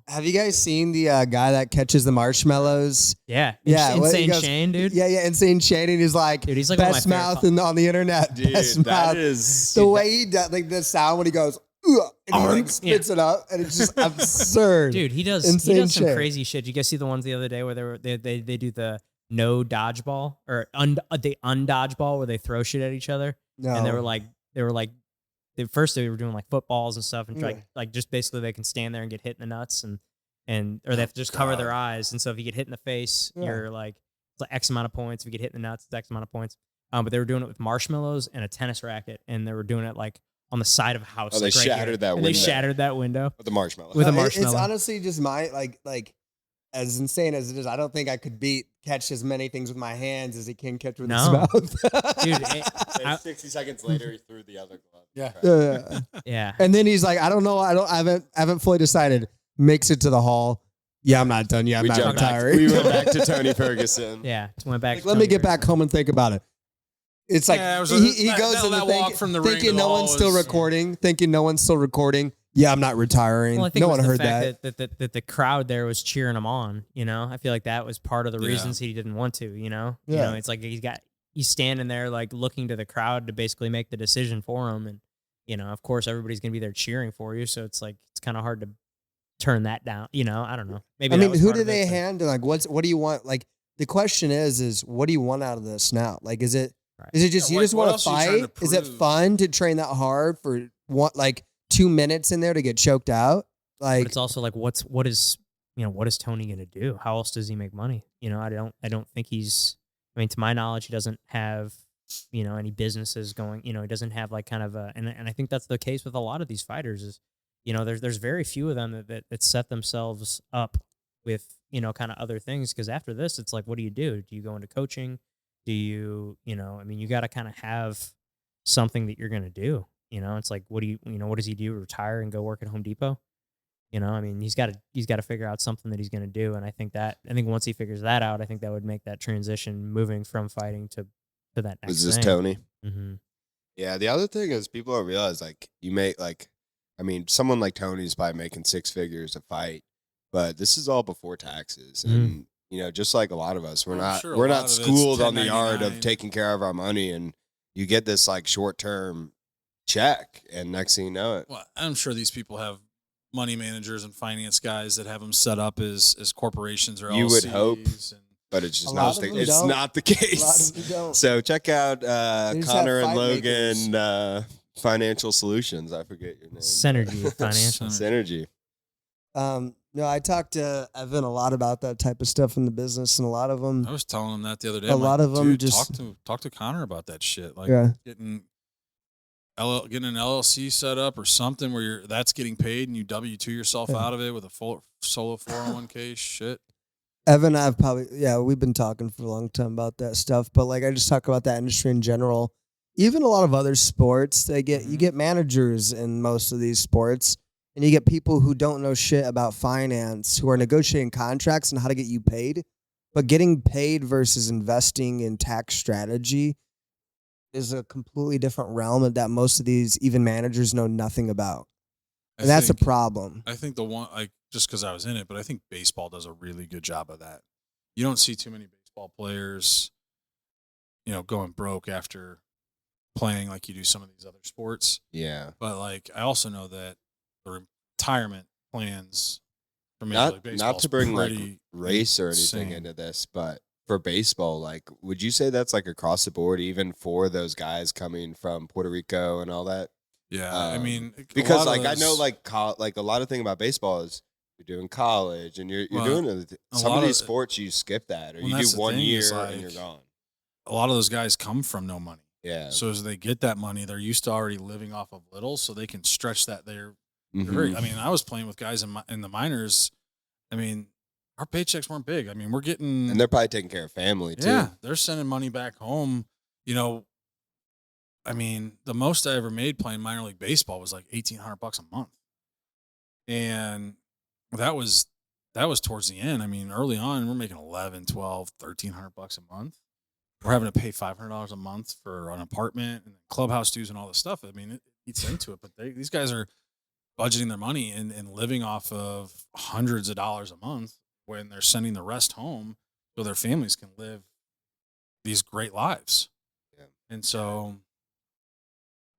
Have you guys seen the guy that catches the marshmallows? Yeah. Yeah, what he Insane goes- Shane, dude. Yeah, Insane Shane, and he's like, Dude, he's like one of my best favorite mouth on the internet. Dude, best mouth. that is The way he does, like the sound when he goes, "Ugh," and he like spits it up, and it's just absurd. Dude, he does Insane some shit. crazy shit. You guys see the ones the other day where they do the no dodgeball or the undodgeball where they throw shit at each other, no. and they were like at first they were doing like footballs and stuff, and Yeah. like just basically they can stand there and get hit in the nuts and or they have to just cover their eyes, and so if you get hit in the face, Yeah. you're like it's like X amount of points. If you get hit in the nuts, it's X amount of points. But they were doing it with marshmallows and a tennis racket, and they were doing it like on the side of a house. Oh, they like, right here. shattered that And They window. shattered that window. with the marshmallow. With a No, marshmallow. It's honestly just my like as insane as it is. I don't think I could catch as many things with my hands as he can catch with his No. mouth. Dude, And 60 seconds later, he threw the other glove. Yeah. Yeah. yeah. And then he's like, I don't know, I haven't fully decided. Makes it to the hall. Yeah, I'm not done yet. I'm We not jumped back. retiring. We went back to Tony Ferguson. Yeah, just went back. Like, to let me Tony get back Ferguson. home and think about it. It's like Yeah, it was he that- goes that- in that the walk from the ring to thinking the no hall one's still was- recording. Thinking no one's still recording. Yeah, I'm not retiring. Well, I think No it was one the heard fact that. that the crowd there was cheering him on. You know, I feel like that was part of the Yeah. reasons he didn't want to. You know, Yeah. it's like he's standing there like looking to the crowd to basically make the decision for him, and you know, of course, everybody's gonna be there cheering for you. So it's like it's kind of hard to turn that down. You know, I don't know. Maybe I that mean, was who part do of it, they but- hand? Like, what do you want? Like, the question is what do you want out of this now? Like, is it Right. is it just Yeah, you like, just what want else to are you trying fight? to Is it prove? fun to train that hard for 2 minutes in there to get choked out? But Like, it's also like what is Tony gonna do? How else does he make money? You know, I don't think he's. I mean, to my knowledge, he doesn't have any businesses going. You know, he doesn't have like kind of a and I think that's the case with a lot of these fighters. Is there's very few of them that set themselves up with kind of other things, because after this, it's like, what do you do? Do you go into coaching? Do you I mean, you got to kind of have something that you're gonna do. It's like, what does he do? Retire and go work at Home Depot? I mean, he's got to figure out something that he's going to do, and I think once he figures that out, I think that would make that transition moving from fighting to that next Was this thing. Tony? Mm-hmm. Yeah. The other thing is people don't realize you make someone like Tony's probably making 6 figures a fight, but this is all before taxes. And, just like a lot of us, we're I'm not, sure a we're lot not of it's schooled on the art of 1099. taking care of our money, and you get this short-term check, and next thing you know it. Well, I'm sure these people have money managers and finance guys that have them set up as corporations or You would LLCs hope. and- But it's just A lot not of the, them it's don't. not the a lot case. of them don't. So check out They just Connor have and fight makers. Logan Financial Solutions. I forget your name. Synergy Financial. Synergy. No, I talked to Evan a lot about that type of stuff in the business, and a lot of them. I was telling him that the other day. A I'm lot like, of them "Dude, just- talk to Connor about that shit. Like Yeah. getting an LLC set up or something where that's getting paid and you W-2 yourself Yeah. out of it with a full solo 401k shit. Evan and I've we've been talking for a long time about that stuff, but I just talk about that industry in general. Even a lot of other sports, you get managers in most of these sports, and you get people who don't know shit about finance, who are negotiating contracts and how to get you paid. But getting paid versus investing in tax strategy is a completely different realm that most of these even managers know nothing about. I And that's a think- problem. I think the one, just because I was in it, but I think baseball does a really good job of that. You don't see too many baseball players, going broke after playing like you do some of these other sports. Yeah. But I also know that the retirement plans for Major League Baseball. Not to bring like pretty race or anything insane. into this, but for baseball, like, would you say that's like across the board, even for those guys coming from Puerto Rico and all that? Yeah, I mean, because like I know like a lot of thing about baseball is you're doing college and you're doing some of these sports you skip that or you do 1 year and you're gone. A lot of those guys come from no money. Yeah. So as they get that money, they're used to already living off of little, so they can stretch that. They're very. I mean, I was playing with guys in the minors. I mean, our paychecks weren't big. I mean, we're getting, and they're probably taking care of family too. Yeah, they're sending money back home. You know, I mean, the most I ever made playing minor league baseball was like $1,800 a month, and that was towards the end. I mean, early on, we're making $1,100, $1,200, $1,300 a month. We're having to pay $500 a month for an apartment and clubhouse dues and all this stuff. I mean, it eats into it, but these guys are budgeting their money and living off of hundreds of dollars a month when they're sending the rest home so their families can live these great lives. Yeah. And so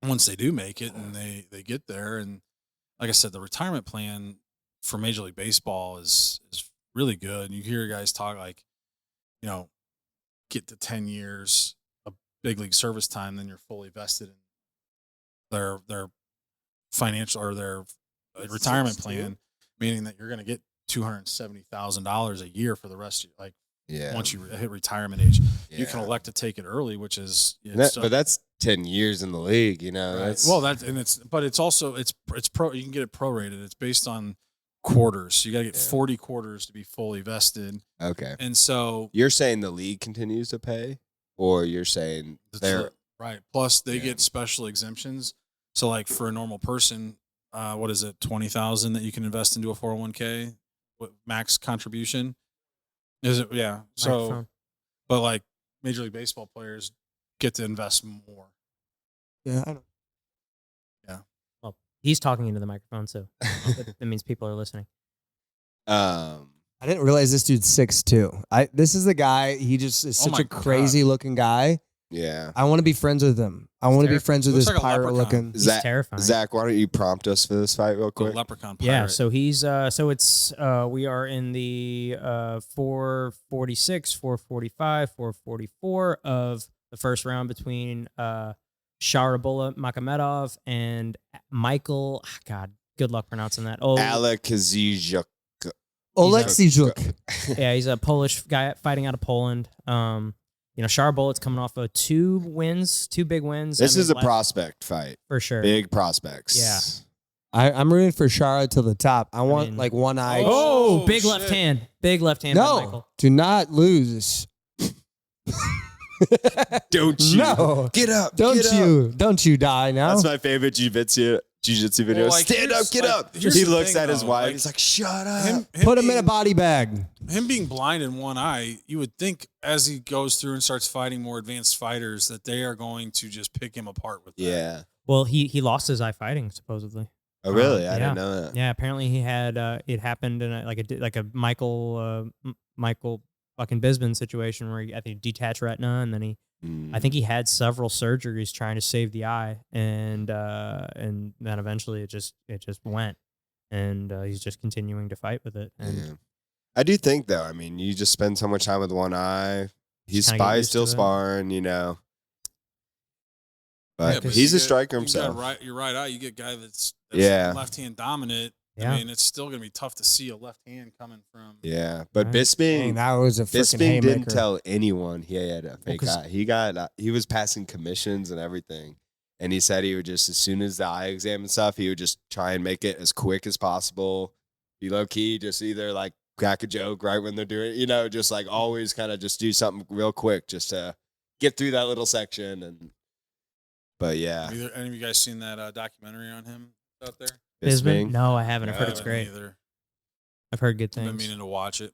once they do make it and they get there, and like I said, the retirement plan for Major League Baseball is really good. And you hear guys talk like, you know, get to 10 years of big league service time, then you're fully vested in their financial or their retirement plan, meaning that you're going to get $270,000 a year for the rest of once you hit retirement age. You can elect to take it early, which is but that's 10 years in the league, you know. Right. But it's also it's pro, you can get it prorated. It's based on quarters. So you got to get 40 quarters to be fully vested. Okay. And so you're saying the league continues to pay, or you're saying they're right. Plus they get special exemptions. So like for a normal person, what is it, 20,000 that you can invest into a 401k, what max contribution? Is it? Yeah. So, Microphone. but like Major League Baseball players get to invest more. Yeah, I don't. Well, he's talking into the microphone, so that means people are listening. I didn't realize this dude's 6'2". This is the guy. He just is such a crazy looking guy. Yeah. I want to be friends with him. I want to be friends with Looks this like a pirate leprechaun. looking. He's terrifying. Zach, why don't you prompt us for this fight real The quick? leprechaun pirate. Yeah, so he's it's we are in the 446, 445, 444 of the first round between Nurmagomedov and Michael. God, good luck pronouncing that. Oh, Alek Kazijuk. Oleksijuk. yeah, he's a Polish guy fighting out of Poland. You know, Sharbolet's coming off of two big wins. This is a prospect fight. for sure. Big prospects. Yeah. I'm rooting for Shara to the top. I want like one eye. Oh, big shit. left hand. Big left hand by No, Michael. do not lose. Don't you? No. Get up. Don't get you? Up. Don't you die now? That's my favorite jiu-jitsu video. Well, like, Stand up, here's- get like, up. here's He the looks thing, at his though, wife. like, He's like, shut up. Put him in a body bag. Him being blind in one eye, you would think as he goes through and starts fighting more advanced fighters that they are going to just pick him apart with that. Yeah. Well, he lost his eye fighting supposedly. Oh, really? I yeah. didn't know that. Yeah, apparently he had it happened in a Michael fucking Bisbin situation where I think detached retina, and then I think he had several surgeries trying to save the eye, and then eventually it just went, and he's just continuing to fight with it. And Yeah. I do think, though, I mean, you just spend so much time with one eye. He's kinda get used still to it. sparring, you know. Yeah, But he's you a striker you himself. got your right eye, you get a guy that's Yeah. left hand dominant. Yeah. I mean, it's still going to be tough to see a left hand coming from. Yeah. But Right. Dang, Bisping that was a freaking Bisping haymaker. didn't tell anyone he had a fake 'cause- eye. He was passing commissions and everything. And he said he would just, as soon as the eye exam and stuff, he would just try and make it as quick as possible. Be low key, just either like crack a joke right when they're doing it, you know, just like always kind of just do something real quick just to get through that little section. But yeah, Have any of you guys seen that documentary on him out there? Bisbin? No, I haven't. I've heard it's Me great. Either. I've heard good I've been things. meaning to watch it.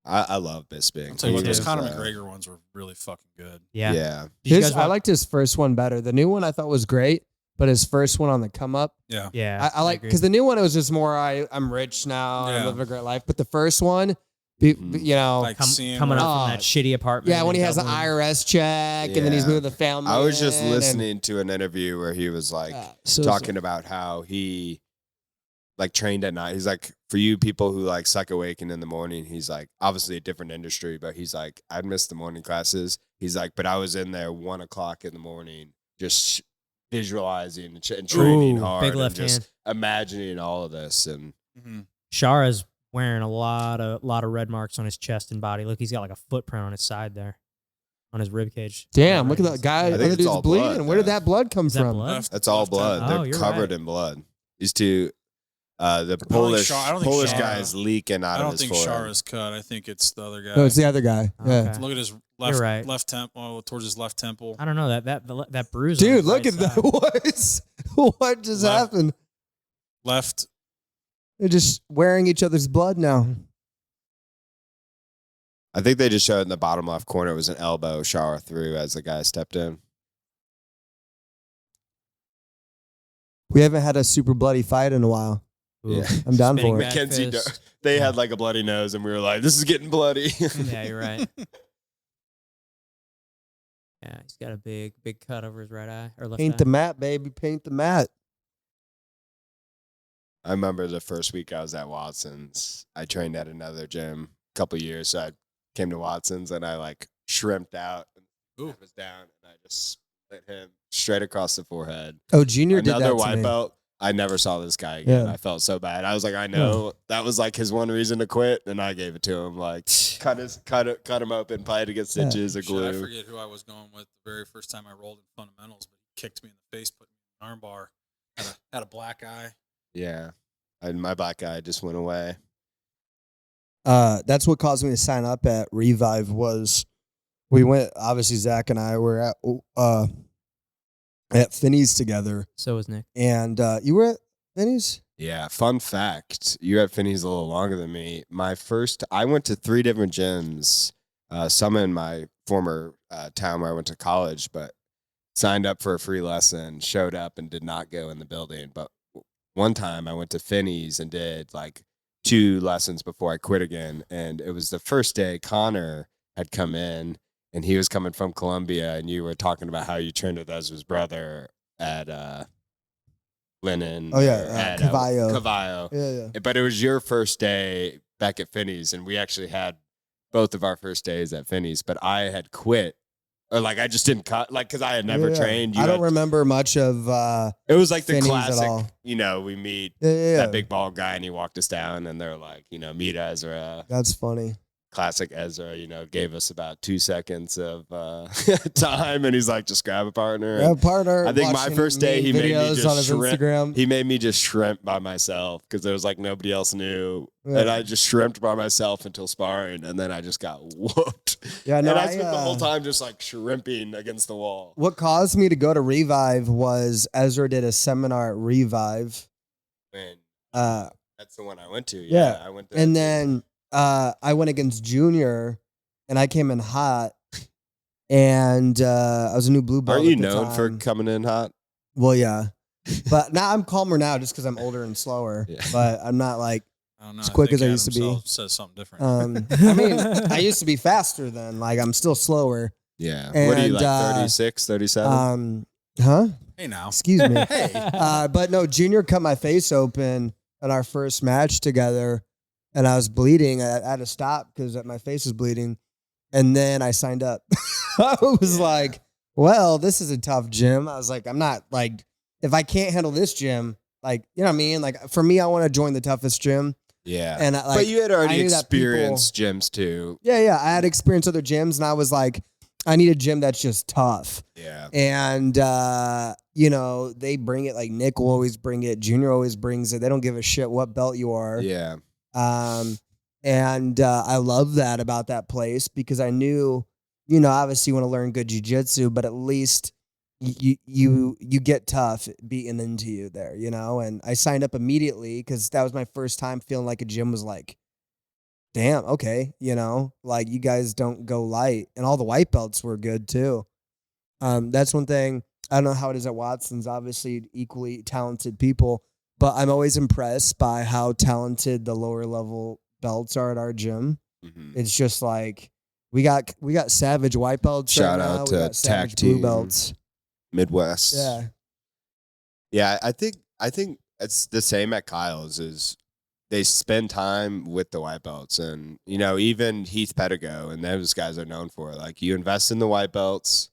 I love Bisping. I'll tell you what, those too. Conor McGregor ones were really fucking good. Yeah. Yeah. Did you guys I watch- liked his first one better. The new one I thought was great, but his first one on the come up, Yeah. Yeah. I like agree. because the new one it was just more I'm rich now, Yeah. I'm living a great life. But the first one, you know, Like seeing coming what- up from that shitty apartment. yeah, when he in has the Dublin. IRS check and then he's Yeah. moving the family. I was just in, and- listening to an interview where he was like so- talking about how he like trained at night. He's like, for you people who like suck at waking in the morning, he's like, obviously a different industry, but he's like, I'd miss the morning classes. He's like, but I was in there 1 o'clock in the morning, just visualizing and training hard, big left and just hand. imagining all of this. And Shara's wearing a lot of red marks on his chest and body. Look, he's got like a footprint on his side there, on his rib cage. Damn, look at that guy. I think Other it's dude's all bleeding. blood, Where did yeah. that blood come Is that from? blood? that's all blood. Oh, They're you're covered right. in blood. These two, the Polish I don't think Polish Shara- guy is leaking out I of don't his think forehead. Shara's cut. I think it's the other guy. No, it's the other guy. Yeah. Okay. Look at his You're right. left temple, towards his left temple. I don't know that bruise. on Dude, his look right at that. side. What just Left. happened? Left. They're just wearing each other's blood now. I think they just showed in the bottom left corner it was an elbow Shara through as the guy stepped in. We haven't had a super bloody fight in a while. Ooh. Yeah. I'm down Spinning for it. back Mackenzie, fist. they had like a bloody nose, and we were like, "This is getting bloody." Yeah, you're right. Yeah, he's got a big cut over his right eye or left Paint eye. the mat, baby. Paint the mat. I remember the first week I was at Watson's. I trained at another gym a couple years, so I came to Watson's and I like shrimped out. And I was down, and I just split him straight across the forehead. Oh, Junior did Another that to white me. belt. I never saw this guy again. Yeah. I felt so bad. I was like, I know that was like his one reason to quit, and I gave it to him. Like cut him open, probably to get stitches or Shit, glue. I forget who I was going with the very first time I rolled in fundamentals, but he kicked me in the face, put me in an armbar, had a black eye. Yeah, and my black guy just went away. That's what caused me to sign up at Revive. Was we went, obviously Zach and I were at Finney's together, So was Nick. and you were at Finney's. Yeah, fun fact. You at Finney's a little longer than me. I went to 3 different gyms, some in my former town where I went to college, but signed up for a free lesson, showed up and did not go in the building. But one time I went to Finney's and did like 2 lessons before I quit again. And it was the first day Connor had come in, and he was coming from Columbia, and you were talking about how you trained with Ezra's brother at Lennon. Oh, yeah, or at, Cavallo. Cavallo. Yeah. But it was your first day back at Finney's, and we actually had both of our first days at Finney's, but I had quit. Or like I just didn't cut, like, because I had never trained. I don't remember much of. It was like the Finney's at classic, all. we meet Yeah. that big bald guy, and he walked us down, and they're like, meet Ezra. That's funny. Classic Ezra, gave us about 2 seconds of time, and he's like, just grab a partner. Yeah, partner. I think my watching first day, he made me videos just on his shrimp. Instagram. He made me just shrimp by myself because there was like nobody else knew, Yeah. and I just shrimped by myself until sparring, and then I just got whooped. Yeah, no, and I spent the whole time just like shrimping against the wall. What caused me to go to Revive was Ezra did a seminar at Revive. And Uh, that's the one I went to. Yeah. I went there. and then I went against Junior, and I came in hot. And I was a new blue belt. Aren't you at the known for time. coming in hot? Well, yeah. But now I'm calmer now just because I'm older and slower. Yeah. But I'm not like, I don't know. As quick think as I Adam used to be. himself says something different. I mean, I used to be faster then. Like, I'm still slower. Yeah. What are you, And, like 36, 37? Huh? hey now. Excuse me. Hey. But no, Junior cut my face open in our first match together, and I was bleeding. I had to stop because my face was bleeding. And then I signed up. I was like, well, this is a tough gym. I was like, I'm not like, if I can't handle this gym, like, you know what I mean? Like, for me, I want to join the toughest gym. Yeah. And I, like, but you had already I knew that experienced gyms too. Yeah. I had experienced other gyms, and I was like, I need a gym that's just tough. Yeah. And, they bring it, like Nick will always bring it. Junior always brings it. They don't give a shit what belt you are. Yeah. And I love that about that place because I knew, obviously you want to learn good jiu-jitsu, but at least you get tough beaten into you there, and I signed up immediately because that was my first time feeling like a gym was like, damn, okay, like you guys don't go light, and all the white belts were good too. That's one thing. I don't know how it is at Watson's, obviously equally talented people, but I'm always impressed by how talented the lower level belts are at our gym. Mm-hmm. It's just like we got savage white belts. Shout right now. out We to got savage Tac blue Team belts. Midwest. Yeah. Yeah. I think it's the same at Kyle's. Is they spend time with the white belts, and even Heath Pedigo and those guys are known for like you invest in the white belts,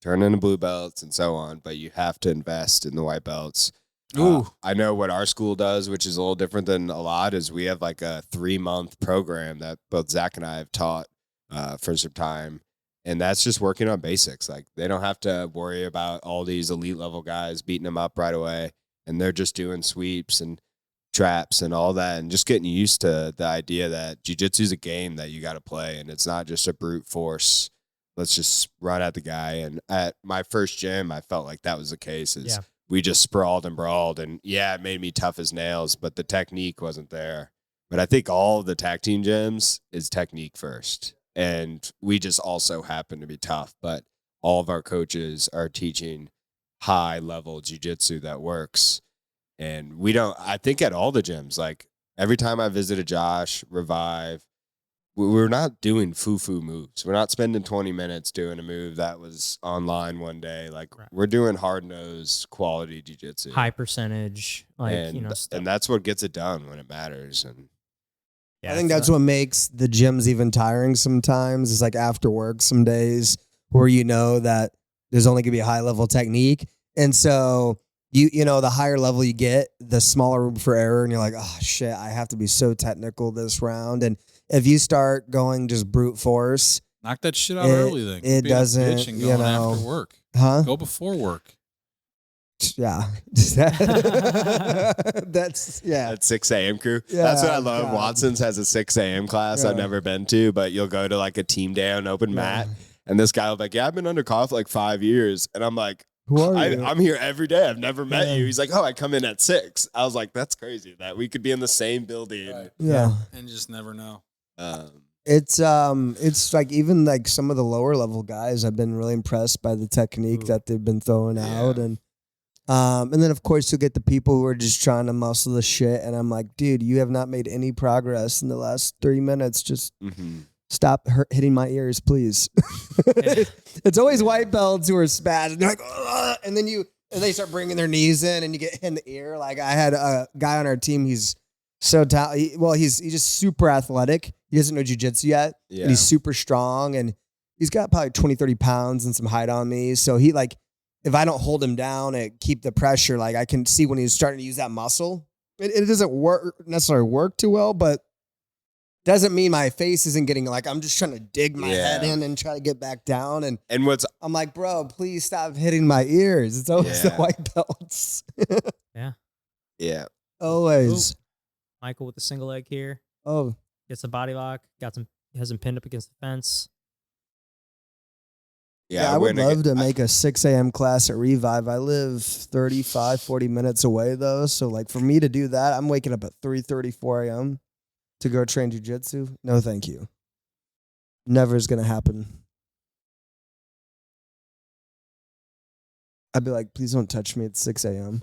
turn into blue belts, and so on. But you have to invest in the white belts. I know what our school does, which is a little different than a lot, is we have like a 3-month program that both Zach and I have taught for some time. And that's just working on basics. Like they don't have to worry about all these elite level guys beating them up right away. And they're just doing sweeps and traps and all that, and just getting used to the idea that jiu-jitsu is a game that you got to play, and it's not just a brute force. Let's just run at the guy. And at my first gym, I felt like that was the case. We just sprawled and brawled, and it made me tough as nails, but the technique wasn't there. But I think all of the tag team gyms is technique first. And we just also happen to be tough, but all of our coaches are teaching high level jiu-jitsu that works. And I think at all the gyms, like every time I visited Josh, Revive, we're not doing foo-foo moves. We're not spending 20 minutes doing a move that was online one day. Like we're doing hard-nosed quality jiu-jitsu. High percentage, stuff. And that's what gets it done when it matters. And I think that's what makes the gyms even tiring sometimes. It's like after work some days where that there's only going to be a high-level technique. And so, the higher level you get, the smaller room for error. And you're like, oh, shit, I have to be so technical this round. And if you start going just brute force. Knock that shit out early then. It doesn't, after work. Huh? Go before work. Yeah. That's 6 a.m. crew. Yeah, that's what I love. God. Watson's has a 6 a.m. class I've never been to, but you'll go to like a team day on open mat, and this guy will be like, I've been under for like 5 years. And I'm like, who are you? I'm here every day. I've never met you. He's like, I come in at 6. I was like, that's crazy that we could be in the same building. Right. Yeah. And just never know. It's like even like some of the lower level guys, I've been really impressed by the technique that they've been throwing out. And then of course you'll get the people who are just trying to muscle the shit. And I'm like, dude, you have not made any progress in the last 3 minutes. Just stop hitting my ears, please. It's always white belts who are spazzing. They're like, ugh! And then they start bringing their knees in, and you get hit in the ear. Like I had a guy on our team. He's so he's just super athletic. He doesn't know jiu-jitsu yet. Yeah. And he's super strong, and he's got probably 20, 30 pounds and some height on me. So he if I don't hold him down and keep the pressure, like I can see when he's starting to use that muscle. It doesn't necessarily work too well, but doesn't mean my face isn't getting I'm just trying to dig my head in and try to get back down. And I'm like, bro, please stop hitting my ears. It's always the white belts. Yeah. Always. Ooh. Michael with the single leg here. Oh. Gets a body lock. Has him pinned up against the fence. Yeah, I would love to make a 6 a.m. class at Revive. I live 35, 40 minutes away though. So for me to do that, I'm waking up at 3:30, 4 a.m. to go train jiu-jitsu. No, thank you. Never is going to happen. I'd be like, please don't touch me at 6 a.m.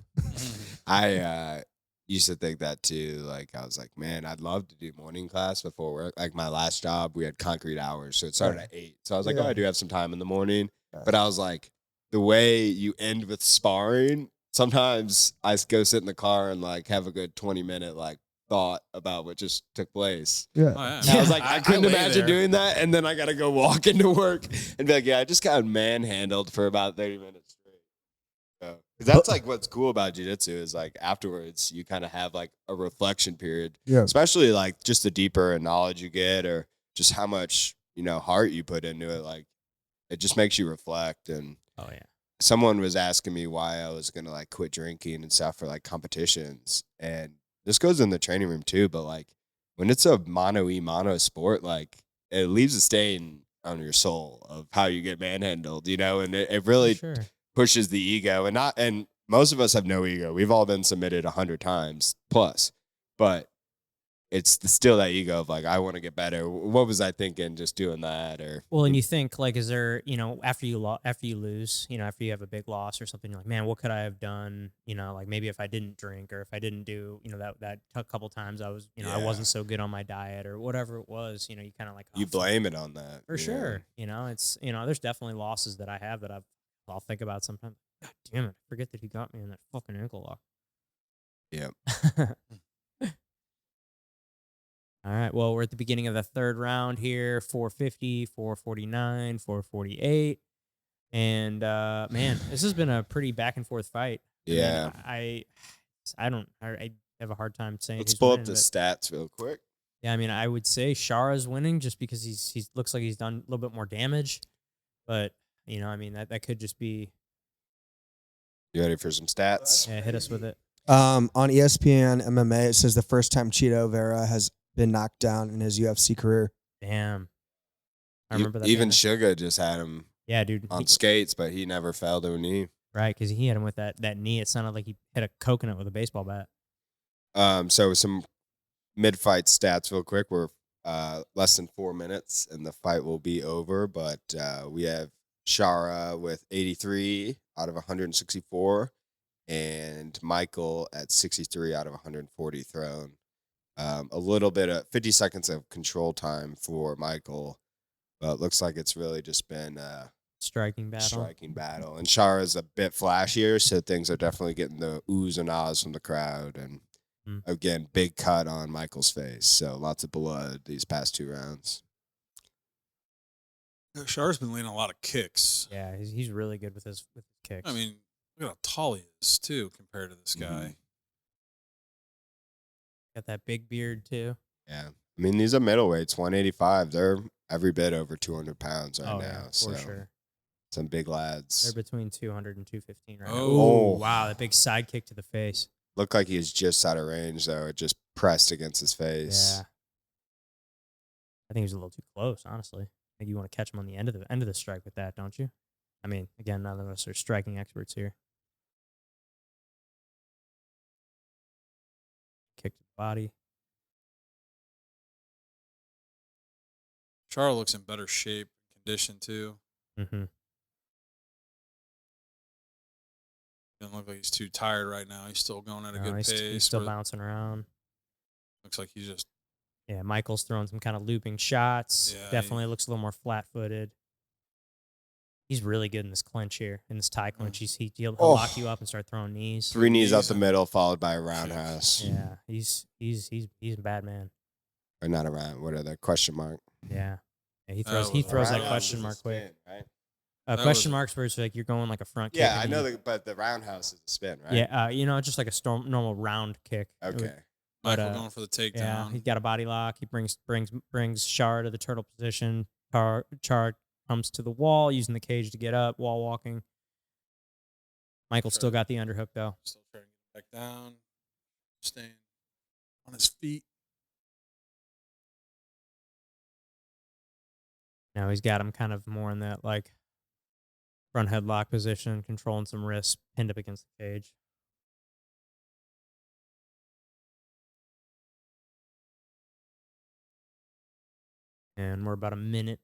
I used to think that too. Like I was like, man, I'd love to do morning class before work. Like my last job, we had concrete hours, so it started at 8. So I was like, I do have some time in the morning. But I was like, the way you end with sparring, sometimes I go sit in the car and have a good 20-minute thought about what just took place. Yeah. Oh, I was like, I couldn't imagine doing that. And then I got to go walk into work and be like, I just got manhandled for about 30 minutes straight. So, 'cause that's what's cool about jiu-jitsu is afterwards you kind of have a reflection period. Yeah. Especially just the deeper knowledge you get or just how much, heart you put into it. It just makes you reflect. And someone was asking me why I was going to quit drinking and stuff for competitions. And this goes in the training room too, but when it's a mono sport, it leaves a stain on your soul of how you get manhandled, and it really pushes the ego. And most of us have no ego. We've all been submitted 100 times plus, but it's still that ego of I want to get better. What was I thinking just doing that? Or and you think is there after you lose, after you have a big loss or something, you're like, man, what could I have done? Maybe if I didn't drink or if I didn't do that a couple times I was I wasn't so good on my diet or whatever it was. You kind of you blame it on that for sure. It's there's definitely losses that I have that I'll think about sometimes. God damn it, I forget that he got me in that fucking ankle lock. Yeah. All right. Well, we're at the beginning of the third round here. 450, 449, 448. And man, this has been a pretty back and forth fight. Yeah. I have a hard time saying Let's who's pull winning, up the but stats real quick. yeah, I mean, I would say Shara's winning just because he looks like he's done a little bit more damage. But, I mean, that could just be, You ready for some stats? yeah, hit us with it. On ESPN MMA, it says the first time Cheeto Vera has been knocked down in his UFC career. Damn. I remember that. Even being Sugar just had him yeah, dude. on skates, but he never fell to a knee. Right, because he hit him with that knee. It sounded like he hit a coconut with a baseball bat. So some mid-fight stats real quick. We're less than 4 minutes, and the fight will be over. But we have Shara with 83 out of 164, and Michael at 63 out of 140 thrown. A little bit of 50 seconds of control time for Michael, but it looks like it's really just been Striking battle. And Shara's a bit flashier, so things are definitely getting the oohs and ahs from the crowd. And again, big cut on Michael's face, so lots of blood these past 2 rounds. Shara's been landing a lot of kicks. Yeah, he's really good with his kicks. I mean, look at how tall he is too compared to this guy. Got that big beard too. Yeah, I mean these are middleweights, 185. They're every bit over 200 pounds right now. Yeah, so for sure. Some big lads. They're between 200 and 215 right now. Oh. Wow, that big side kick to the face. Looked like he was just out of range, though. It just pressed against his face. Yeah. I think he was a little too close, honestly. I think you want to catch him on the end of the strike with that, don't you? I mean, again, none of us are striking experts here. Kick to the body. Shara looks in better shape, condition too. Mm-hmm. Doesn't look like he's too tired right now. He's still going at a good pace. He's still bouncing around. Looks like he's just. Yeah, Michael's throwing some kind of looping shots. Yeah, Definitely looks a little more flat-footed. He's really good in this clinch here, in this tie clinch. He'll lock you up and start throwing knees. 3 knees out the middle, followed by a roundhouse. Yeah, he's a bad man. Or not a round. What are the question mark? Yeah, he throws that question mark quick. Right? Question marks where it's like you're going like a front kick. Yeah, I know, but the roundhouse is a spin, right? Yeah, just like a normal round kick. Okay. Michael going for the takedown. Yeah, he's got a body lock. He brings Char to the turtle position. Char comes to the wall, using the cage to get up, wall walking. Michael's still got the underhook, though. Still trying to get back down. Staying on his feet. Now he's got him kind of more in that like front headlock position, controlling some wrists, pinned up against the cage. And we're about a minute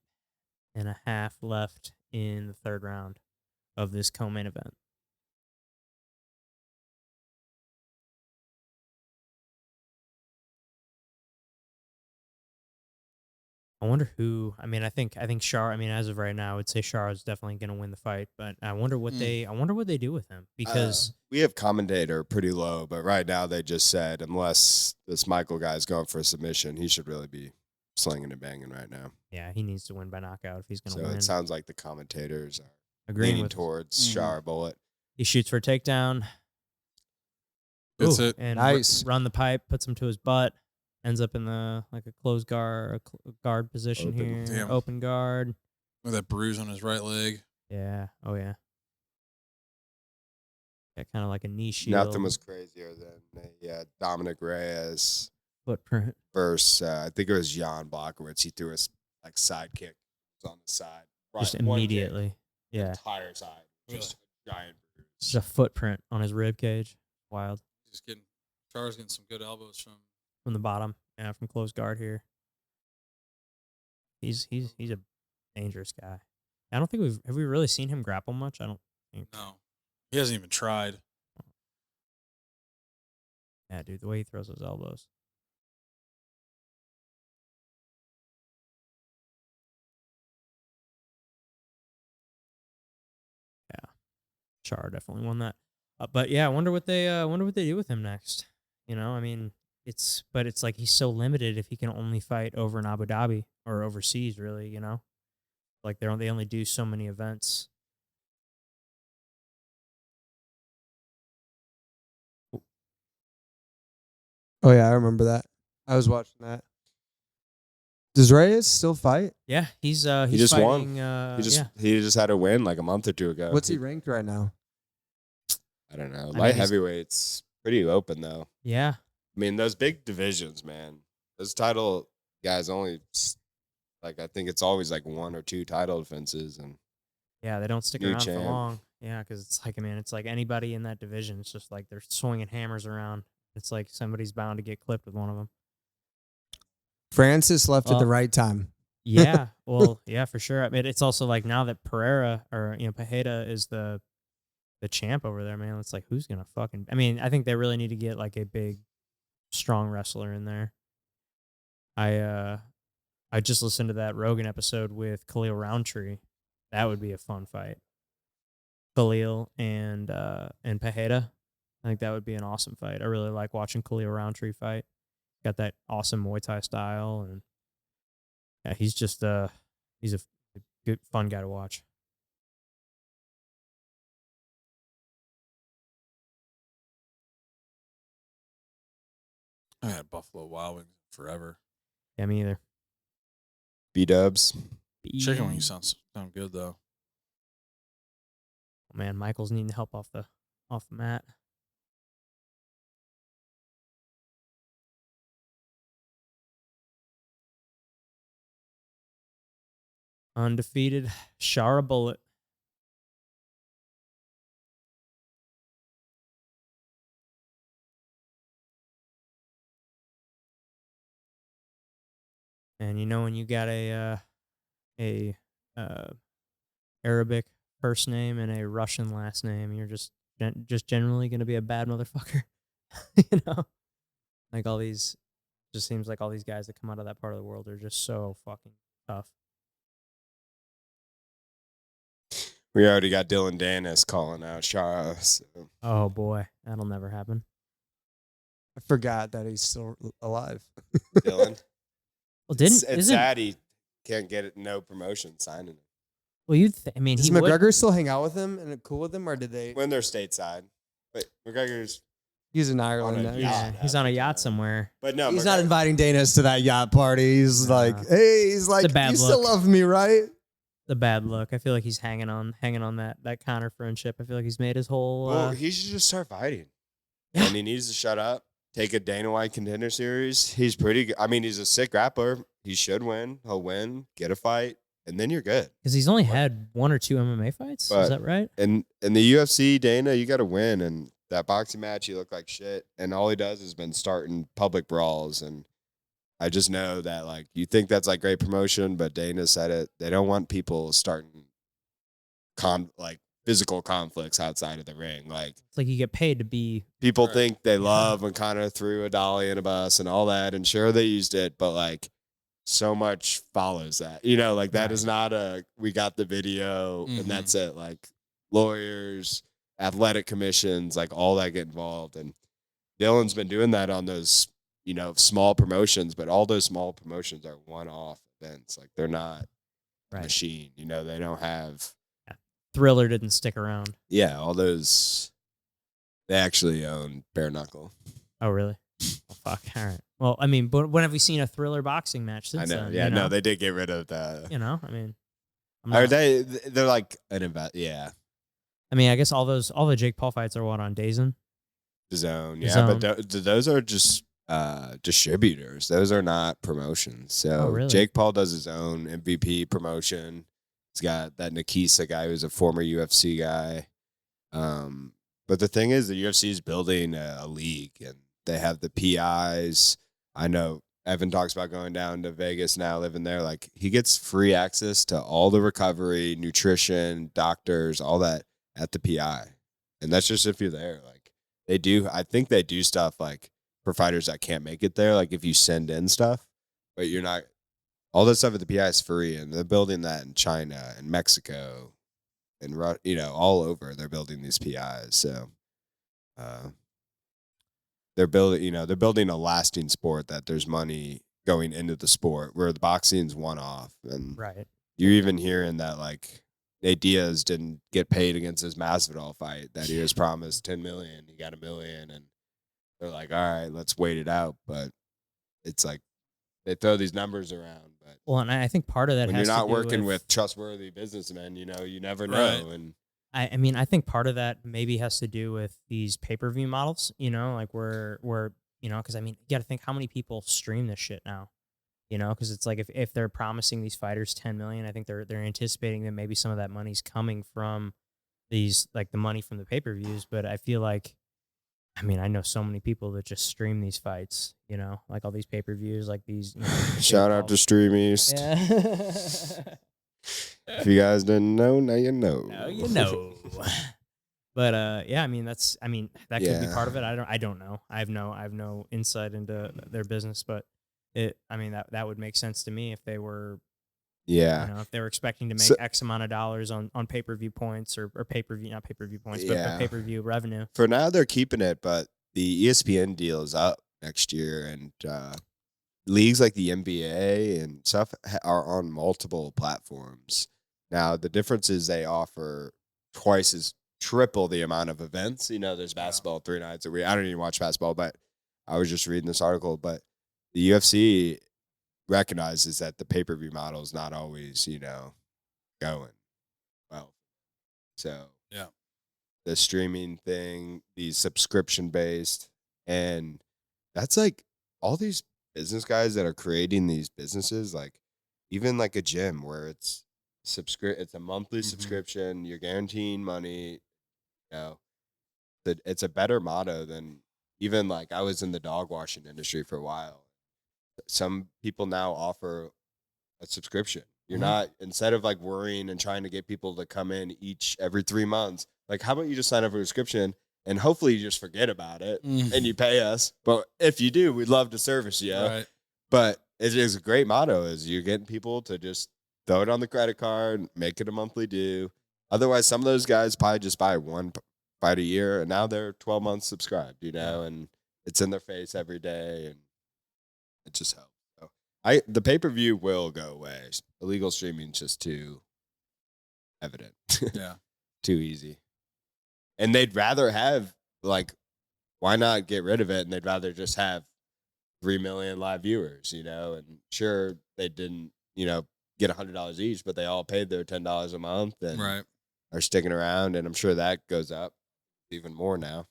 and a half left in the third round of this co-main event. I wonder who. I mean, I think Shar. I mean, as of right now, I would say Shar is definitely going to win the fight. But I wonder what they do with him, because we have commentator pretty low, but right now they just said unless this Michael guy is going for a submission, he should really be slinging and banging right now. Yeah, he needs to win by knockout if he's going to win. So it sounds like the commentators are agreeing leaning towards Shar Bullet. He shoots for a takedown. That's it. And Nice. run the pipe, puts him to his butt. Ends up in the like a closed guard position Open. here. Damn. Open guard. With that bruise on his right leg. Yeah. Oh yeah. Got kind of like a knee shield. Nothing was crazier than Dominic Reyes footprint versus I think it was Jan Blachowicz. He threw his like side kick on the side. just Right, one kick, immediately. Yeah. entire side. Just a giant bruise. Just a footprint on his rib cage. Wild. Char's getting some good elbows from From the bottom. Yeah, from closed guard here. He's a dangerous guy. I don't think have we really seen him grapple much? I don't think. No. He hasn't even tried. Yeah, dude, the way he throws those elbows. Yeah. Char definitely won that. But yeah, I wonder what they do with him next. You know, I mean, but it's like he's so limited if he can only fight over in Abu Dhabi or overseas, really. You know, like they only do so many events. Oh yeah, I remember that. I was watching that. Does Reyes still fight? Yeah, he's just fighting. won. He just had a win like a month or two ago. What's he ranked right now? I don't know. I mean, Light heavyweight's pretty open though. Yeah, I mean, those big divisions, man. Those title guys only like I think it's always like 1 or 2 title defenses, and yeah, they don't stick New around for champ. long. Yeah, because it's like, I mean, it's like anybody in that division. It's just like they're swinging hammers around. It's like somebody's bound to get clipped with one of them. Francis left at the Well, right time. Yeah, well, yeah, for sure. I mean, it's also like now that Pereira or Pajeda is the champ over there, man. It's like who's gonna fucking? I mean, I think they really need to get like a big, strong wrestler in there. I just listened to that Rogan episode with Khalil Roundtree. That would be a fun fight. Khalil and Pajeda. I think that would be an awesome fight. I really like watching Khalil Roundtree fight. Got that awesome Muay Thai style, and yeah, he's just he's a good fun guy to watch. I had Buffalo Wild Wings forever. Yeah, me either. B-dubs. Chicken wings sound good though. Oh, man, Michael's needing help off the mat. Undefeated Shara Bullet. And you know when you got a Arabic first name and a Russian last name, you're just generally going to be a bad motherfucker. You know, like all these, just seems like all these guys that come out of that part of the world are just so fucking tough. We already got Dylan Danis calling out Shara. So. Oh boy, that'll never happen. I forgot that he's still alive. Dylan. Well, It's sad he can't get it, no promotion signing him. Well, I mean, Does McGregor still hang out with him and cool with him, or did they? When they're stateside. But McGregor's He's in Ireland now. Yeah, he's on a yacht somewhere. But no, He's not inviting Danis to that yacht party. He's like, hey, he's like, bad you still look. love me, right? The bad look. I feel like he's hanging on that Connor friendship. I feel like he's made his whole. Well, he should just start fighting. Yeah. And he needs to shut up. Take a Dana White Contender Series. He's pretty good. I mean, he's a sick grappler. He should win. He'll win. Get a fight, and then you're good. Because he's only had 1 or 2 MMA fights. But- Is that right? And in the UFC, Dana, you got to win. And that boxing match, he looked like shit. And all he does has been starting public brawls. And I just know that, like, you think that's like great promotion, but Dana said it. They don't want people starting physical conflicts outside of the ring. Like, It's like you get paid to be. people think they love when Connor threw a dolly in a bus and all that. And sure, they used it, but like, so much follows that. You know, like that Right. is not we got the video Mhm. and that's it. Like lawyers, athletic commissions, like all that get involved. And Dylan's been doing that on those, small promotions, but all those small promotions are one-off events. Like they're not a Right. machine. They don't have. Thriller didn't stick around. Yeah, all those. They actually own bare knuckle. Oh, really? Well, fuck. All right. Well, I mean, but when have we seen a Thriller boxing match since I know. then? Yeah, you know? no, they did get rid of the. I mean. I'm Are not- they? They're like an event. Yeah. I mean, I guess all the Jake Paul fights are what, on DAZN? Zone, yeah, Zone. but those are just distributors. Those are not promotions. So Oh, really? Jake Paul does his own MVP promotion. He's got that Nikisa guy who's a former UFC guy. But the thing is, the UFC is building a league, and they have the PIs. I know Evan talks about going down to Vegas now, living there. Like he gets free access to all the recovery, nutrition, doctors, all that at the PI, and that's just if you're there. Like they do, I think they do stuff like for fighters that can't make it there. Like if you send in stuff, but you're not, all that stuff at the PI is free, and they're building that in China and Mexico, and all over. They're building these PIs, so they're building a lasting sport that there's money going into the sport, where the boxing's one off. And Right. you're even hearing that like Nate Diaz didn't get paid against his Masvidal fight, that he was promised 10 million. He got $1 million, and they're like, all right, let's wait it out. But it's like they throw these numbers around. But Well, and I think part of that when has you're to not do working with trustworthy businessmen, you never know. Right. And I mean, I think part of that maybe has to do with these pay-per-view models, like where because I mean, you got to think how many people stream this shit now, because it's like if they're promising these fighters 10 million, I think they're anticipating that maybe some of that money's coming from these, like the money from the pay-per-views. But I feel like, I mean, I know so many people that just stream these fights, like all these pay-per-views, like these. shout out to Stream East. Yeah. If you guys didn't know, now you know. Now you know. But yeah, I mean that could be part of it. I don't know. I have no insight into their business, but that would make sense to me if they were if they were expecting to make X amount of dollars on pay-per-view points or pay-per-view, not pay-per-view points, but pay-per-view revenue. For now they're keeping it, but the ESPN deal is up next year, and leagues like the NBA and stuff are on multiple platforms. Now, the difference is they offer triple the amount of events. There's basketball 3 nights a week. I don't even watch basketball, but I was just reading this article. But the UFC recognizes that the pay-per-view model is not always, going well. So, yeah, the streaming thing, the subscription-based, and that's like all these business guys that are creating these businesses, like even like a gym where it's a monthly subscription, you're guaranteeing money, it's a better motto than even like I was in the dog washing industry for a while. Some people now offer a subscription. You're not, instead of like worrying and trying to get people to come in every 3 months, like how about you just sign up for a subscription and hopefully you just forget about it and you pay us. But if you do, we'd love to service you. Right. But it is a great motto, is you're getting people to just throw it on the credit card, make it a monthly due. Otherwise, some of those guys probably just buy one fight a year, and now they're 12 months subscribed, and it's in their face every day, and it just helps. So the pay-per-view will go away. Illegal streaming is just too evident. Yeah. Too easy. And they'd rather have, like, why not get rid of it? And they'd rather just have 3 million live viewers, and sure, they didn't, get $100 each, but they all paid their $10 a month and are sticking around. And I'm sure that goes up even more now.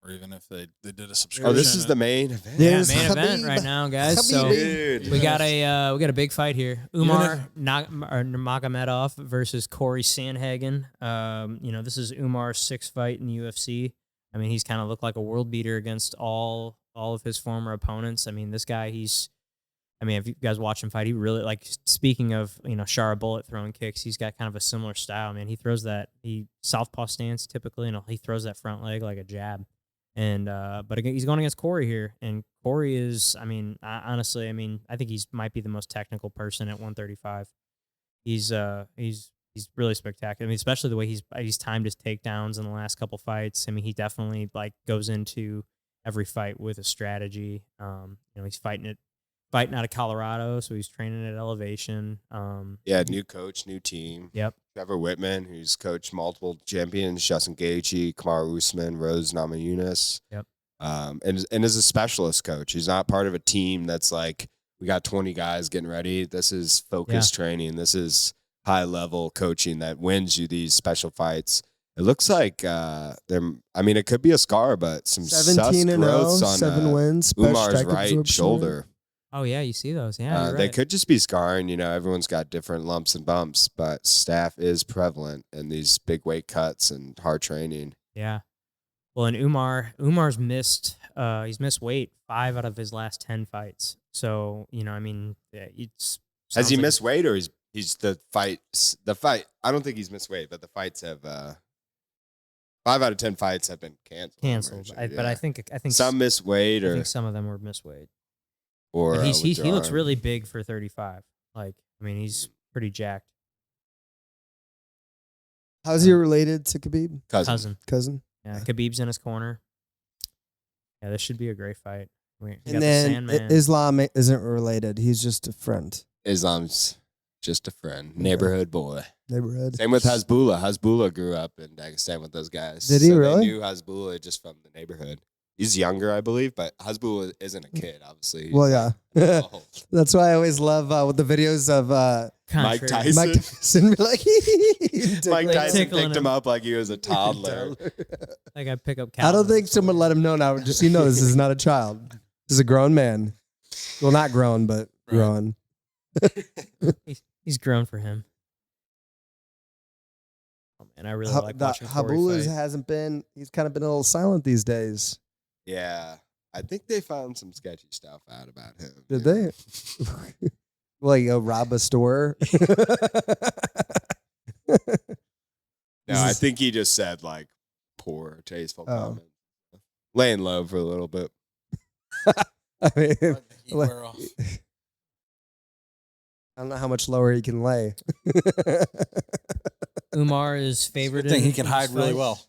Or even if they did a subscription. Oh, this is the main event. Yeah, main event right now, guys. So Dude. we got a big fight here. Umar Nurmagomedov versus Corey Sandhagen. This is Umar's 6th fight in the UFC. I mean, he's kind of looked like a world beater against all of his former opponents. I mean, this guy, if you guys watch him fight, he really, like, speaking of, Shara Bullet throwing kicks, he's got kind of a similar style, man. He throws he southpaw stance typically, and he throws that front leg like a jab. And, but again, he's going against Corey here. And Corey is, honestly, I think might be the most technical person at 135. He's really spectacular. Especially the way he's timed his takedowns in the last couple fights. He definitely goes into every fight with a strategy. He's fighting out of Colorado, so he's training at elevation. New coach, new team. Yep. Trevor Whitman, who's coached multiple champions, Justin Gaethje, Kamaru Usman, Rose Namajunas. Yep. And is a specialist coach. He's not part of a team that's like, we got 20 guys getting ready. This is focused training. This is high level coaching that wins you these special fights. It looks like it could be a scar, but some 17-0, growths on 7 wins. Umar's right shoulder. Oh yeah, you see those? Yeah, they could just be scarring. Everyone's got different lumps and bumps, but staph is prevalent in these big weight cuts and hard training. Yeah. Well, and Umar's missed. He's missed weight 5 out of his last 10 fights. So it's. Has he missed weight, or he's the fight? The fight. I don't think he's missed weight, but the fights have 5 out of 10 fights have been canceled. But I think some missed weight, I or think some of them were missed weight. Or he looks really big for 35. He's pretty jacked. How's he related to Khabib? Cousin. Cousin. Yeah, Khabib's in his corner. Yeah, this should be a great fight. We got And the then Sandman. Islam isn't related. He's just a friend. Islam's just a friend, neighborhood boy. Neighborhood. Same with Hasbullah. Hasbullah grew up in Dagestan with those guys. Did he really? They knew Hasbullah just from the neighborhood. He's younger, I believe, but Hasbullah isn't a kid, obviously. Well, yeah. Oh, That's why I always love with the videos of Mike Contrary. Tyson. Mike Tyson. Be like, Mike Tyson tickling picked him him. up like he was a toddler. Like I pick up. I don't Calvin. think someone let him know now. Just so you know, this is not a child. This is a grown man. Well, not grown, but Right. grown. He's grown for him. Oh man, I really like watching Corey Habula's fight. hasn't been. He's kind of been a little silent these days. Yeah. I think they found some sketchy stuff out about him. Did they? Well, you go rob a store. No, I think he just said like poor, tasteful Oh. comment. Laying low for a little bit. I mean, Well, I don't know how much lower he can lay. Umar is favored. good thing he in can this hide really fight. well.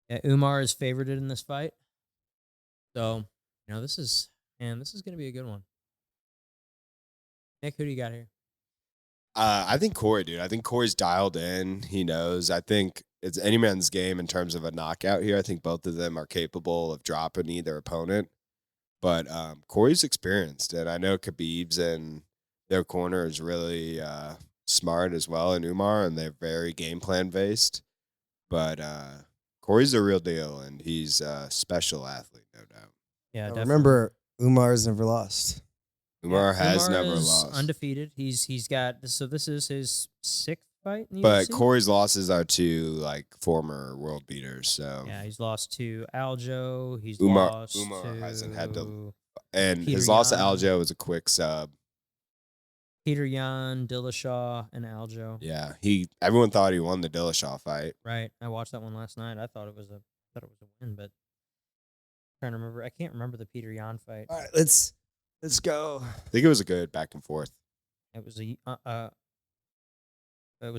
Yeah, Umar is favored in this fight. So, this is going to be a good one. Nick, who do you got here? I think Corey, dude. I think Corey's dialed in. He knows. I think it's any man's game in terms of a knockout here. I think both of them are capable of dropping either opponent. But Corey's experienced, and I know Khabib's in their corner is really smart as well, and Umar, and they're very game plan based. But Corey's a real deal, and he's a special athlete, no doubt. Yeah, Now, definitely. remember, Umar's never lost. Umar Yeah, has Umar never is lost. undefeated. He's got so this is his 6th fight in the But UFC? Corey's losses are to like former world beaters. So Yeah, he's lost to Aljo. He's Umar- lost Umar to hasn't had and Peter his loss to Yan. Aljo was a quick sub. Peter Yan, Dillashaw, and Aljo. Yeah, everyone thought he won the Dillashaw fight. Right. I watched that one last night. I thought it was a win, but trying to remember. I can't remember the Peter Yan fight. All right, let's go. I think it was a good back and forth. It was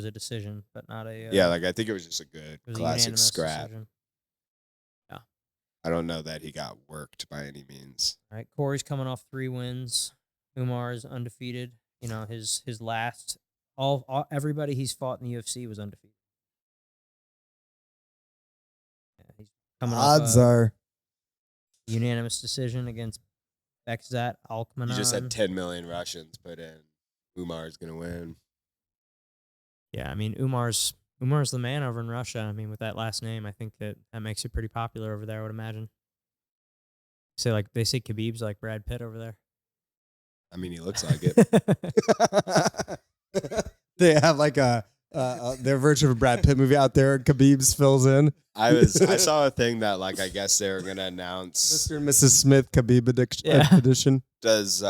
a decision, but not a Yeah, like I think it was just a good it was a classic unanimous scrap. decision. I don't know that he got worked by any means. All right, Corey's coming off 3 wins. Umar is undefeated. His last everybody he's fought in the UFC was undefeated. Yeah, he's coming Odds off are a unanimous decision against Bekzat Alkmanon. You just had 10 million Russians put in. Umar's gonna win. Yeah, I mean Umar's the man over in Russia. I mean, with that last name, I think that makes it pretty popular over there. I would imagine. They say Khabib's like Brad Pitt over there. I mean, he looks like it. they have like their version of a Brad Pitt movie out there. Khabib's fills in. I saw a thing that like I guess they were gonna announce. Mr. and Mrs. Smith Khabib Yeah. edition. Does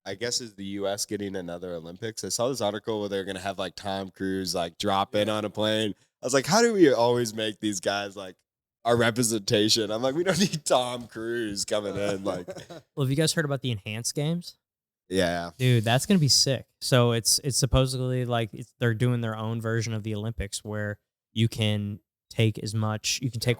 I guess is the U.S. getting another Olympics? I saw this article where they're gonna have like Tom Cruise like drop in on a plane. I was like, how do we always make these guys like our representation? I'm like, we don't need Tom Cruise coming in. Like, Well, have you guys heard about the enhanced games? yeah, Dude, that's gonna be sick. So it's supposedly they're doing their own version of the Olympics where you can take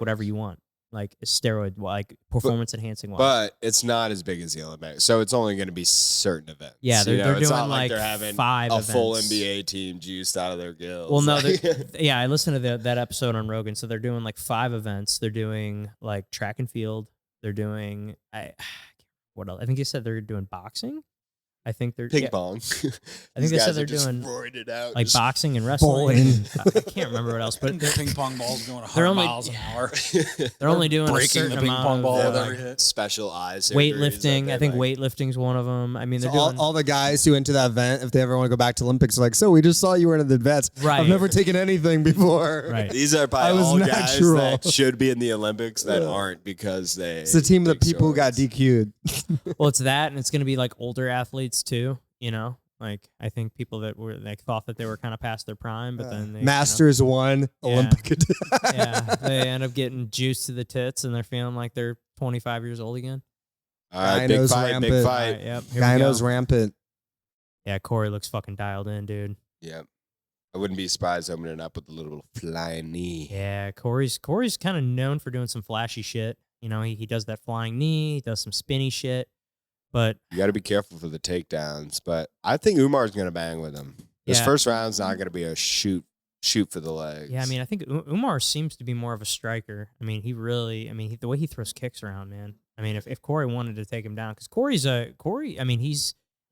whatever you want, like steroid, like performance enhancing wise. but it's not as big as the Olympics, so it's only gonna be certain events. Yeah, they're It's doing not like they're having 5 a full events. NBA team juiced out of their gills. Well, no, Like- yeah, I listened to that episode on Rogan. So they're doing like 5 events. They're doing like track and field. They're doing what else? I think they said they're doing boxing. I think they're ping yeah, pong. I These think they guys said they're are just doing roided it out, like just- boxing and wrestling. bowling. I can't remember what else, but Ping pong balls going 100 they're only- miles an hour. they're only doing a breaking certain the ping amount pong of ball with like, every hit. special eyes. surgeries that weightlifting. they I think like- weightlifting's one of them. I mean, So they're doing all the guys who enter that event, if they ever want to go back to Olympics, are like, so we just saw you were in the vets. Right. I've never taken anything before. right. These are I probably was all natural. guys that should be in the Olympics that Yeah. aren't because they. It's the team of the take people who got steroids. DQ'd. Well, it's that, and it's going to be like older athletes too. Like I think people that were thought that they were kind of past their prime, but then they, Masters won Yeah. Olympic. yeah, they end up getting juiced to the tits, and they're feeling like they're 25 years old again. All right, big Gynos fight, big rampant. fight. All right, yep. Here we go. Gyno's rampant. Yeah, Corey looks fucking dialed in, dude. Yep. I wouldn't be surprised opening up with a little flying knee. Yeah, Corey's kind of known for doing some flashy shit. You know, he does that flying knee, he does some spinny shit. But You got to be careful for the takedowns. But I think Umar's going to bang with him. This Yeah. first round's not going to be a shoot for the legs. yeah, I mean, I think Umar seems to be more of a striker. I mean, the way he throws kicks around, man. I mean, if Corey wanted to take him down, because I mean,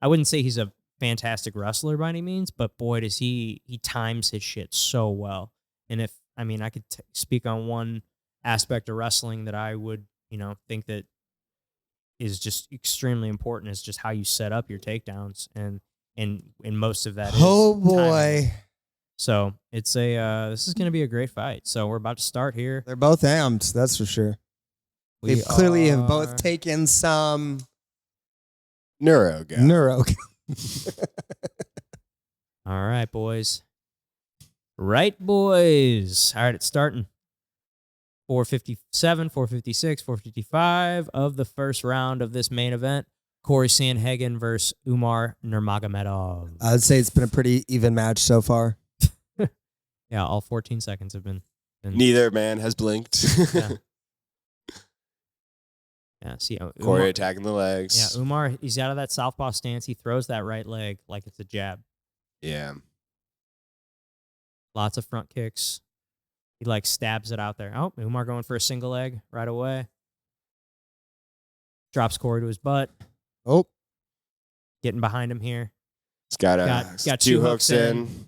I wouldn't say he's a fantastic wrestler by any means, but boy, does he times his shit so well. And I could speak on one aspect of wrestling that I would, think that is just extremely important is just how you set up your takedowns. And most of that is Oh timing. boy, So it's this is going to be a great fight. So we're about to start here. they're both amped. That's for sure. They We clearly have are- both taken some Neuro guy. neuro. All right, boys. Right, boys. All right, it's starting. 457, 456, 455 of the first round of this main event. Corey Sandhagen versus Umar Nurmagomedov. I'd say it's been a pretty even match so far. Yeah, all 14 seconds have been Neither man has blinked. Yeah. Yeah, see, Corey attacking the legs. Yeah, Umar, he's out of that southpaw stance. He throws that right leg like it's a jab. Yeah. Lots of front kicks. He stabs it out there. Oh, Umar going for a single leg right away. Drops Corey to his butt. Oh, Getting behind him here. It's got Got two two hooks hooks in.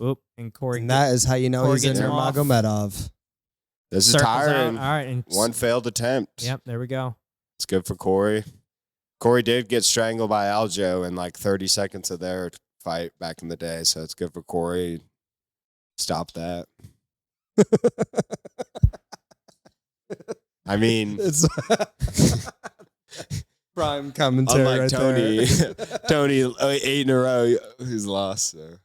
Oop, and Corey. and that is how you know Corey he's a gets him off. Nurmagomedov. This is circles tiring. out. All right, and One failed attempt. Yep, there we go. It's good for Corey. Corey did get strangled by Aljo in 30 seconds of their fight back in the day, so it's good for Corey. Stop that. I mean, It's prime commentary. unlike right Tony, there. Tony 8 in a row, he's lost. So.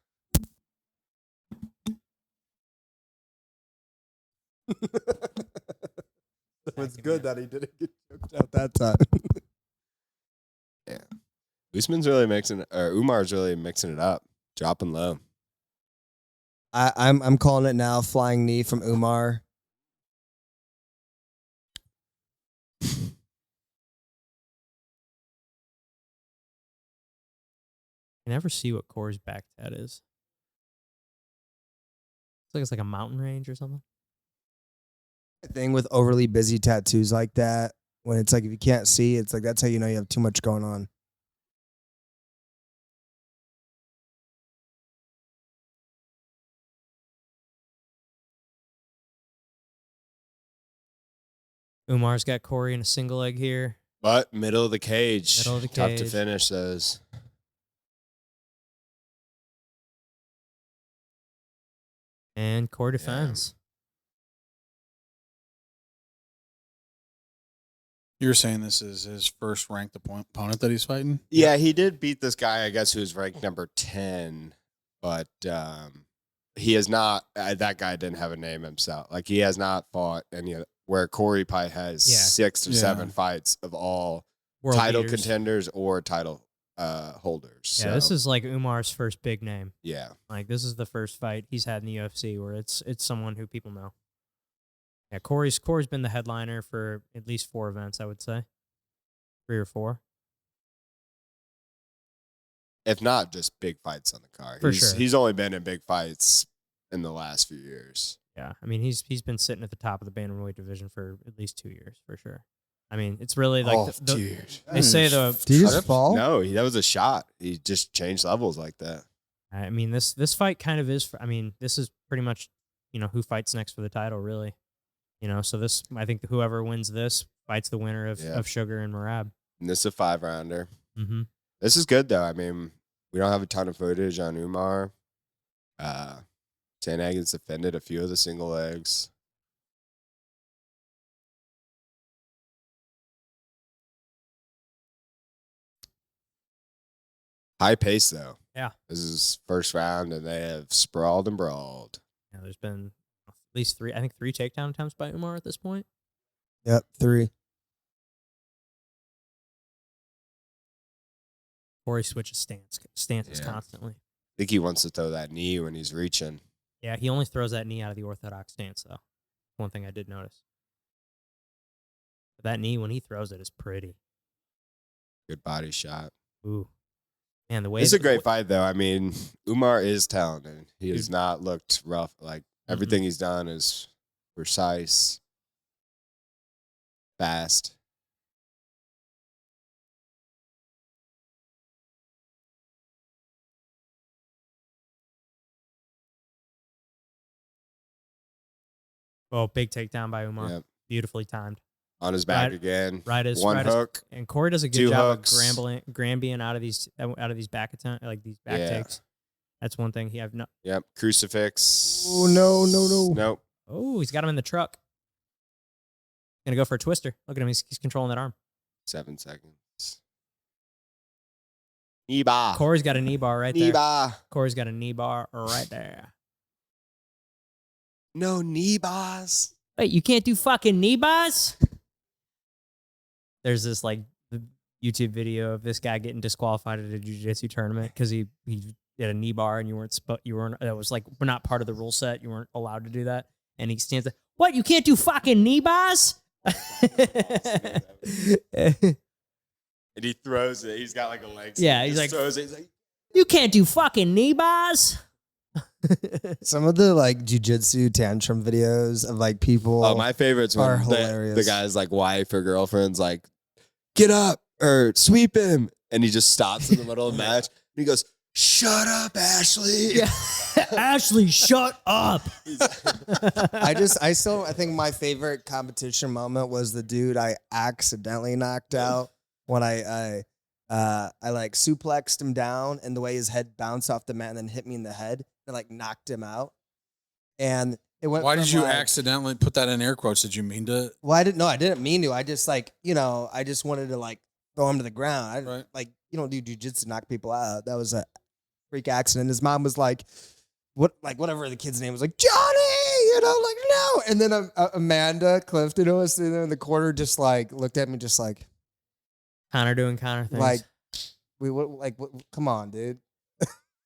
It's good that he didn't get choked out that time. Usman's really Umar's really mixing it up, dropping low. I'm calling it now. Flying knee from Umar. I never see what Corey's back tat is. It's like a mountain range or something. Thing with overly busy tattoos like that, when it's if you can't see, it's that's how you know you have too much going on. Umar's got Corey in a single leg here. But middle of the cage. Middle of the Tough to cage. finish those. And Corey defends. You're saying this is his first ranked opponent that he's fighting? Yeah, he did beat this guy, I guess, who's ranked number 10, but he has not. That guy didn't have a name himself. He has not fought any of where Corey probably has Yeah. 6 or 7 fights of all World title beaters. contenders or title holders. Yeah, this is Umar's first big name. yeah. This is the first fight he's had in the UFC where it's someone who people know. Yeah, Corey's been the headliner for at least 4 events, I would say. 3 or 4. If not just big fights on the card. For He's- sure. He's only been in big fights in the last few years. Yeah, I mean he's been sitting at the top of the bantamweight division for at least 2 years for sure. I mean it's really dude. they say the. Did you just fall? No, that was a shot. He just changed levels like that. I mean this fight kind of is. This is pretty much who fights next for the title really. So this I think whoever wins this fights the winner of Sugar and Merab. And this is a 5-rounder. Mm-hmm. This is good, though. I mean, we don't have a ton of footage on Umar. Sandhagen's defended a few of the single legs. High pace, though. Yeah. This is first round, and they have sprawled and brawled. Yeah, there's been at least 3 takedown attempts by Umar at this point. Yep, 3. Corey switches stances Yeah. constantly. I think he wants to throw that knee when he's reaching. Yeah, he only throws that knee out of the orthodox stance though. One thing I did notice. That knee, when he throws it, is pretty. Good body shot. Ooh. Man, the way It's a great fight, though. I mean, Umar is talented. He has Dude. not looked rough. Like, everything he's done is precise, fast. Oh, big takedown by Umar. Yep. Beautifully timed. On his back again. Right as one hook. And Corey does a good two job hooks. of Grambying out of these back attempt, like these back takes. That's one thing he have not. Yep. Crucifix. Oh, no. Nope. Oh, he's got him in the truck. Gonna go for a twister. Look at him. He's controlling that arm. 7 seconds. Knee bar. Corey's got a knee bar right Knee there. bar. Corey's got a knee bar right there. No knee bars. Wait, you can't do fucking knee bars? There's this like YouTube video of this guy getting disqualified at a jiu-jitsu tournament because he did a knee bar and you weren't that was like not part of the rule set. You weren't allowed to do that. And he stands there, what? You can't do fucking knee bars? And he throws it. He's got like a leg. Yeah, he he's like, throws it. He's like, you can't do fucking knee bars? Some of the like jujitsu tantrum videos of like people. oh, my favorites are when hilarious. the guy's like wife or girlfriend's like, get up or sweep him. And he just stops in the middle of the match. And he goes, shut up, Ashley. Yeah. Ashley, shut up. I think my favorite competition moment was the dude I accidentally knocked out when I like suplexed him down and the way his head bounced off the mat and then hit me in the head and like knocked him out. And it went. Why from, did you like, accidentally put that in air quotes? Did you mean to? Well, I didn't mean to. I just like, I just wanted to like throw him to the ground. Right. Like, you don't do jujitsu to knock people out. That was a freak accident. His mom was like, whatever the kid's name was, like, Johnny, like, no. And then Amanda Clifton was sitting there in the corner, just like looked at me, just like Connor doing Connor things. like, come on, dude.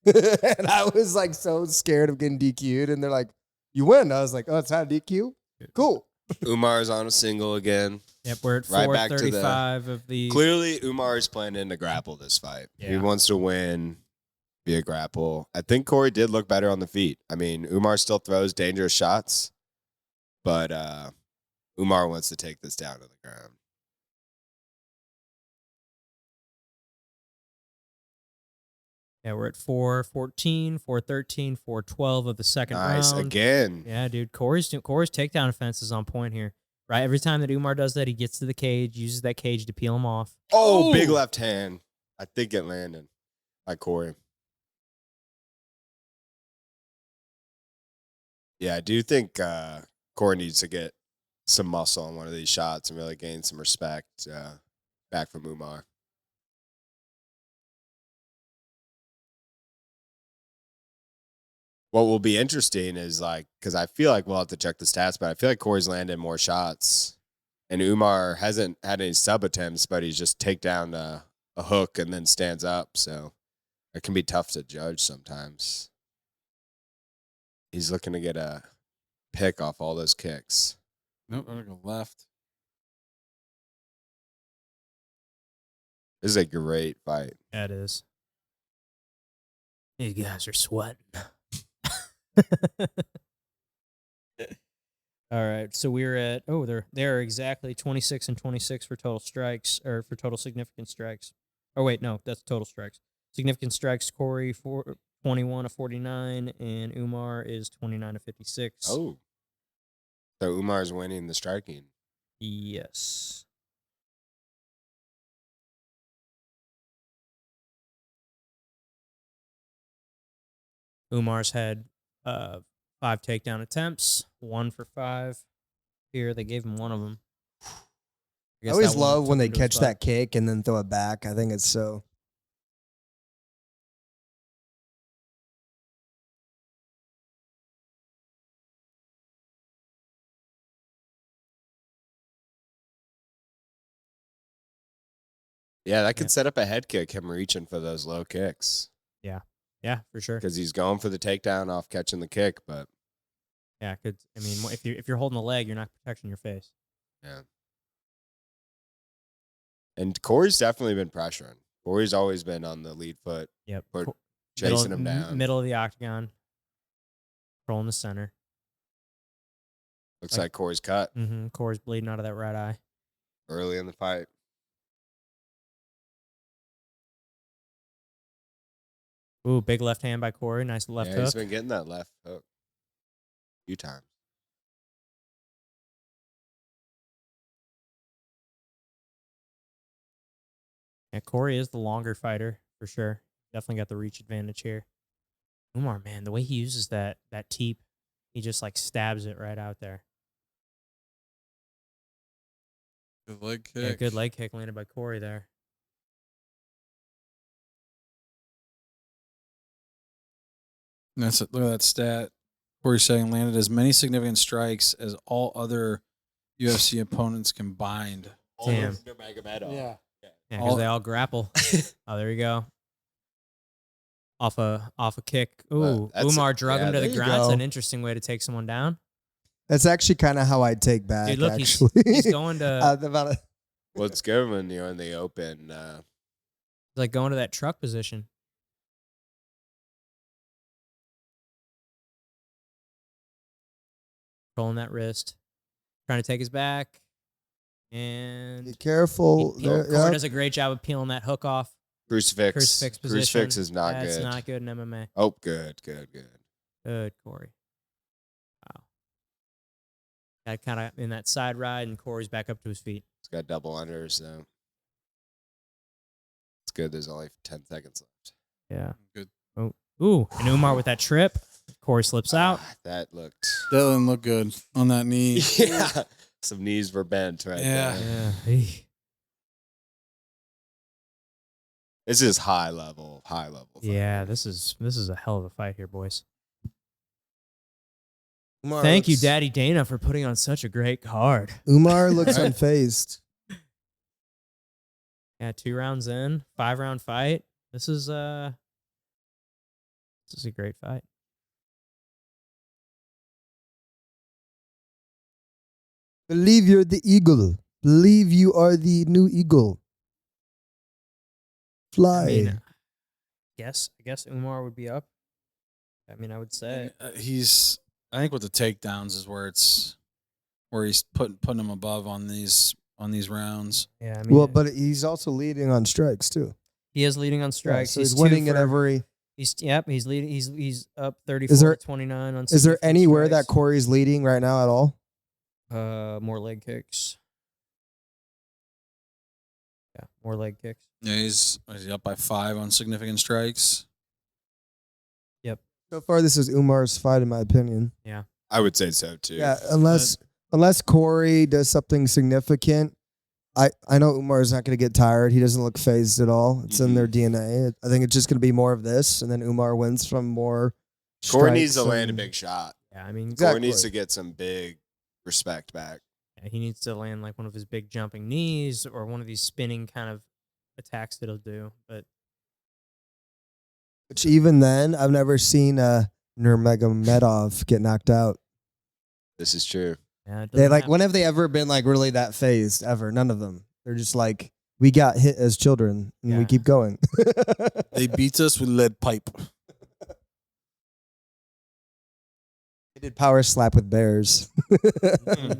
And I was like so scared of getting DQ'd, and they're like, you win. I was like, oh, it's not a DQ? Cool. Umar's on a single again. Yep, we're at Right back to the- 4:35 of the. Clearly, Umar is planning to grapple this fight. He Yeah. wants to win via grapple. I think Corey did look better on the feet. I mean, Umar still throws dangerous shots, but Umar wants to take this down to the ground. Yeah, we're at 4:14, 4:13, 4:12 of the second Nice. round. Again. Yeah, dude. Corey's takedown offense is on point here. Right, every time that Umar does that, he gets to the cage, uses that cage to peel him off. Oh, big left hand. I think it landed by Corey. Yeah, I do think Corey needs to get some muscle on one of these shots and really gain some respect back from Umar. What will be interesting is because I feel like we'll have to check the stats, but I feel like Corey's landed more shots. And Umar hasn't had any sub attempts, but he's just take down a hook and then stands up. So it can be tough to judge sometimes. He's looking to get a pick off all those kicks. Nope, I'm gonna go left. This is a great fight. Yeah, it is. These guys are sweating. All right, so we're at they're exactly 26 and 26 for total strikes or for total significant strikes. Oh wait, no, that's total strikes. Significant strikes, Corey 21 of 49, and Umar is 29 of 56. Oh, so Umar's winning the striking. Yes. Umar's had 5 takedown attempts, 1 for 5. Here, they gave him one of them. I always love when they catch that kick and then throw it back. I think it's so. Yeah, that could set up a head kick, him reaching for those low kicks. Yeah, for sure. Because he's going for the takedown off catching the kick, but Yeah, if you're holding the leg, you're not protecting your face. Yeah. And Corey's definitely been pressuring. Corey's always been on the lead foot, Yep. chasing him down. Middle of the octagon. Controlling the center. Looks like Corey's cut Corey's bleeding out of that right eye. early in the fight. Ooh, big left hand by Corey. Nice left hook. He's been getting that left hook a few times. Yeah, Corey is the longer fighter for sure. Definitely got the reach advantage here. Umar, man, the way he uses that teep, he just like stabs it right out there. Good leg kick. Yeah, good leg kick landed by Corey there. Look at that stat. Corey saying landed as many significant strikes as all other UFC opponents combined. Damn. Nurmagomedov. Yeah. Yeah, because they all grapple. Oh, there you go. Off a kick. Ooh, Umar drug him to the there you ground. It's go. an interesting way to take someone down. That's actually kind of how I take back. Dude, look, actually, he's going to about it. Well, it's good when you're in the open. like going to that truck position. Controlling that wrist. Trying to take his back. And Be careful. Corey There, does a great job of peeling that hook off. Crucifix. Crucifix position. Crucifix is not That's good. not good in MMA. Oh, good. Good, Corey. Wow. Got kind of in that side ride, and Corey's back up to his feet. It's got double unders, though. It's good. There's only 10 seconds left. Yeah. Good. Oh, ooh, and Umar with that trip. Corey slips out. That looked. That didn't look good on that knee. Yeah. Some knees were bent right Yeah. there. Yeah. This is high level. Yeah, this is a hell of a fight here, boys. Umar Thank you, looks- Daddy Dana, for putting on such a great card. Umar looks unfazed. Yeah, 2 rounds in, 5-round fight. This is a great fight. Believe you're the eagle. Believe you are the new eagle. Fly. I mean, I guess Umar would be up. I mean, I would say. I think with the takedowns is where he's putting him above on these rounds. Yeah, I mean, Well, but he's also leading on strikes too. he is leading on strikes. So he's winning two in for- every. He's leading. He's up 34 Is there- to 29 on. Is there 64 anywhere that strikes. Corey's leading right now at all? More leg kicks. Yeah, more leg kicks. Yeah, he's up by 5 on significant strikes. So far, this is Umar's fight, in my opinion. I would say so, too. Yeah, unless Corey does something significant. I know Umar's not going to get tired. He doesn't look phased at all. It's in their DNA. I think it's just going to be more of this, and then Umar wins from more. Corey needs to strikes land a and- big shot. Yeah, I mean, Exactly. Corey needs to get some big respect back. yeah, he needs to land like one of his big jumping knees or one of these spinning kind of attacks that he'll do. But Which even then, I've never seen Nurmagomedov get knocked out. This is true. yeah, it They doesn't like happen. when have they ever been like really that phased ever? None of them. They're just like we got hit as children and we Yeah. keep going. They beat us with lead pipe. They did power slap with bears.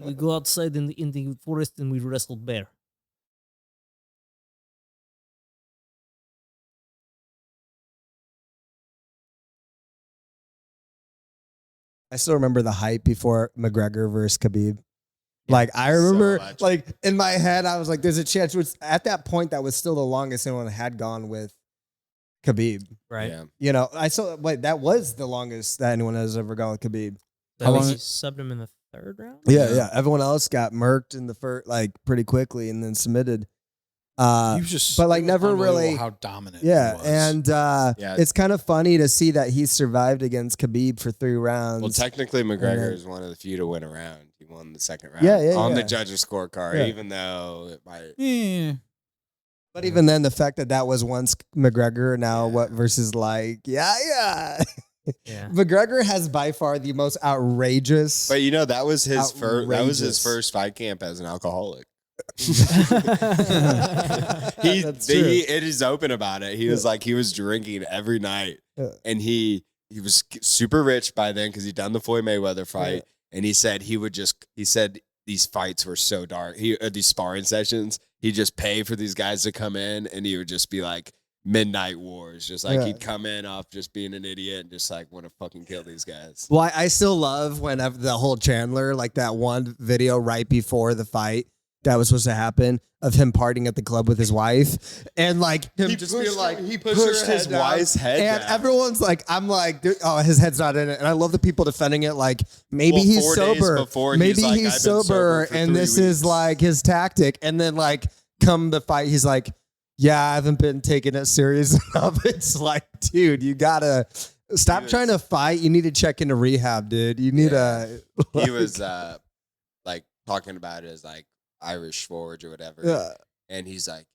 We go outside in the forest and we wrestle bear. I still remember the hype before McGregor versus Khabib. Like I remember, much. like in my head, I was like, "There's a chance." Which at that point, that was still the longest anyone had gone with Khabib. Right. Yeah. You know, that was the longest that anyone has ever gone with Khabib. So How he long- subbed him in the 3rd round? Yeah. Everyone else got murked in the first, like pretty quickly, and then submitted. He was just, but, like, it was never unbelievable really- how dominant. Yeah, he was. and Yeah. it's kind of funny to see that he survived against Khabib for 3 rounds. Well, technically, McGregor then- is one of the few to win a round. He won the second round Yeah, on the yeah. judges' scorecard, Yeah. even though it might. yeah. But even then, the fact that was once McGregor, now Yeah. what versus like, yeah. Yeah. McGregor has by far the most outrageous. But you know, that was his first. That was his Outrageous. first fight camp as an alcoholic. That's true. It is open about it. He was like, he was drinking every night, and he was super rich by then because he'd done the Floyd Mayweather fight, and he said he said these fights were so dark. These sparring sessions, he'd just pay for these guys to come in, and he would just be like midnight wars, just like he'd come in off just being an idiot and just like want to fucking kill these guys. Well, I still love whenever the whole Chandler, like that one video right before the fight that was supposed to happen of him partying at the club with his wife, and like him he pushed his wife's head and down. everyone's like, I'm like, oh, his head's not in it, and I love the people defending it. Like maybe he's 4 days sober, before, maybe like, he's "I've been sober, for and 3 this is weeks." like his tactic. And then like come the fight, he's like, yeah, I haven't been taking it serious enough. It's like, dude, you gotta stop trying to fight. You need to check into rehab, dude. You need He was like talking about it as like Irish Forge or whatever. And he's like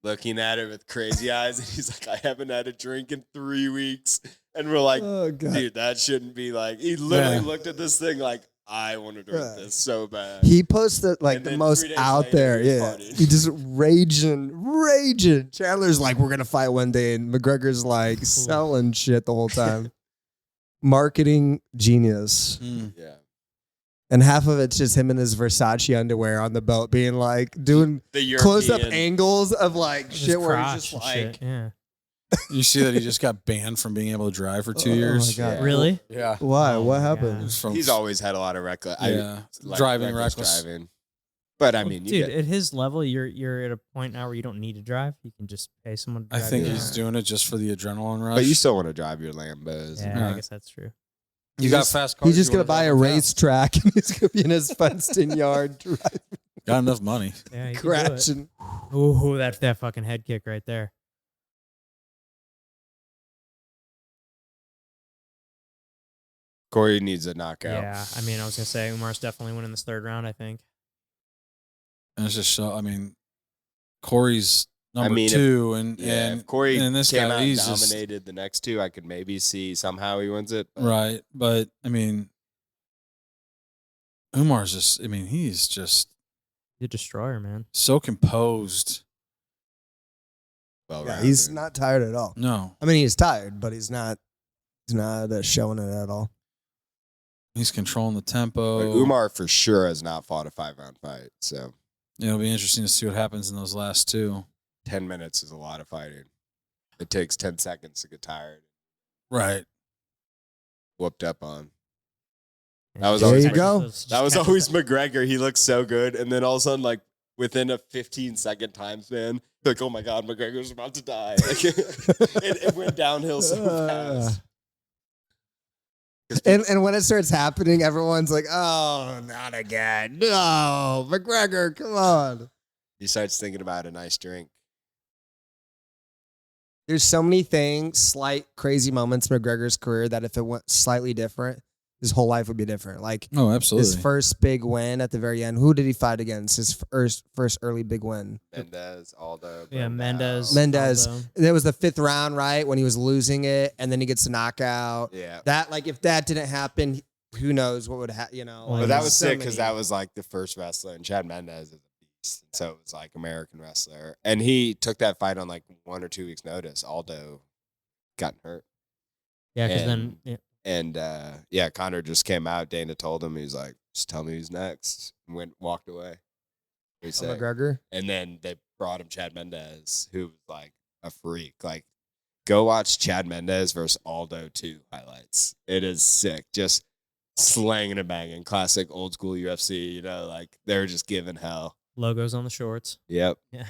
looking at it with crazy eyes. And he's like, I haven't had a drink in 3 weeks. And we're like, oh, God. dude, that shouldn't be like, he literally looked at this thing like, I want to drink this so bad. He posted like And the then most 3 days out later, there. he was Yeah. partying. He just raging. Chandler's like, we're going to fight one day. And McGregor's like selling shit the whole time. Marketing genius. Yeah. And half of it's just him in his Versace underwear on the boat being like doing The close up European- angles of like His shit where crotch he's just and like, shit, yeah. You see that he just got banned from being able to drive for 2 years. my God. Yeah. Really? Yeah. why? Oh What my happened? God. It's from- He's always had a lot of reckless. Driving reckless. Driving. But I Well, mean, you dude, get, at his level, you're at a point now where you don't need to drive. You can just pay someone to I drive think you he's around. doing it just for the adrenaline rush. but you still want to drive your Lambos. Yeah, I Yeah. guess that's true. You got fast cars. He's just you going to wanna buy a drive them fast. racetrack and he's going to be in his fenced in yard driving, Got enough money. Yeah, you can do it. crashing. Ooh, that fucking head kick right there. Corey needs a knockout. Yeah, I mean, I was gonna say Umar's definitely winning this third round. I think. And it's just so. I mean, Corey's number mean, if- 2, and If Corey and this came guy, out and he's just dominated the next 2, I could maybe see somehow he wins it. But right. But I mean, Umar's just. I mean, he's just He's a destroyer, man. so composed. well, Yeah, he's not tired at all. No, I mean, he's tired, but he's not showing it at all. he's controlling the But tempo. Umar for sure has not fought a 5-round fight. So It'll be interesting to see what happens in those last 2. 10 minutes is a lot of fighting. It takes 10 seconds to get tired, Right. whooped up on. Yeah, That was just always- catches There you go. those- just That was catches always that- McGregor. He looked so good. And then all of a sudden, like within a 15-second time span, like, oh my God, McGregor's about to die. Like, it went downhill so fast. And when it starts happening, everyone's like, "Oh, not again! No, McGregor, come on!" He starts thinking about a nice drink. There's so many things, slight crazy moments in McGregor's career that if it went slightly different, his whole life would be different. Like Oh, absolutely. his first big win at the very end. Who did he fight against? His first early big win. Mendez, Aldo. Yeah, Brandao. Mendez. Aldo. There was the 5th round, right, when he was losing it, and then he gets a knockout. Yeah. That, like, if that didn't happen, who knows what would happen? You know, Well, like, But that there's was so sick because many- that was like the first wrestler, and Chad Mendez is a beast. So it was like American wrestler. And he took that fight on like 1 or 2 weeks' notice. Aldo got hurt. Yeah, because then And- yeah, And Connor just came out. Dana told him, he's like, just tell me who's next. And walked away. He Oh, said. McGregor. And then they brought him Chad Mendez, who was like a freak. Like, go watch Chad Mendez versus Aldo 2 highlights. It is sick. Just slanging and banging. Classic old school UFC, you know, like they're just giving hell. logos on the shorts. Yep. Yeah.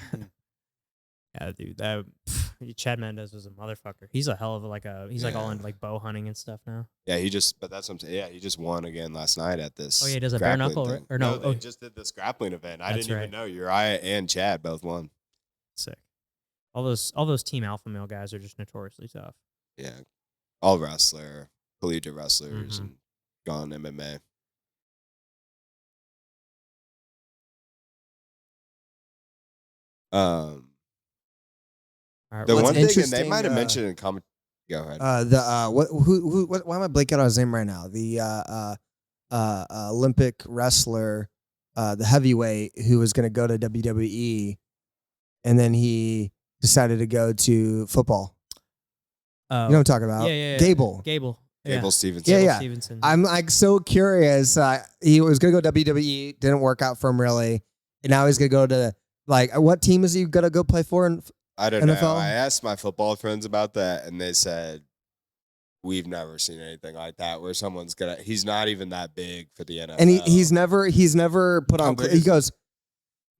Yeah, dude. Chad Mendez was a motherfucker. He's a hell of he's like all Yeah. into like bow hunting and stuff now. Yeah, but that's what I'm saying. Yeah, he just won again last night at this. Oh, yeah, he does a bare grappling knuckle, thing. right? Or no, they oh. just did this grappling event. I That's didn't right. even know Uriah and Chad both won. Sick. All those team alpha male guys are just notoriously tough. Yeah. All collegiate wrestlers, Mhm. and gone MMA. All right, The What's one thing, and they interesting, might have mentioned in Go ahead. Why am I blanking on his name right now? The Olympic wrestler, the heavyweight who was going to go to WWE, and then he decided to go to football. You know what I'm talking about? Yeah. Gable. Gable Stevenson. Yeah. Stevenson. I'm like so curious. He was going to go WWE, didn't work out for him really, and now he's going to go to like what team is he going to go play for? I don't NFL? know. I asked my football friends about that, and they said we've never seen anything like that where someone's he's not even that big for the NFL. And he's never put on. He goes,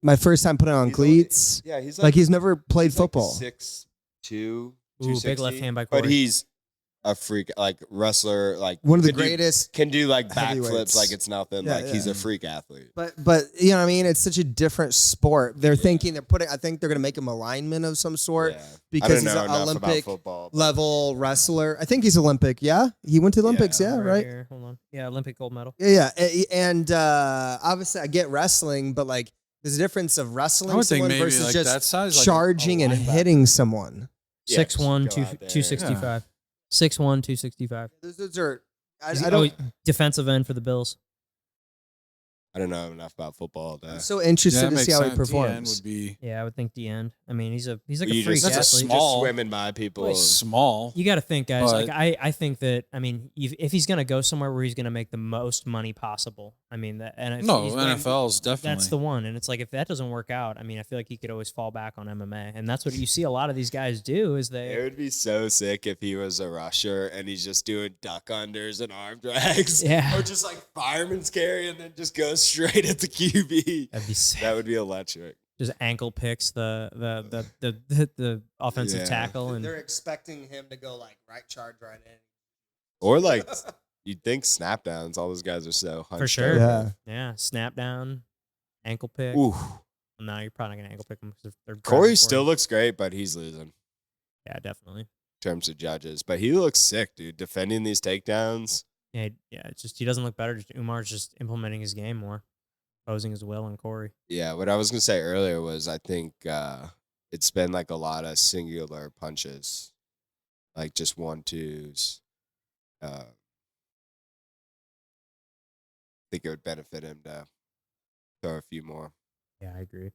my first time putting on cleats. He's like he's never played football. 6'2", Ooh, 260. big left hand by Corey. But he's a freak, like wrestler, like one of the greatest. Can do like heavyweights. backflips like it's nothing. Yeah, like he's a freak athlete. But you know what I mean? It's such a different sport. They're thinking I think they're going to make him a lineman of some sort because he's an Olympic level wrestler. I think he's Olympic. Yeah, he went to the Olympics. Yeah, right. Here. Hold on. Yeah, Olympic gold medal. Yeah. And obviously I get wrestling, but like there's a difference of wrestling someone versus like just that size, like charging and hitting someone. 6'1", 265. 6'1", 265. Those are. Defensive end for the Bills. I don't know enough about football. I'm so interested to see how he performs. Would be, I would think the end. I mean, he's like a freak just athlete. just swimming by people. Wait, small. You got to think, guys. But- Like I think that. I mean, if he's gonna go somewhere where he's gonna make the most money possible, I mean that. And if he's going- NFL's definitely. That's the one. And it's like if that doesn't work out, I mean, I feel like he could always fall back on MMA, and that's what you see a lot of these guys do. Is It they. would be so sick if he was a rusher and he's just doing duck unders and arm drags. Yeah. Or just like fireman's carry and then just goes straight at the QB. That'd be sick. That would be electric. Just ankle picks the offensive Yeah. tackle, and They're expecting him to go like right charge right in. Or like you'd think snap downs. All those guys are so hunched for sure. over. Yeah. Snap down, ankle pick. Ooh. No, you're probably not gonna ankle pick them because they're Corey driving for still you. looks great, but he's losing in Yeah, definitely. terms of judges. But he looks sick, dude. Defending these takedowns. Yeah. It's just he doesn't look better. Just Umar's just implementing his game more, posing his will on Corey. Yeah, what I was gonna say earlier was I think it's been like a lot of singular punches, like just 1-2s. I think it would benefit him to throw a few more. Yeah, I agree.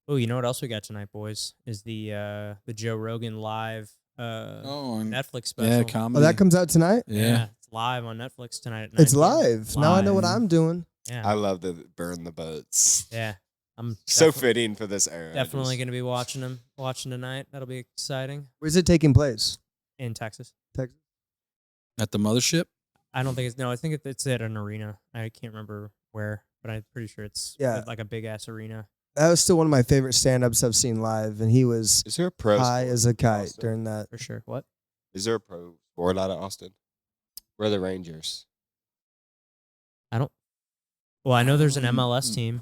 Oh, you know what else we got tonight, boys? Is the Joe Rogan live and Netflix special. yeah, comedy. Oh, that comes out tonight? Yeah. It's live on Netflix tonight at 9 It's p.m. live. Now I know what I'm doing. Yeah. I love the burn the boats. Yeah. I'm So fitting for this era. definitely Just- going to be watching tonight. That'll be exciting. Where's it taking place? In Texas. Texas. At the mothership. I don't think I think it's at an arena. I can't remember where, but I'm pretty sure it's like a big ass arena. That was still one of my favorite stand-ups I've seen live, and he was Is there a pro high sport as a in kite Austin? during that. For sure. What? Is there a pro sport out of Austin? Where are the Rangers? Well, I know there's an MLS team.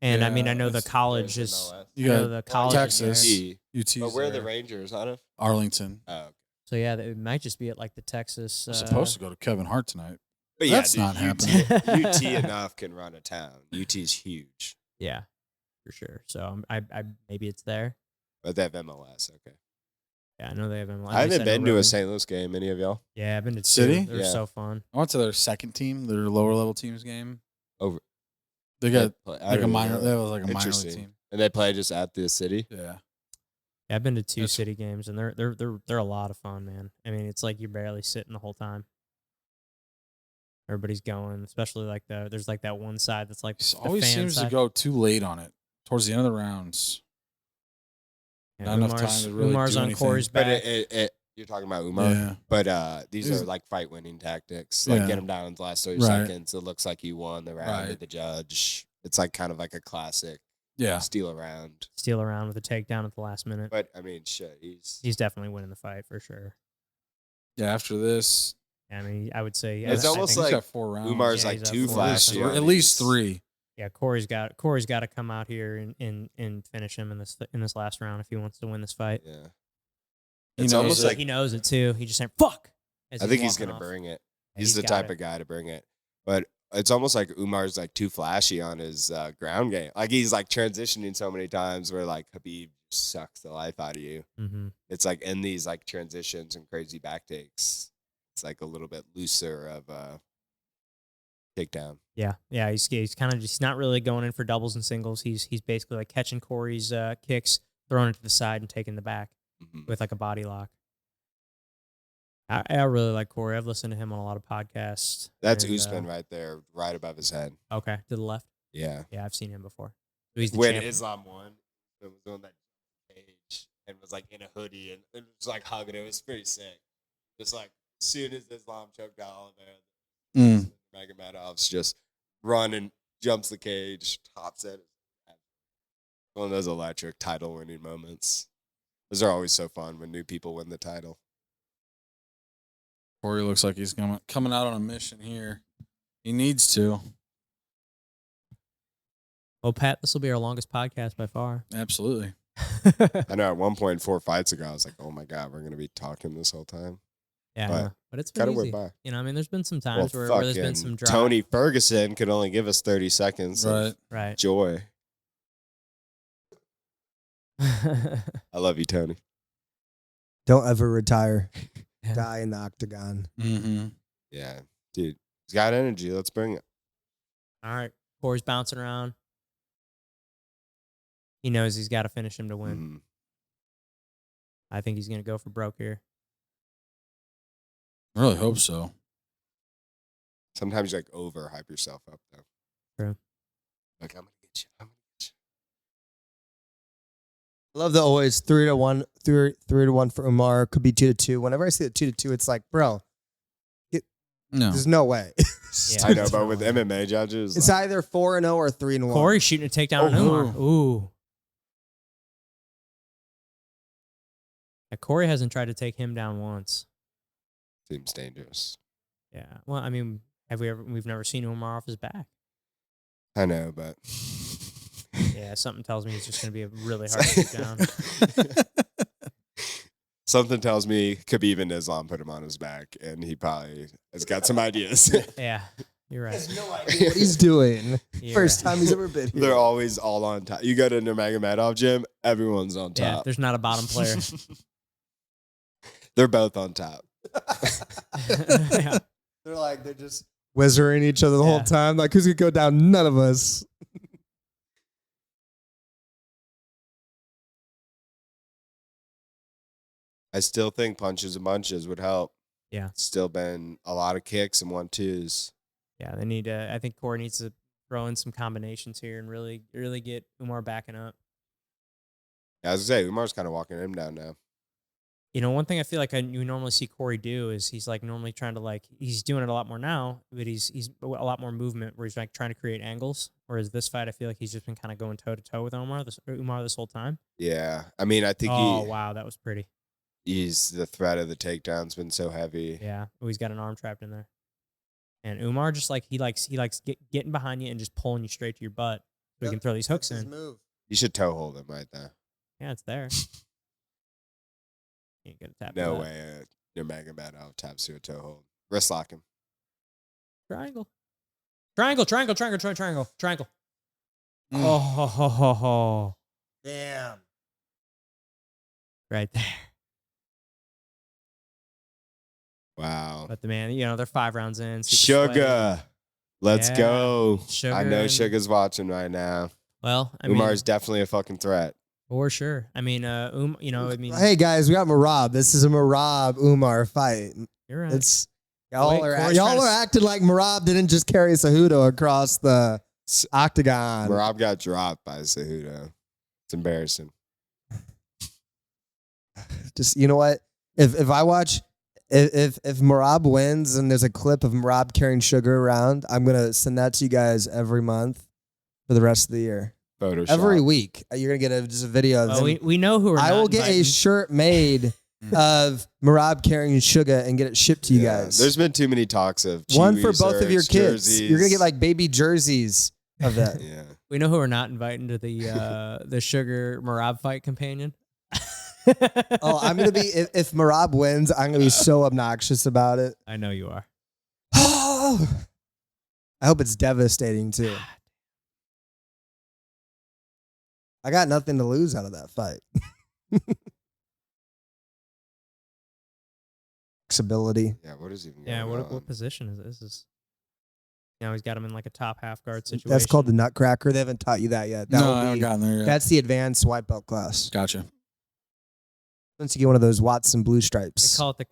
And I mean, I know the It's- college there's is MLS. You I know got the college is Texas. there. UT. But where are the Rangers out of? Arlington. Oh, okay. So yeah, it might just be at like the Texas. I'm supposed to go to Kevin Hart tonight. But That's dude, not happening. UT enough can run a town. UT's huge. Yeah, for sure. So I maybe it's there. But they have MLS. Okay. Yeah, I know they have MLS. I haven't been to a Rogan. St. Louis game. Any of y'all? Yeah, I've been to City? two. They're Yeah. so fun. I went to their second team, their lower level teams game. Over. They got I like a don't minor. know. That was like a minor league Interesting. team. And they play just at the city. Yeah. Yeah, I've been to two That's- city games, and they're a lot of fun, man. I mean, it's like you're barely sitting the whole time. Everybody's going, especially like there's like that one side that's like It the always fan seems side. to go too late on it. Towards the end of the rounds. Yeah, not enough time to really Umar's do on anything. Corey's But back. you're talking about Umar. Yeah. But these He's- are like fight winning tactics. Like Yeah. get him down in the last 30 Right. seconds. It looks like you won the round Right. with the judge. It's like kind of like a classic Yeah. steal around. Steal around with a takedown at the last minute. But I mean, shit, he's He's definitely winning the fight for sure. Yeah. After this, I mean, I would say It's I almost think- he's like got 4 rounds. Umar's Yeah, like he's up too for it. flashy. At on least these. 3. yeah, Corey's got to come out here and finish him in this last round if he wants to win this fight. Yeah. He It's knows almost it. like He knows it too. He just saying fuck. as I think he's walking gonna off. bring it. Yeah, He's the got type it. of guy to bring it. But it's almost like Umar's like too flashy on his ground game. Like he's like transitioning so many times where like Habib sucks the life out of you. Mm-hmm. It's like in these like transitions and crazy back takes, it's like a little bit looser of a takedown. Yeah. He's kind of just not really going in for doubles and singles. He's basically like catching Corey's kicks, throwing it to the side, and taking the back with like a body lock. I really like Corey. I've listened to him on a lot of podcasts. That's and, Usman right there, right above his head. Okay, to the left. Yeah. Yeah, I've seen him before. So he's the When champ. Islam won, it was on that cage and was like in a hoodie and it was like hugging. It was pretty sick. Just like as soon as Islam choked out Oliver, Nurmagomedov's just running, jumps the cage, tops it. One of those electric title winning moments. Those are always so fun when new people win the title. Corey looks like he's coming out on a mission here. He needs to. Well, Pat, this will be our longest podcast by far. Absolutely. I know at one point 4 fights ago, I was like, oh my God, we're going to be talking this whole time. Yeah, but it's been Gotta easy. went by. You know, I mean, there's been some times where there's been some dry. Tony Ferguson could only give us 30 seconds of Right. joy. I love you, Tony. Don't ever retire. Die in the octagon. Mm-hmm. Yeah, dude. He's got energy. Let's bring it. All right. Corey's bouncing around. He knows he's got to finish him to win. Mhm. I think he's going to go for broke here. I really hope so. Sometimes you like overhype yourself up, though. True. Like, I'm going to get you. I'm gonna get you. I love the always 3-1, 3-1 for Umar. Could be 2-2. Whenever I see the 2-2, it's like, bro, No. there's no way. Yeah. I know, but with MMA judges, It's like, either 4-0 or 3-1. Corey's shooting a takedown on Umar. Ooh. Yeah, Corey hasn't tried to take him down once. seems dangerous. Yeah. Well, I mean, we've never seen Umar off his back. I know, but Yeah, something tells me he's just going to be really hard to take down. something tells me Khabib and Islam put him on his back, and he probably has got some ideas. Yeah, you're right. no idea what he's doing. You're First right. time he's ever been here. They're always all on top. You go to Nurmagomedov gym, everyone's on Yeah, top. there's not a bottom player. They're both on top. Yeah. They're just whizzering each other the whole time. Like, who's going to go down? None of us. I still think punches and bunches would help. Yeah. Still been a lot of kicks and 1-2s. Yeah, they need to. I think Corey needs to throw in some combinations here and really get Umar backing up. Yeah, as I say, Umar's kind of walking him down now. You know, one thing I feel like you normally see Corey do is he's like normally trying to he's doing it a lot more now, but he's a lot more movement where he's like trying to create angles. Whereas this fight, I feel like he's just been kind of going toe to toe with Umar this whole time. Yeah. I mean, I think Oh wow, that was pretty. he's the threat of the takedown's been so heavy. Yeah, he's got an arm trapped in there. And Umar just he likes getting behind you and just pulling you straight to your butt so he can throw these hooks in. Move. You should toe hold him right there. Yeah, it's there. Can't get a tap. No for that. way. Nurmagomedov taps to a toe hold. Wrist lock him. Triangle. Triangle. Mm. Oh, Damn. right there. Wow. But the man, they're 5 rounds in. super sweaty. Sugar. Let's Yeah. go. Sugar I know and- Sugar's watching right now. Well, I mean, Umar's definitely a fucking threat. for sure. I mean, Hey guys, we got Marab. This is a Marab Umar fight. you're right. It's y'all Wait, are Corey's trying to acting like Marab didn't just carry Cejudo across the octagon. Rob got dropped by Cejudo. It's embarrassing. Just you know what? If I watch if Marab wins and there's a clip of Marab carrying Sugar around, I'm gonna send that to you guys every month for the rest of the year. Photoshop. Every week, you're gonna get just a video of Oh, them. we know who are. I not will get a inviting. shirt made of Marab carrying Sugar and get it shipped to you guys. There's been too many talks of one Chewy for both of your shirts, kids. jerseys. You're gonna get like baby jerseys of that. Yeah. We know who are not inviting to the Sugar Marab fight companion. Oh, I'm gonna be if Marab wins, I'm gonna be so obnoxious about it. I know you are. I hope it's devastating too. I got nothing to lose out of that fight. Flexibility. Yeah, what is even Yeah, going on? what position is this? Is now he's got him in like a top half guard situation. That's called the Nutcracker. They haven't taught you that yet. That No, will I be- haven't gotten there yet. That's the advanced white belt class. Gotcha. Once you get one of those Watson blue They stripes. call it the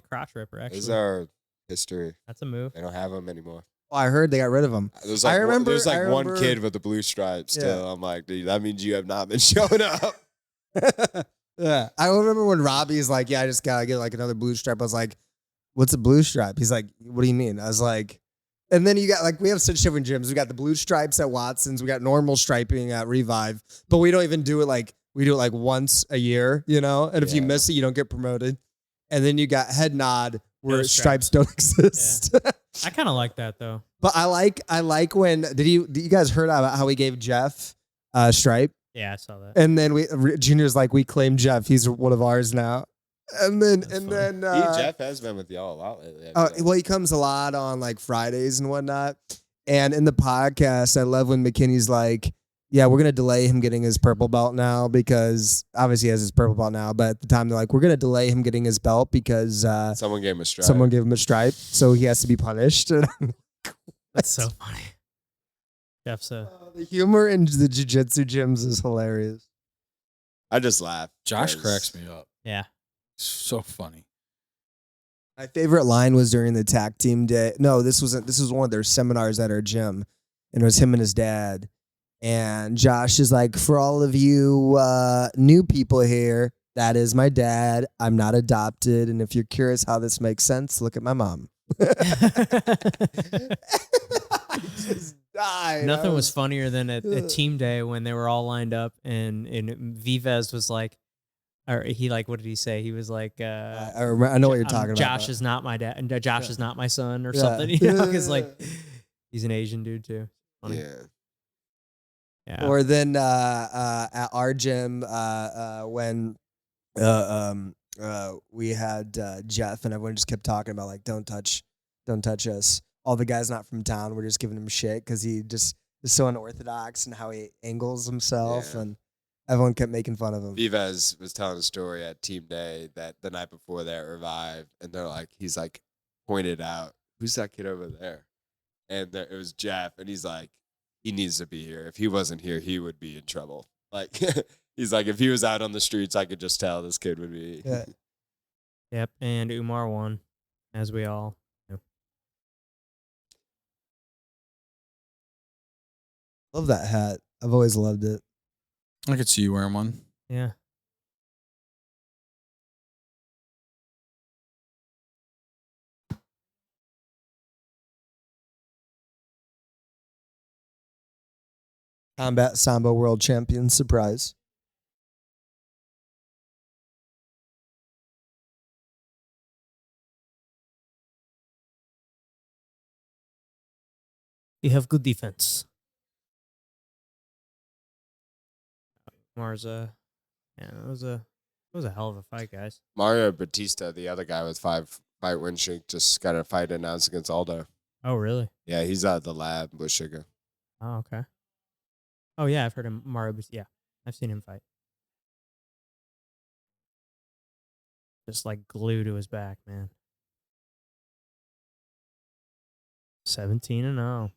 crotch ripper. Actually, This is our history. that's a move. They don't have them anymore. Oh, I heard they got rid of them. There's I like, remember- there's like I one remember- kid with the blue stripes Yeah. still. I'm like, dude, that means you have not been showing up. Yeah. I remember when Robbie's like, yeah, I just got to get like another blue stripe. I was like, what's a blue stripe? He's like, what do you mean? I was like, and then you got like, we have such different gyms. We got the blue stripes at Watson's. We got normal striping at Revive, but we don't even do it like, we do it like once a year, you know? And if you Yeah. miss it, you don't get promoted. And then you got Head Nod where No stripes stripes. don't exist. I kind of like that though. But I like when, did you guys heard about how we gave Jeff a stripe? Yeah, I saw that. And then Junior's like, we claim Jeff. He's one of ours now. And then, That's and funny. then, Jeff has been with y'all a lot lately. I feel like. well, he comes a lot on like Fridays and whatnot. And in the podcast, I love when McKinney's like, yeah, we're going to delay him getting his purple belt now because obviously he has his purple belt now. But at the time, they're like, we're going to delay him getting his belt because Someone gave him a strike. someone gave him a stripe. So he has to be punished. And I'm That's so funny. Jeff's a the humor in the jiu-jitsu gyms is hilarious. I just laugh. Josh 'cause cracks me up. yeah. So funny. My favorite line was during the tag team day. No, this was one of their seminars at our gym, and it was him and his dad. And Josh is like, for all of you new people here, that is my dad. I'm not adopted, and if you're curious how this makes sense, look at my mom. I just died. Nothing was funnier than a team day when they were all lined up and Vives was like, or he like, what did he say? He was like, I know what you're talking about. Josh is not my dad, and Josh is not my son, or Yeah. something. You know, because like he's an Asian dude too. Funny. Yeah. Yeah. Or then at our gym when we had Jeff and everyone just kept talking about like don't touch us. All the guys not from town were just giving him shit because he just is so unorthodox and how he angles himself, Yeah. and everyone kept making fun of him. Vives was telling a story at team day that the night before that revived, and they're like, he's like pointed out, who's that kid over there? And it was Jeff, and he's like, he needs to be here. If he wasn't here, he would be in trouble. Like he's like, if he was out on the streets, I could just tell this kid would be. Yeah. Yep. And Umar won, as we all know. Love that hat. I've always loved it. I could see you wearing one. Yeah. Combat Sambo World Champion surprise. You have good defense. Umar's it was a hell of a fight, guys. Mario Batista, the other guy with 5-fight win streak, just got a fight announced against Aldo. Oh, really? Yeah, he's out of the lab, Bush Sugar. Oh, okay. Oh, yeah, I've heard him. Yeah, I've seen him fight. Just like glue to his back, man. 17-0.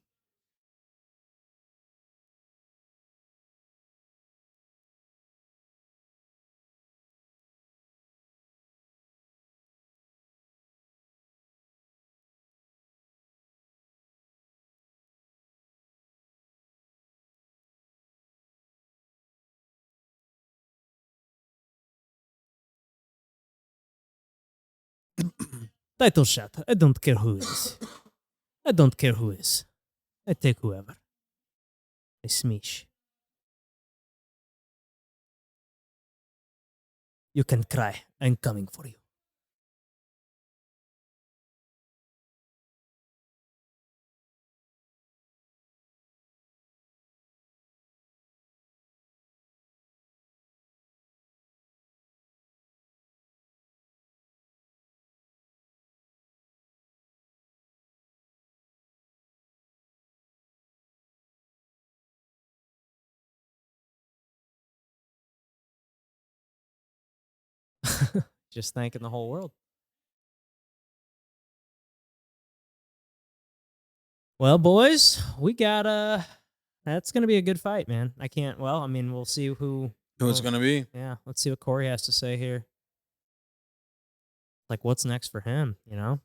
Title shot. I don't care who is. I don't care who is. I take whoever. I smish. You can cry. I'm coming for you. just thanking the whole world. Well, boys, we got that's gonna be a good fight, man. We'll see Who it's going to be? Yeah, let's see what Corey has to say here. Like, what's next for him? You know.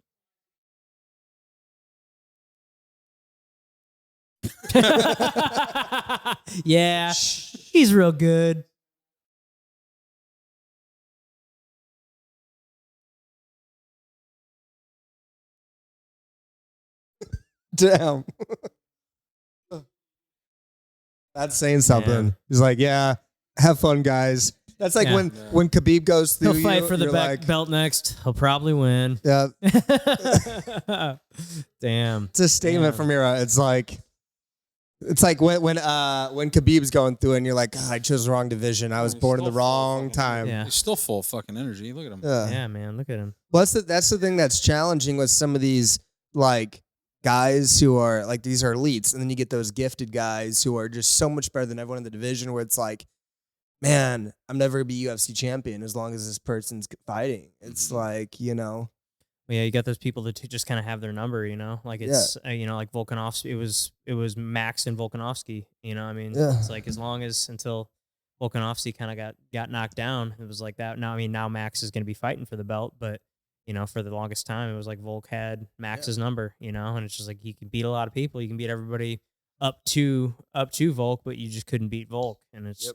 Yeah, he's real good. Damn. That's saying something. Yeah. He's like, yeah, have fun, guys. That's like Yeah. when Khabib goes through. He'll fight you, for the you're like, belt next. He'll probably win. Yeah, Damn. it's a statement Damn. from Mira. It's like when Khabib's going through, and you're like, God, I chose the wrong division. I was He's born in the still full of wrong fucking- time. Yeah. He's still full of fucking energy. Look at him. Yeah, man. Look at him. Well, that's the thing that's challenging with some of these like guys who are like these are elites, and then you get those gifted guys who are just so much better than everyone in the division. Where it's like, man, I'm never gonna be UFC champion as long as this person's fighting. It's like, you know, Well, yeah, you got those people that just kind of have their number, you know, like it's like Volkanovski. It was Max and Volkanovski. You know, I mean, Yeah. it's like until Volkanovski kind of got knocked down, it was like that. Now Max is going to be fighting for the belt, but you know, for the longest time, it was like Volk had Max's number, you know, and it's just like he can beat a lot of people. You can beat everybody up to Volk, but you just couldn't beat Volk, and it's. Yep.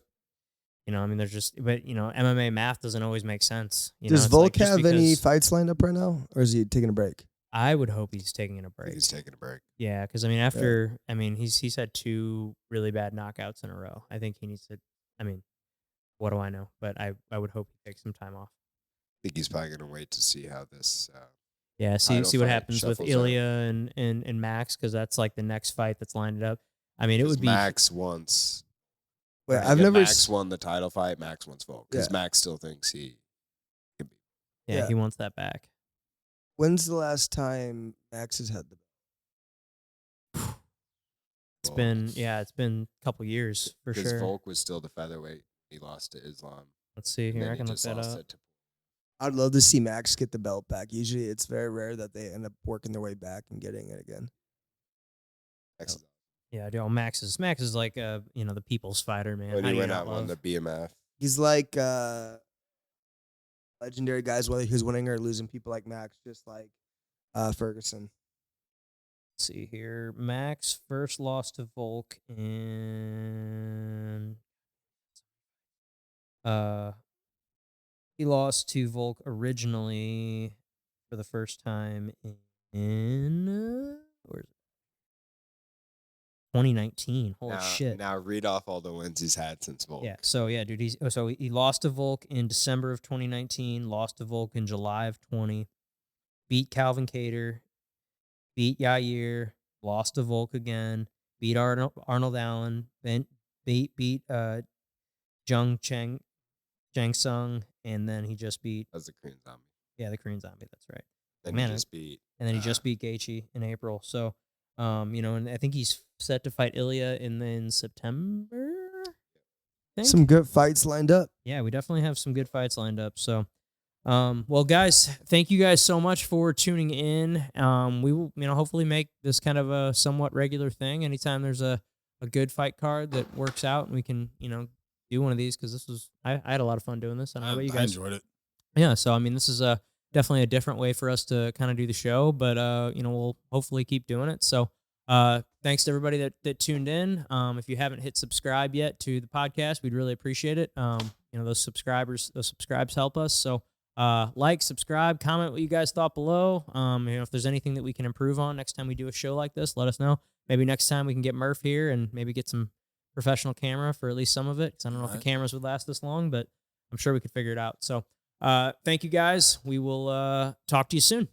You know, I mean, but you know, MMA math doesn't always make sense. You does know, it's Volk like just have any because- fights lined up right now, or is he taking a break? I would hope he's taking a I think break. he's taking a break. Yeah, because I mean, he's had 2 really bad knockouts in a row. I think he needs to. I mean, what do I know? But I would hope he takes some time off. I think he's probably going to wait to see how this. Yeah, see Title what fight happens with shuffles Ilya and Max, because that's like the next fight that's lined up. I mean, it would be Max once. Wait, Right, I've if never. Max won the title fight. Max wants Volk because Yeah. Max still thinks he could be. yeah, he wants that back. When's the last time Max has had the? It's been a couple years for Because sure. Volk was still the featherweight. He lost to Islam. Let's see and here. then I he can look just that lost up. it to- I'd love to see Max get the belt back. Usually, it's very rare that they end up working their way back and getting it again. Max is- Yeah, dude, Max is like the people's fighter, man. When How he do you went not out on love- the BMF. He's like legendary guys, whether he's winning or losing. People like Max, just like Ferguson. Let's see here. Max first lost to Volk in he lost to Volk originally for the first time in where is it? 2019. Holy now, shit. Now read off all the wins he's had since Volk. Yeah, so yeah, dude, he lost to Volk in December of 2019, lost to Volk in July of 20, beat Calvin Cater, beat Yair, lost to Volk again, beat Arnold Allen, beat Jung Jang Sung, and then he just beat That's the Korean Zombie. the Korean Zombie. That's right. Then Man, he just beat. And then he just beat Gaethje in April. So, and I think he's set to fight Ilya in September. I think. Some good fights lined up. Yeah, we definitely have some good fights lined up. So, well, guys, thank you guys so much for tuning in. We will, hopefully make this kind of a somewhat regular thing. Anytime there's a good fight card that works out, and we can, do one of these, because this was I had a lot of fun doing this. I don't know about you I guys. enjoyed it. Yeah, so I mean, this is definitely a different way for us to kind of do the show, but we'll hopefully keep doing it. So, thanks to everybody that tuned in. If you haven't hit subscribe yet to the podcast, we'd really appreciate it. Those subscribes help us. So, like, subscribe, comment what you guys thought below. If there's anything that we can improve on next time we do a show like this, let us know. Maybe next time we can get Murph here and maybe get some professional camera for at least some of it, because I don't know if the cameras would last this long, but I'm sure we could figure it out. So, thank you guys. We will talk to you soon.